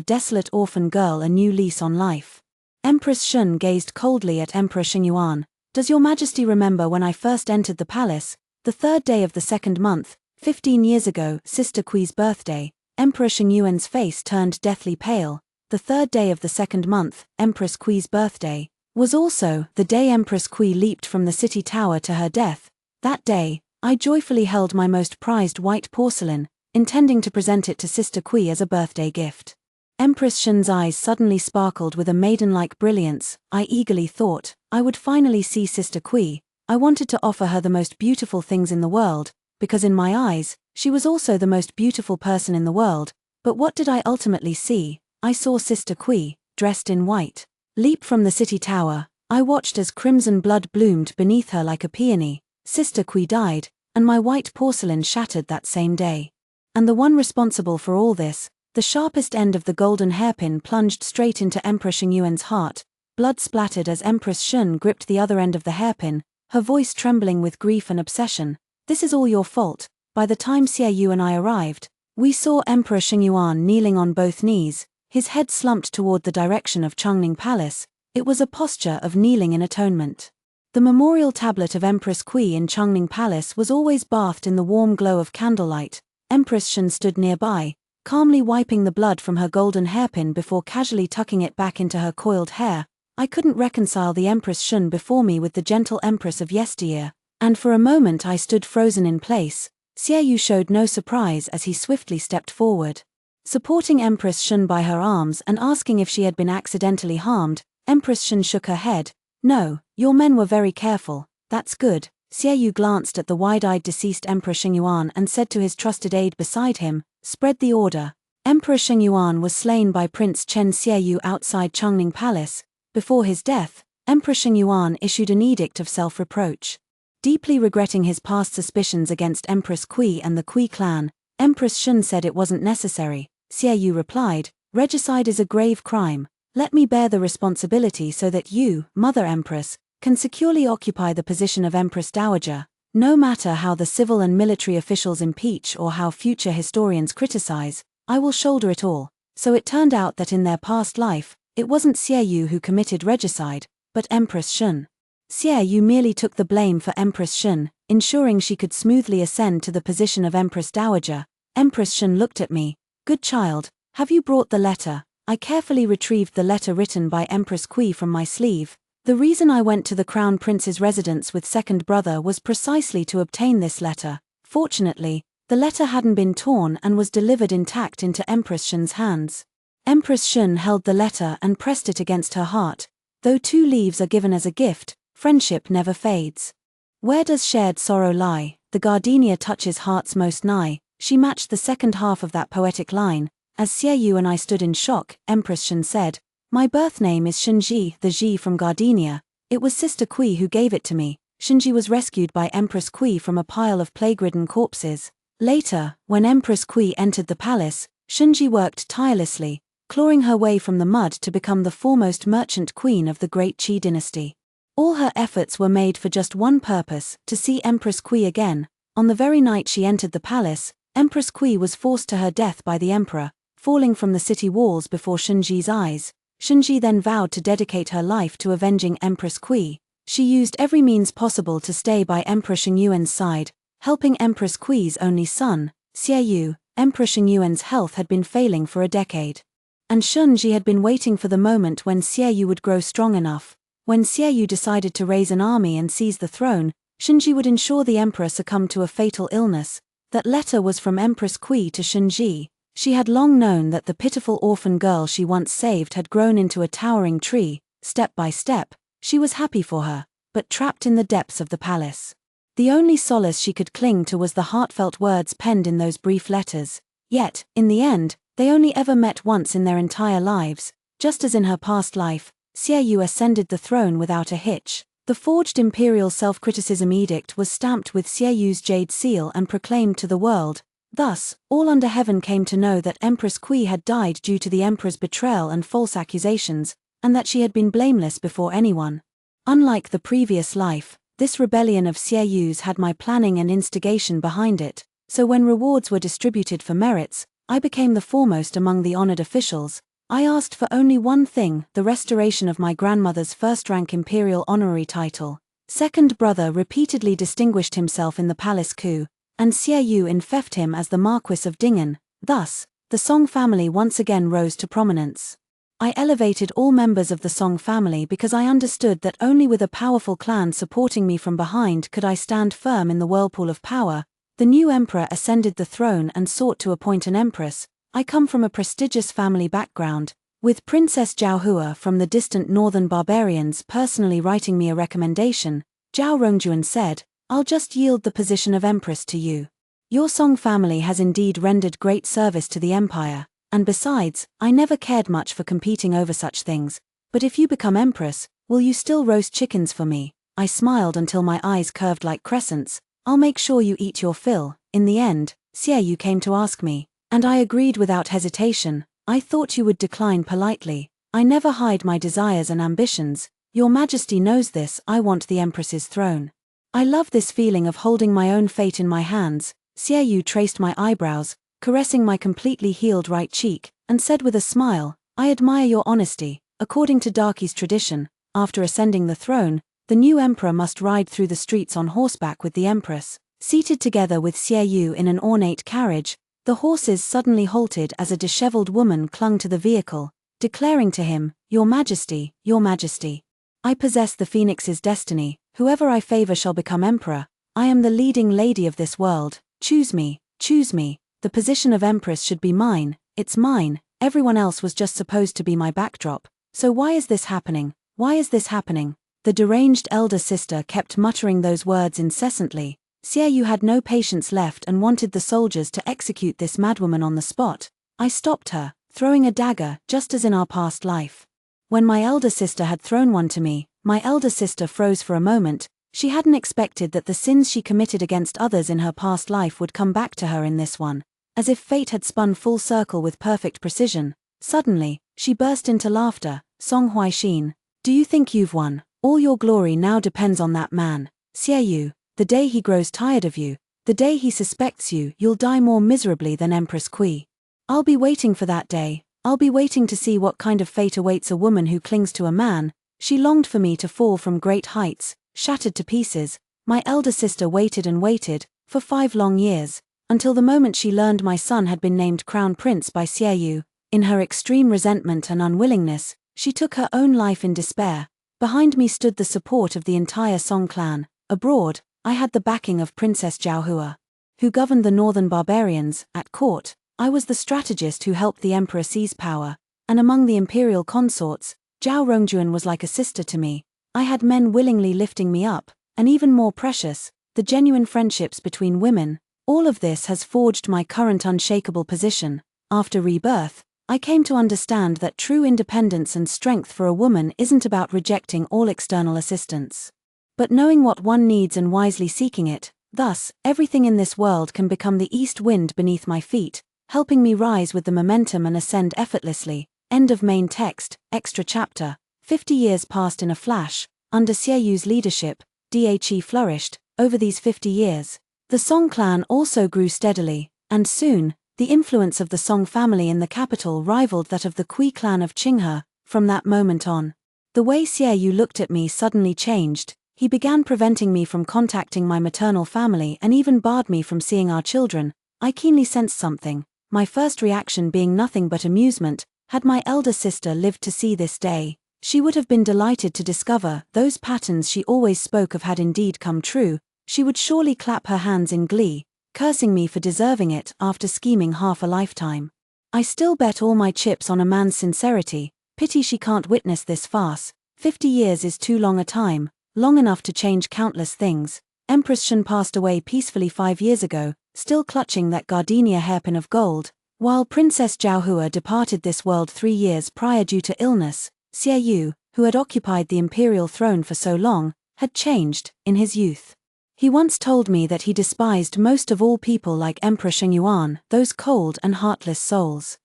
desolate orphan girl a new lease on life. Empress Shen gazed coldly at Emperor Shengyuan. Does your majesty remember when I first entered the palace, the 3rd day of the 2nd month, 15 years ago, Sister Kui's birthday? Emperor Shengyuan's face turned deathly pale. The 3rd day of the 2nd month, Empress Kui's birthday, was also the day Empress Kui leaped from the city tower to her death. That day, I joyfully held my most prized white porcelain, intending to present it to Sister Kui as a birthday gift. Empress Shen's eyes suddenly sparkled with a maiden-like brilliance. I eagerly thought I would finally see Sister Kui. I wanted to offer her the most beautiful things in the world, because in my eyes, she was also the most beautiful person in the world. But what did I ultimately see? I saw Sister Kui, dressed in white, leap from the city tower. I watched as crimson blood bloomed beneath her like a peony. Sister Kui died, and my white porcelain shattered that same day. And the one responsible for all this, the sharpest end of the golden hairpin plunged straight into Emperor Shengyuan's heart. Blood splattered as Empress Shen gripped the other end of the hairpin, her voice trembling with grief and obsession. This is all your fault. By the time Xie Yu and I arrived, we saw Emperor Shengyuan kneeling on both knees, his head slumped toward the direction of Chongning Palace. It was a posture of kneeling in atonement. The memorial tablet of Empress Kui in Chongning Palace was always bathed in the warm glow of candlelight. Empress Shen stood nearby, calmly wiping the blood from her golden hairpin before casually tucking it back into her coiled hair. I couldn't reconcile the Empress Shen before me with the gentle empress of yesteryear, and for a moment I stood frozen in place. Xie Yu showed no surprise as he swiftly stepped forward, supporting Empress Shen by her arms and asking if she had been accidentally harmed. Empress Shen shook her head. No, your men were very careful. That's good. Xie Yu glanced at the wide-eyed deceased Emperor Shengyuan and said to his trusted aide beside him, spread the order. Emperor Shengyuan was slain by Prince Chen Xie Yu outside Chongning Palace. Before his death, Emperor Shengyuan issued an edict of self-reproach. Deeply regretting his past suspicions against Empress Kui and the Kui clan, Empress Shun said it wasn't necessary. Xiaoyu replied, "Regicide is a grave crime. Let me bear the responsibility so that you, Mother Empress, can securely occupy the position of Empress Dowager. No matter how the civil and military officials impeach or how future historians criticize, I will shoulder it all." So it turned out that in their past life, it wasn't Xiaoyu who committed regicide, but Empress Shun. Xiaoyu merely took the blame for Empress Shun, ensuring she could smoothly ascend to the position of Empress Dowager. Empress Shun looked at me. "Good child, have you brought the letter?" I carefully retrieved the letter written by Empress Kui from my sleeve. The reason I went to the Crown Prince's residence with second brother was precisely to obtain this letter. Fortunately, the letter hadn't been torn and was delivered intact into Empress Shun's hands. Empress Shun held the letter and pressed it against her heart. Though 2 leaves are given as a gift, friendship never fades. Where does shared sorrow lie? The gardenia touches hearts most nigh. She matched the second half of that poetic line. As Xiaoyu and I stood in shock, Empress Shun said, "My birth name is Shunji, the Ji from Gardenia. It was Sister Kui who gave it to me." Shunji was rescued by Empress Kui from a pile of plague-ridden corpses. Later, when Empress Kui entered the palace, Shunji worked tirelessly, clawing her way from the mud to become the foremost merchant queen of the Great Qi dynasty. All her efforts were made for just one purpose, to see Empress Kui again. On the very night she entered the palace, Empress Kui was forced to her death by the emperor, falling from the city walls before Shunji's eyes. Shunji then vowed to dedicate her life to avenging Empress Kui. She used every means possible to stay by Emperor Shengyuan's side, helping Empress Kui's only son, Xiaoyu. Emperor Shengyuan's health had been failing for a decade. And Shunji had been waiting for the moment when Xiaoyu would grow strong enough. When Xiaoyu decided to raise an army and seize the throne, Shunji would ensure the emperor succumbed to a fatal illness. That letter was from Empress Kui to Shunji. She had long known that the pitiful orphan girl she once saved had grown into a towering tree. Step by step, she was happy for her, but trapped in the depths of the palace. The only solace she could cling to was the heartfelt words penned in those brief letters. Yet, in the end, they only ever met once in their entire lives. Just as in her past life, Xiaoyu ascended the throne without a hitch. The forged imperial self-criticism edict was stamped with Xiaoyu's jade seal and proclaimed to the world. Thus, all under heaven came to know that Empress Kui had died due to the emperor's betrayal and false accusations, and that she had been blameless before anyone. Unlike the previous life, this rebellion of Xiaoyu's had my planning and instigation behind it, so when rewards were distributed for merits, I became the foremost among the honored officials. I asked for only one thing, the restoration of my grandmother's first-rank imperial honorary title. Second brother repeatedly distinguished himself in the palace coup, and Xiaoyu infeft him as the Marquis of Dingen. Thus, the Song family once again rose to prominence. I elevated all members of the Song family because I understood that only with a powerful clan supporting me from behind could I stand firm in the whirlpool of power. The new emperor ascended the throne and sought to appoint an empress. I come from a prestigious family background, with Princess Zhaohua from the distant northern barbarians personally writing me a recommendation. Zhao Rongjuan said, "I'll just yield the position of empress to you. Your Song family has indeed rendered great service to the empire, and besides, I never cared much for competing over such things, but if you become empress, will you still roast chickens for me?" I smiled until my eyes curved like crescents. "I'll make sure you eat your fill." In the end, Xiaoyu came to ask me, and I agreed without hesitation. "I thought you would decline politely. I never hide my desires and ambitions. Your Majesty knows this. I want the Empress's throne. I love this feeling of holding my own fate in my hands." Xiaoyu traced my eyebrows, caressing my completely healed right cheek, and said with a smile, "I admire your honesty." According to Darky's tradition, after ascending the throne, the new emperor must ride through the streets on horseback with the empress. Seated together with Xiaoyu in an ornate carriage, the horses suddenly halted as a disheveled woman clung to the vehicle, declaring to him, "Your Majesty, Your Majesty. I possess the Phoenix's destiny. Whoever I favor shall become emperor. I am the leading lady of this world. Choose me, choose me. The position of empress should be mine. It's mine. Everyone else was just supposed to be my backdrop. So why is this happening? Why is this happening?" The deranged elder sister kept muttering those words incessantly. Xiaoyu had no patience left and wanted the soldiers to execute this madwoman on the spot. I stopped her, throwing a dagger, just as in our past life. When my elder sister had thrown one to me, my elder sister froze for a moment. She hadn't expected that the sins she committed against others in her past life would come back to her in this one. As if fate had spun full circle with perfect precision, suddenly, she burst into laughter. Song Huaixin, do you think you've won? All your glory now depends on that man, Xie. The day he grows tired of you, the day he suspects you, you'll die more miserably than Empress Kui. I'll be waiting for that day. I'll be waiting to see what kind of fate awaits a woman who clings to a man. She longed for me to fall from great heights, shattered to pieces. My elder sister waited and waited, for 5 long years, until the moment she learned my son had been named Crown Prince by Xie. In her extreme resentment and unwillingness, she took her own life in despair. Behind me stood the support of the entire Song clan. Abroad, I had the backing of Princess Zhaohua, who governed the northern barbarians. At court, I was the strategist who helped the emperor seize power, and among the imperial consorts, Zhao Rongjuan was like a sister to me. I had men willingly lifting me up, and even more precious, the genuine friendships between women. All of this has forged my current unshakable position. After Rebirth, I came to understand that true independence and strength for a woman isn't about rejecting all external assistance, but knowing what one needs and wisely seeking it. Thus, everything in this world can become the east wind beneath my feet, helping me rise with the momentum and ascend effortlessly. End of main text. Extra chapter. 50 years passed in a flash. Under Xieyu's leadership, Dhe flourished. Over these 50 years, the Song clan also grew steadily, and soon, the influence of the Song family in the capital rivaled that of the Kui clan of Qinghe. From that moment on, the way Xieyou looked at me suddenly changed. He began preventing me from contacting my maternal family and even barred me from seeing our children. I keenly sensed something, my first reaction being nothing but amusement. Had my elder sister lived to see this day, she would have been delighted to discover those patterns she always spoke of had indeed come true. She would surely clap her hands in glee, cursing me for deserving it after scheming half a lifetime. I still bet all my chips on a man's sincerity. Pity she can't witness this farce. 50 years is too long a time, long enough to change countless things. Empress Shen passed away peacefully 5 years ago, still clutching that gardenia hairpin of gold, while Princess Zhaohua departed this world 3 years prior due to illness. Xieyou, who had occupied the imperial throne for so long, had changed. In his youth, he once told me that he despised most of all people like Emperor Shengyuan, those cold and heartless souls.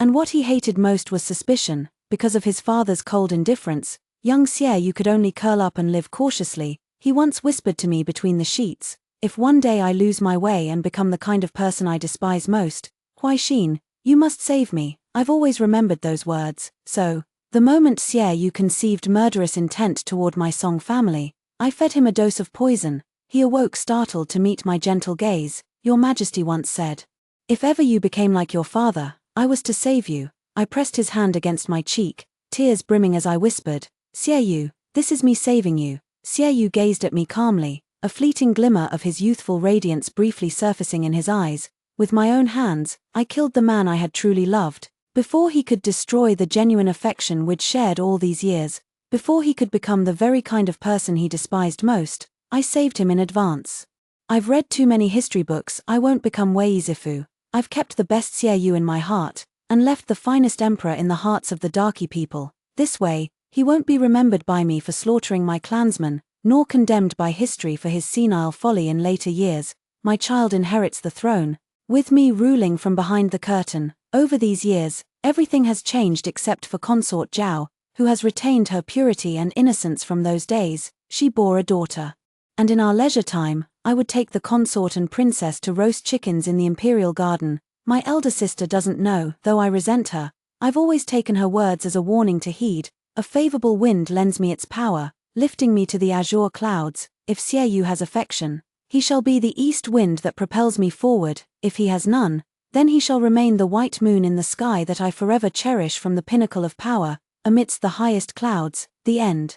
And what he hated most was suspicion. Because of his father's cold indifference, young Xieyou could only curl up and live cautiously. He once whispered to me between the sheets, if one day I lose my way and become the kind of person I despise most, Huaixin, you must save me. I've always remembered those words. So, the moment Xieyou conceived murderous intent toward my Song family, I fed him a dose of poison. He awoke startled to meet my gentle gaze. Your Majesty once said, if ever you became like your father, I was to save you. I pressed his hand against my cheek, tears brimming as I whispered, Xieyou, this is me saving you. Xieyou gazed at me calmly, a fleeting glimmer of his youthful radiance briefly surfacing in his eyes. With my own hands, I killed the man I had truly loved. Before he could destroy the genuine affection we'd shared all these years, before he could become the very kind of person he despised most, I saved him in advance. I've read too many history books. I won't become Wei Zifu. I've kept the best Xieyou in my heart, and left the finest emperor in the hearts of the Darky people. This way, he won't be remembered by me for slaughtering my clansmen, nor condemned by history for his senile folly in later years. My child inherits the throne, with me ruling from behind the curtain. Over these years, everything has changed except for consort Zhao, who has retained her purity and innocence from those days. She bore a daughter. And in our leisure time, I would take the consort and princess to roast chickens in the imperial garden. My elder sister doesn't know, though I resent her. I've always taken her words as a warning to heed. A favorable wind lends me its power, lifting me to the azure clouds. If Xieyou has affection, he shall be the east wind that propels me forward. If he has none, then he shall remain the white moon in the sky that I forever cherish from the pinnacle of power, amidst the highest clouds. The end.